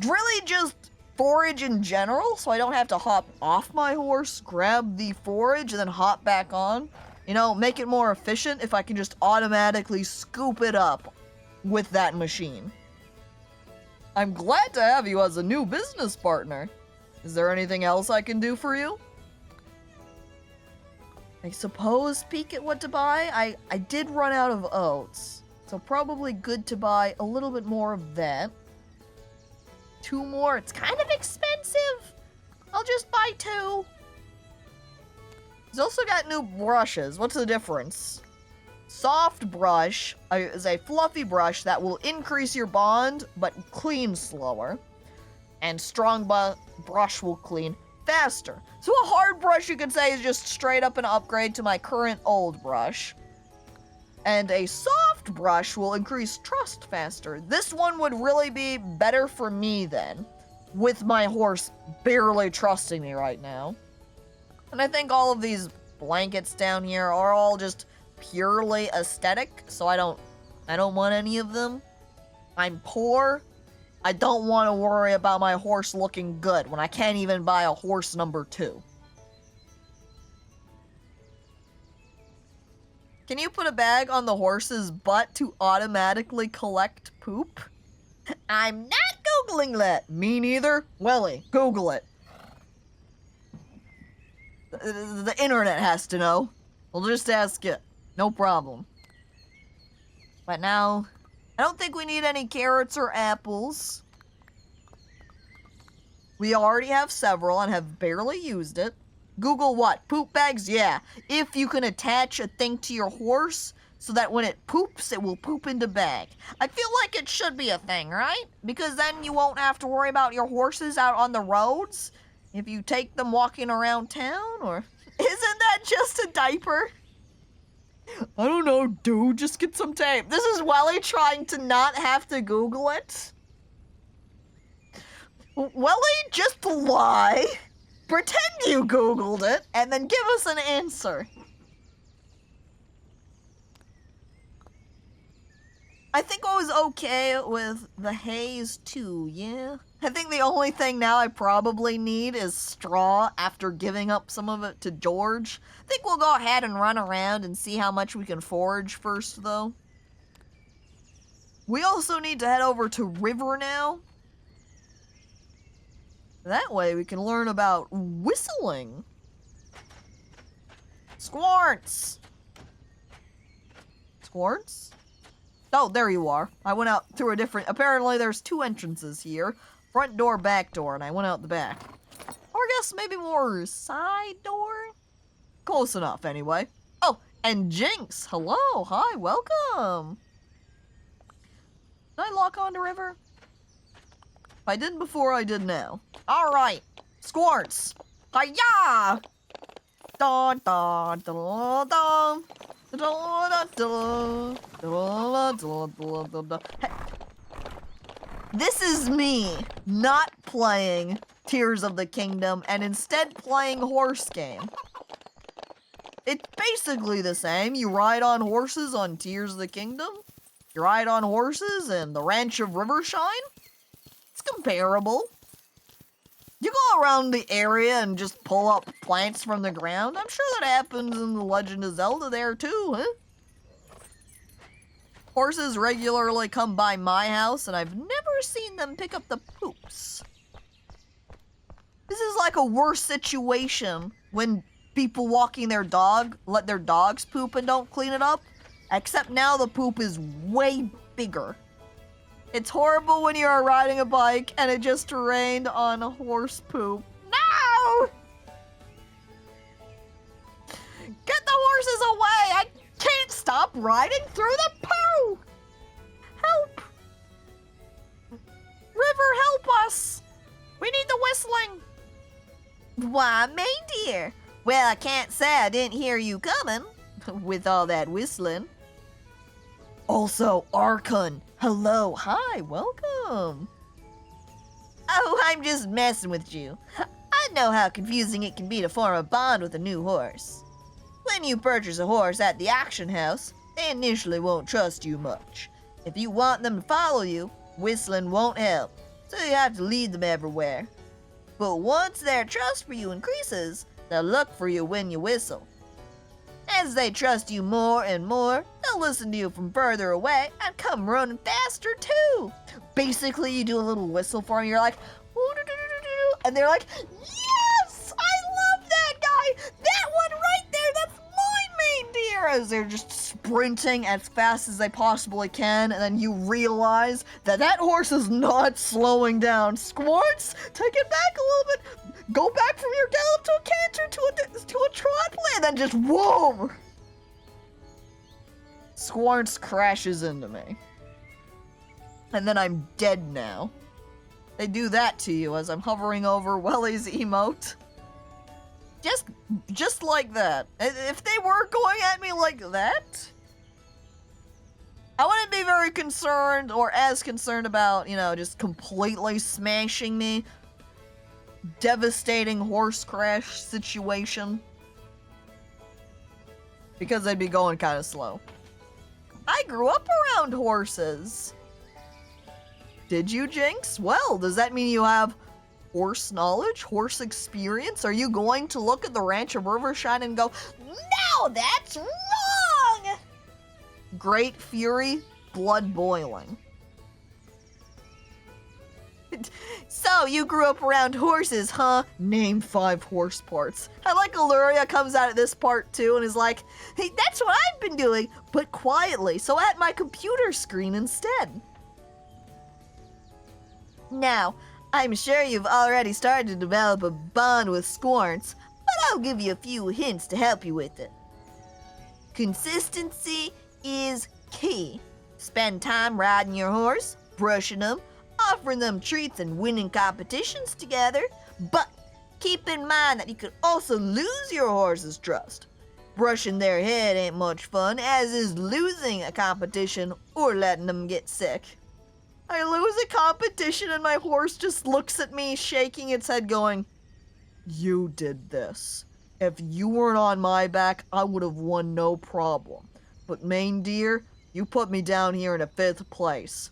Really just forage in general, so I don't have to hop off my horse, grab the forage, and then hop back on. You know, make it more efficient if I can just automatically scoop it up with that machine. I'm glad to have you as a new business partner. Is there anything else I can do for you? I suppose peek at what to buy. I did run out of oats, so probably good to buy a little bit more of that. 2 more, it's kind of expensive. I'll just buy 2. He's also got new brushes. What's the difference? Soft brush is a fluffy brush that will increase your bond, but clean slower. And strong brush will clean faster. So a hard brush, you could say, is just straight up an upgrade to my current old brush. And a soft brush will increase trust faster. This one would really be better for me then, with my horse barely trusting me right now. And I think all of these blankets down here are all just purely aesthetic, so I don't want any of them. I'm poor. I don't want to worry about my horse looking good when I can't even buy a horse number 2. Can you put a bag on the horse's butt to automatically collect poop? I'm not Googling that. Me neither. Welly, Google it. The internet has to know. We'll just ask it. No problem. But now, I don't think we need any carrots or apples. We already have several and have barely used it. Google what? Poop bags? Yeah. If you can attach a thing to your horse so that when it poops, it will poop into bag. I feel like it should be a thing, right? Because then you won't have to worry about your horses out on the roads if you take them walking around town, or isn't that just a diaper? I don't know, dude, just get some tape. This is Welly trying to not have to Google it. Welly, just lie. Pretend you Googled it, and then give us an answer. I think I was okay with the haze too, yeah? I think the only thing now I probably need is straw after giving up some of it to George. I think we'll go ahead and run around and see how much we can forage first, though. We also need to head over to River now. That way we can learn about whistling. Squarts! Squarts? Oh, there you are. I went out through a different... Apparently there's 2 entrances here. Front door, back door, and I went out the back. Or I guess maybe more side door? Close enough, anyway. Oh, and Jinx! Hello! Hi, welcome! Did I lock onto River? If I did before, I did now. Alright! Squarts! Hiya! Dun dun dun dun! This is me not playing Tears of the Kingdom and instead playing horse game. It's basically the same. You ride on horses on Tears of the Kingdom. You ride on horses in the Ranch of Rivershine. It's comparable. You go around the area and just pull up plants from the ground. I'm sure that happens in The Legend of Zelda there too, huh? Horses regularly come by my house, and I've never seen them pick up the poops. This is like a worse situation when people walking their dog let their dogs poop and don't clean it up. Except now the poop is way bigger. It's horrible when you're riding a bike and it just rained on a horse poop. No! Get the horses away! I can't stop riding through the poo! Help! River, help us! We need the whistling! Why, May dear. Well, I can't say I didn't hear you coming with all that whistling. Also, Arkun. Hello, hi, welcome. Oh, I'm just messing with you. I know how confusing it can be to form a bond with a new horse. When you purchase a horse at the auction house, they initially won't trust you much. If you want them to follow you, whistling won't help, so you have to lead them everywhere. But once their trust for you increases, they'll look for you when you whistle. As they trust you more and more, they'll listen to you from further away and come running faster too. Basically, you do a little whistle for them, you're like, and they're like, yes, I love that guy. That one right there, that's my main deer. As they're just sprinting as fast as they possibly can, and then you realize that that horse is not slowing down. Squarts, take it back a little bit. Go back from your gallop to a canter to a trot play, and then just whoa! Squarts crashes into me. And then I'm dead now. They do that to you as I'm hovering over Welly's emote. Just like that. If they were going at me like that, I wouldn't be very concerned or as concerned about, you know, just completely smashing me. Devastating horse crash situation. Because they'd be going kind of slow. I grew up around horses. Did you, Jinx? Well, does that mean you have horse knowledge, horse experience? Are you going to look at the ranch of Rivershine and go, no, that's wrong? Great fury, blood boiling. So, you grew up around horses, huh? Name 5 horse parts. I like Illyria comes out at this part too and is like, hey, that's what I've been doing, but quietly, so at my computer screen instead. Now, I'm sure you've already started to develop a bond with Squarts, but I'll give you a few hints to help you with it. Consistency is key. Spend time riding your horse, brushing them, offering them treats and winning competitions together, but keep in mind that you could also lose your horse's trust. Brushing their head ain't much fun, as is losing a competition or letting them get sick. I lose a competition and my horse just looks at me, shaking its head going, you did this. If you weren't on my back, I would have won no problem. But Main Deer, you put me down here in a 5th place.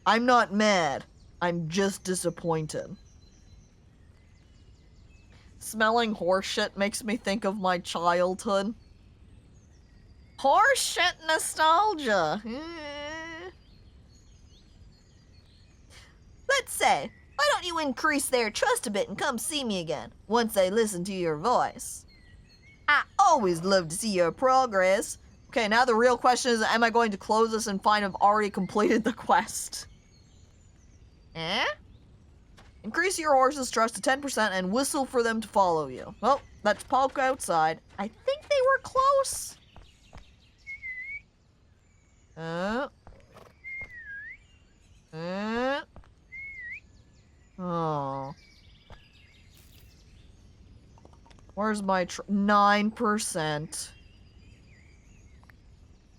I'm not mad. I'm just disappointed. Smelling horse shit makes me think of my childhood. Horse shit nostalgia. Let's say, why don't you increase their trust a bit and come see me again, once they listen to your voice? I always love to see your progress. Okay, now the real question is, am I going to close this and find I've already completed the quest? Increase your horse's trust to 10% and whistle for them to follow you. Well, let's poke outside. I think they were close. Oh. Where's my 9%?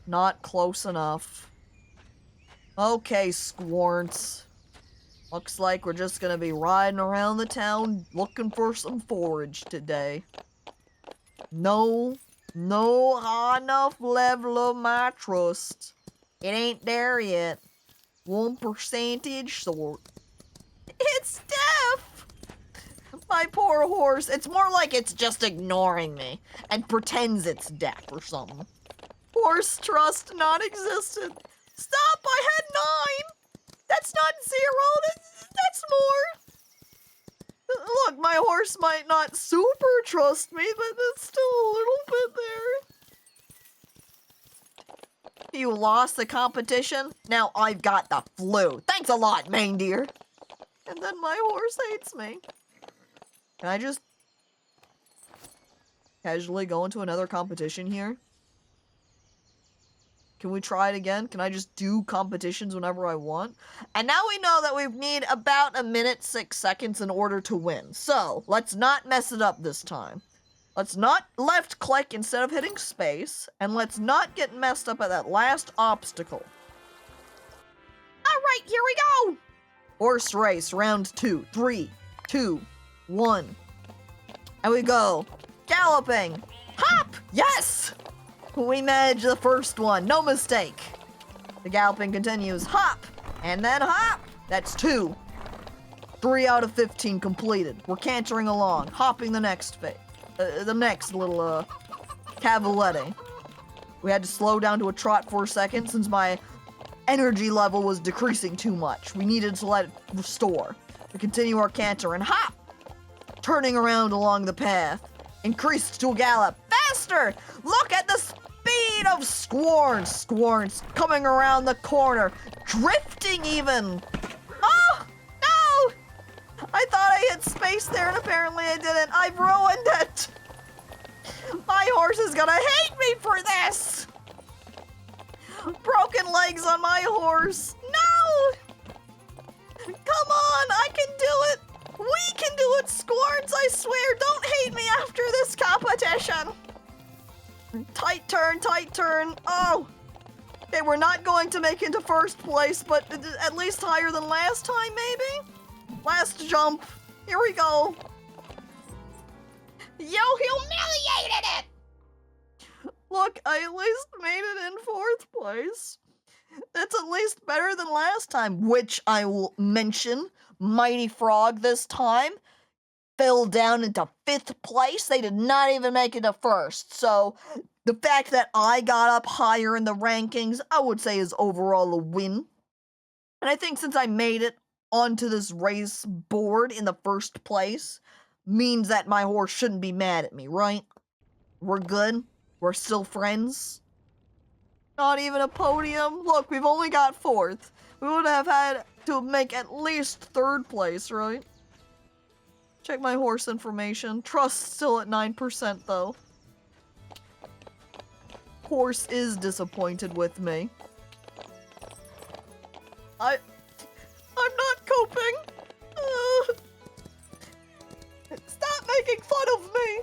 Not close enough. Okay, Squarts. Looks like we're just gonna be riding around the town looking for some forage today. No high enough level of my trust. It ain't there yet. 1% sort. It's deaf! My poor horse. It's more like it's just ignoring me and pretends it's deaf or something. Horse trust non-existent. Stop! I had 9! That's not 0, that's more. Look, my horse might not super trust me, but it's still a little bit there. You lost the competition? Now I've got the flu. Thanks a lot, Main Deer. And then my horse hates me. Can I just casually go into another competition here? Can we try it again? Can I just do competitions whenever I want? And now we know that we need about 1 minute 6 seconds in order to win. So, let's not mess it up this time. Let's not left click instead of hitting space. And let's not get messed up at that last obstacle. Alright, here we go! Horse race, round 2. 3, 2, 1. And we go. Galloping. Hop! Yes! We managed the first one. No mistake. The galloping continues. Hop! And then hop! That's 2. 3 out of 15 completed. We're cantering along. Hopping the next the next little, cavaletti. We had to slow down to a trot for a second since my energy level was decreasing too much. We needed to let it restore. We continue our canter and hop! Turning around along the path. Increased to a gallop. Faster! Look at the speed Speaking of Squorns coming around the corner, drifting even. Oh, no! I thought I hit space there and apparently I didn't. I've ruined it. My horse is gonna hate me for this. Broken legs on my horse. No! Come on, I can do it. We can do it, Squorns, I swear. Don't hate me after this competition. Tight turn. Oh! Okay, we're not going to make it to first place, but at least higher than last time, maybe? Last jump. Here we go. You humiliated it! Look, I at least made it in fourth place. That's at least better than last time, which I will mention. Mighty Frog this time fell down into fifth place. They did not even make it to first. So the fact that I got up higher in the rankings, I would say is overall a win. And I think since I made it onto this race board in the first place, means that my horse shouldn't be mad at me, right? We're good. We're still friends. Not even a podium. Look, we've only got fourth. We would have had to make at least third place, right? Check my horse information. Trust still at 9% though. Horse is disappointed with me. I'm not coping. Stop making fun of me.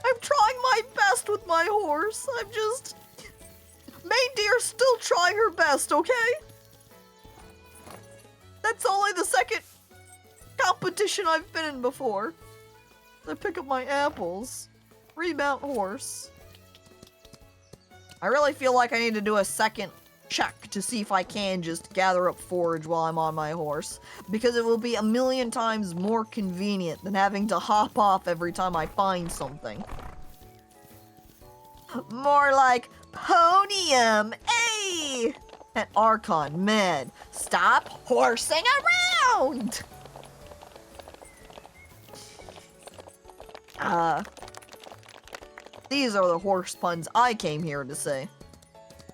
I'm trying my best with my horse. I'm just... Main Deer's still trying her best, okay? That's only the second competition I've been in before. I pick up my apples. Remount horse. I really feel like I need to do a second check to see if I can just gather up forage while I'm on my horse, because it will be a million times more convenient than having to hop off every time I find something. More like podium, hey! And Archon, man, stop horsing around! These are the horse puns I came here to say.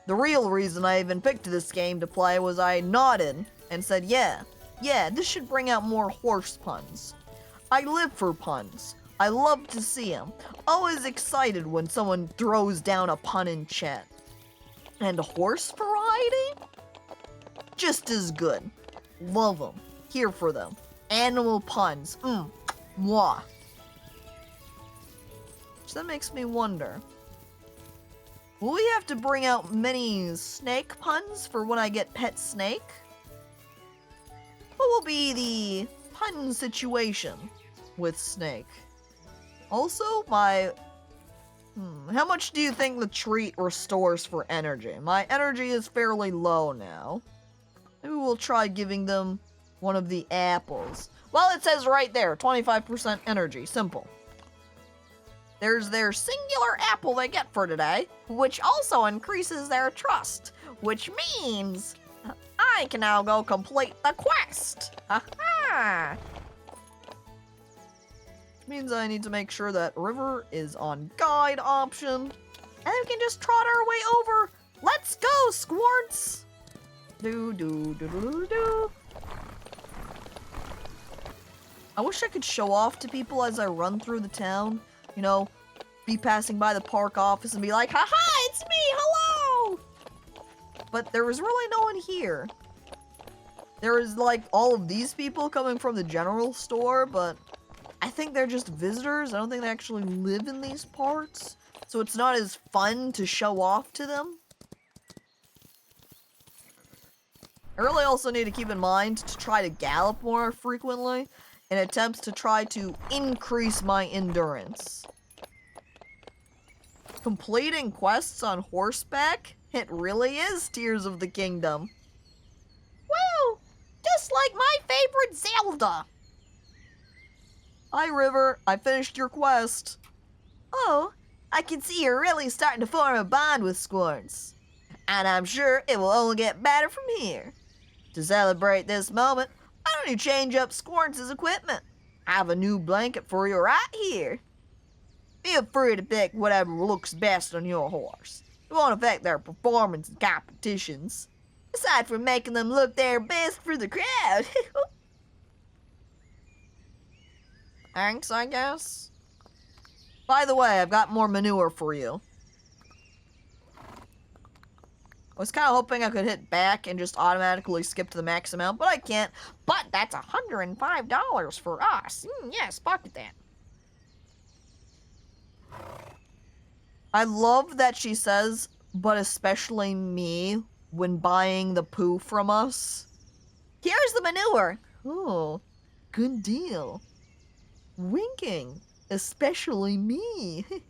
The real reason I even picked this game to play was I nodded and said, yeah, this should bring out more horse puns. I live for puns. I love to see them. Always excited when someone throws down a pun in chat. And horse variety? Just as good. Love them. Here for them. Animal puns. Mwah. So that makes me wonder. Will we have to bring out many snake puns for when I get pet snake? What will be the pun situation with snake? Also, how much do you think the treat restores for energy? My energy is fairly low now. Maybe we'll try giving them one of the apples. Well, it says right there, 25% energy, simple. There's their singular apple they get for today, which also increases their trust, which means I can now go complete the quest. Aha! Which means I need to make sure that River is on guide option, and then we can just trot our way over. Let's go, Squorts! Do. I wish I could show off to people as I run through the town. You know, be passing by the park office and be like, haha, it's me, hello! But there was really no one here. There is like all of these people coming from the general store, but I think they're just visitors. I don't think they actually live in these parts. So it's not as fun to show off to them. I really also need to keep in mind to try to gallop more frequently in attempts to try to increase my endurance. Completing quests on horseback? It really is Tears of the Kingdom. Woo! Just like my favorite Zelda. Hi, River. I finished your quest. Oh, I can see you're really starting to form a bond with Squorns. And I'm sure it will only get better from here. To celebrate this moment, I don't need to change up Squorns' equipment. I have a new blanket for you right here. Feel free to pick whatever looks best on your horse. It won't affect their performance in competitions. Aside from making them look their best for the crowd. Thanks, I guess. By the way, I've got more manure for you. I was kind of hoping I could hit back and just automatically skip to the max amount, but I can't. But that's $105 for us. Yes, pocket that. I love that she says, but especially me, when buying the poo from us. Here's the manure. Oh, good deal. Winking, especially me. Okay,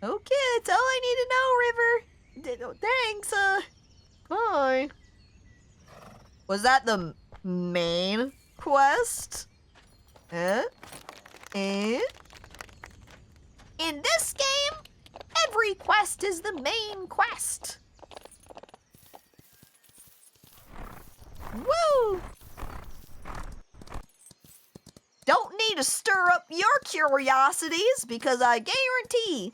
that's all I need to know, River. Thanks, bye. Was that the main quest? In this game, every quest is the main quest. Woo! Don't need to stir up your curiosities because I guarantee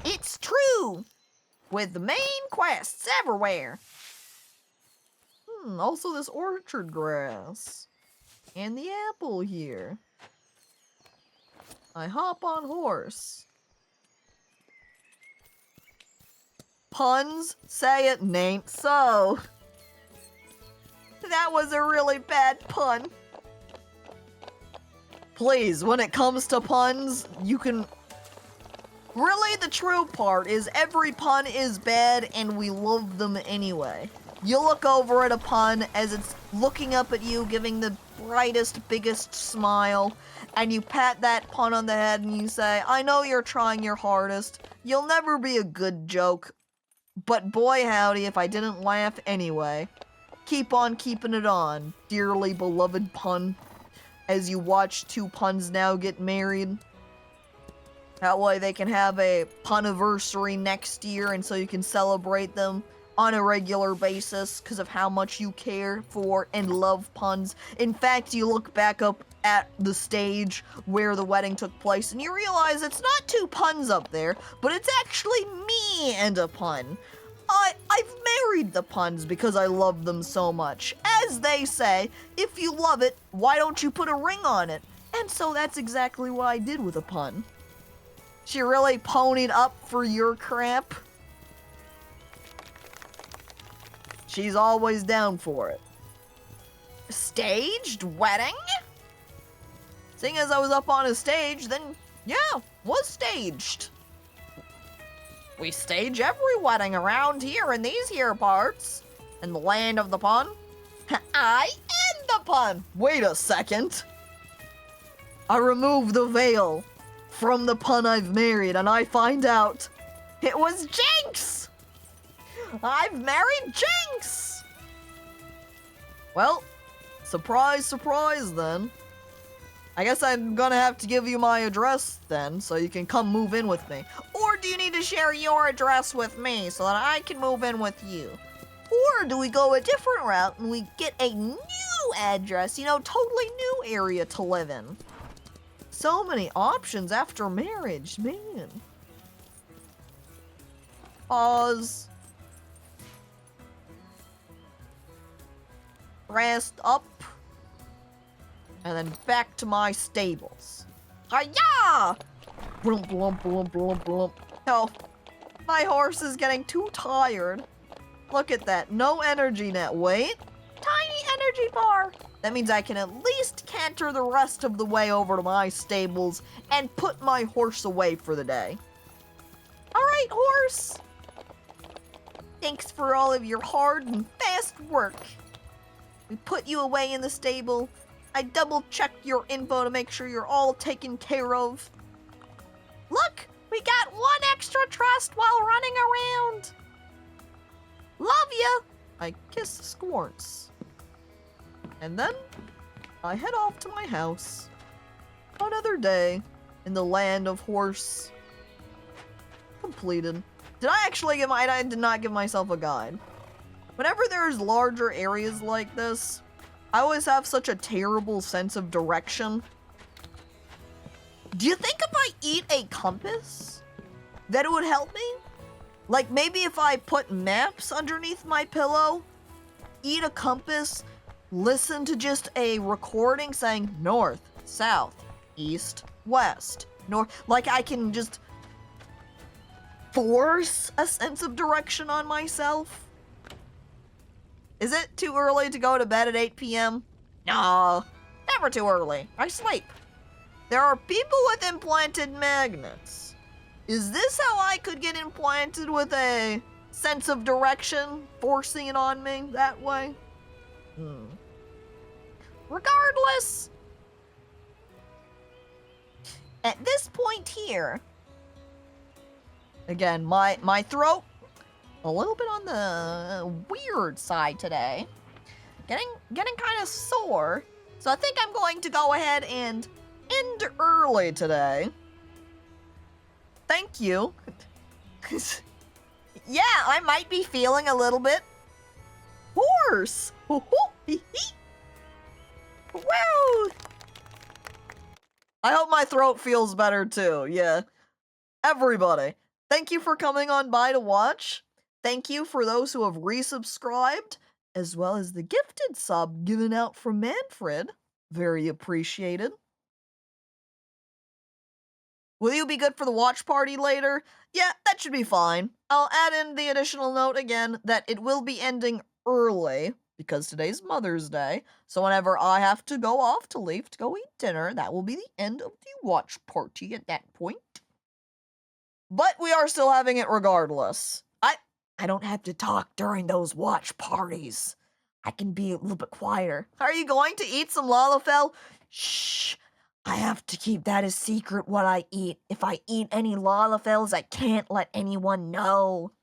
it's true with the main quests everywhere. Also this orchard grass and the apple here. I hop on horse. Puns, say it, nain't so. That was a really bad pun. Please, when it comes to puns, you can... Really, the true part is every pun is bad and we love them anyway. You look over at a pun as it's looking up at you, giving the brightest, biggest smile, and you pat that pun on the head and you say, I know you're trying your hardest. You'll never be a good joke. But boy howdy if I didn't laugh anyway. Keep on keeping it on, dearly beloved pun. As you watch two puns now get married. That way they can have a puniversary next year and so you can celebrate them on a regular basis because of how much you care for and love puns. In fact, you look back up at the stage where the wedding took place and you realize it's not two puns up there, but it's actually me and a pun. I've married the puns because I love them so much. As they say, if you love it, why don't you put a ring on it? And so that's exactly what I did with a pun. She really ponied up for your crap. She's always down for it. Staged wedding? Seeing as I was up on a stage, then yeah, was staged. We stage every wedding around here in these here parts. In the land of the pun. I am the pun! Wait a second. I remove the veil from the pun I've married and I find out it was Jinx! I've married Jinx! Well, surprise, surprise then. I guess I'm gonna have to give you my address then, so you can come move in with me. Or do you need to share your address with me so that I can move in with you? Or do we go a different route and we get a new address, you know, totally new area to live in? So many options after marriage, man. Pause. Rest up. And then back to my stables. Hi-ya! Blump, blump, blump, blump, blump. Oh, my horse is getting too tired. Look at that. No energy net. Wait. Tiny energy bar. That means I can at least canter the rest of the way over to my stables and put my horse away for the day. Alright, horse. Thanks for all of your hard and fast work. We put you away in the stable. I double-checked your info to make sure you're all taken care of. Look, we got one extra trust while running around. Love ya. I kiss Squirts. And then I head off to my house. Another day in the land of horse. Completed. I did not give myself a guide. Whenever there's larger areas like this, I always have such a terrible sense of direction. Do you think if I eat a compass, that would help me? Like, maybe if I put maps underneath my pillow, eat a compass, listen to just a recording saying north, south, east, west, north. Like, I can just force a sense of direction on myself. Is it too early to go to bed at 8 p.m.? No, never too early. I sleep. There are people with implanted magnets. Is this how I could get implanted with a sense of direction, forcing it on me that way? Regardless, at this point here, again, my throat, a little bit on the weird side today. Getting kind of sore. So I think I'm going to go ahead and end early today. Thank you. Yeah, I might be feeling a little bit hoarse. Woo! I hope my throat feels better too, yeah. Everybody, thank you for coming on by to watch. Thank you for those who have resubscribed, as well as the gifted sub given out from Manfred. Very appreciated. Will you be good for the watch party later? Yeah, that should be fine. I'll add in the additional note again that it will be ending early, because today's Mother's Day, so whenever I have to go off to leave to go eat dinner, that will be the end of the watch party at that point. But we are still having it regardless. I don't have to talk during those watch parties. I can be a little bit quieter. Are you going to eat some Lalafell? Shh. I have to keep that a secret what I eat. If I eat any Lalafells, I can't let anyone know.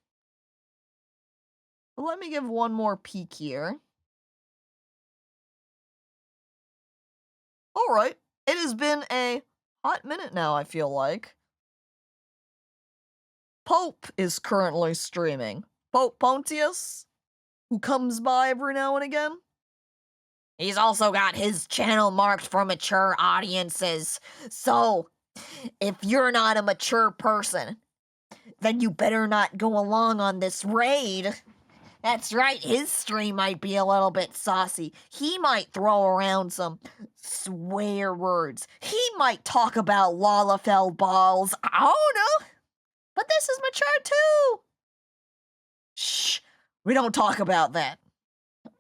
But let me give one more peek here. Alright, it has been a hot minute now, I feel like. Pope is currently streaming. Pope Pontius, who comes by every now and again. He's also got his channel marked for mature audiences. So, if you're not a mature person, then you better not go along on this raid. That's right, his stream might be a little bit saucy. He might throw around some swear words. He might talk about Lalafell balls. I don't know. But this is mature too. Shh, we don't talk about that.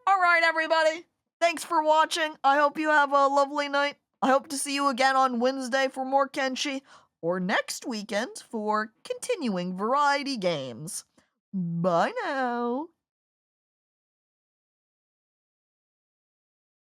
All right, everybody. Thanks for watching. I hope you have a lovely night. I hope to see you again on Wednesday for more Kenshi, or next weekend for continuing variety games. Bye now.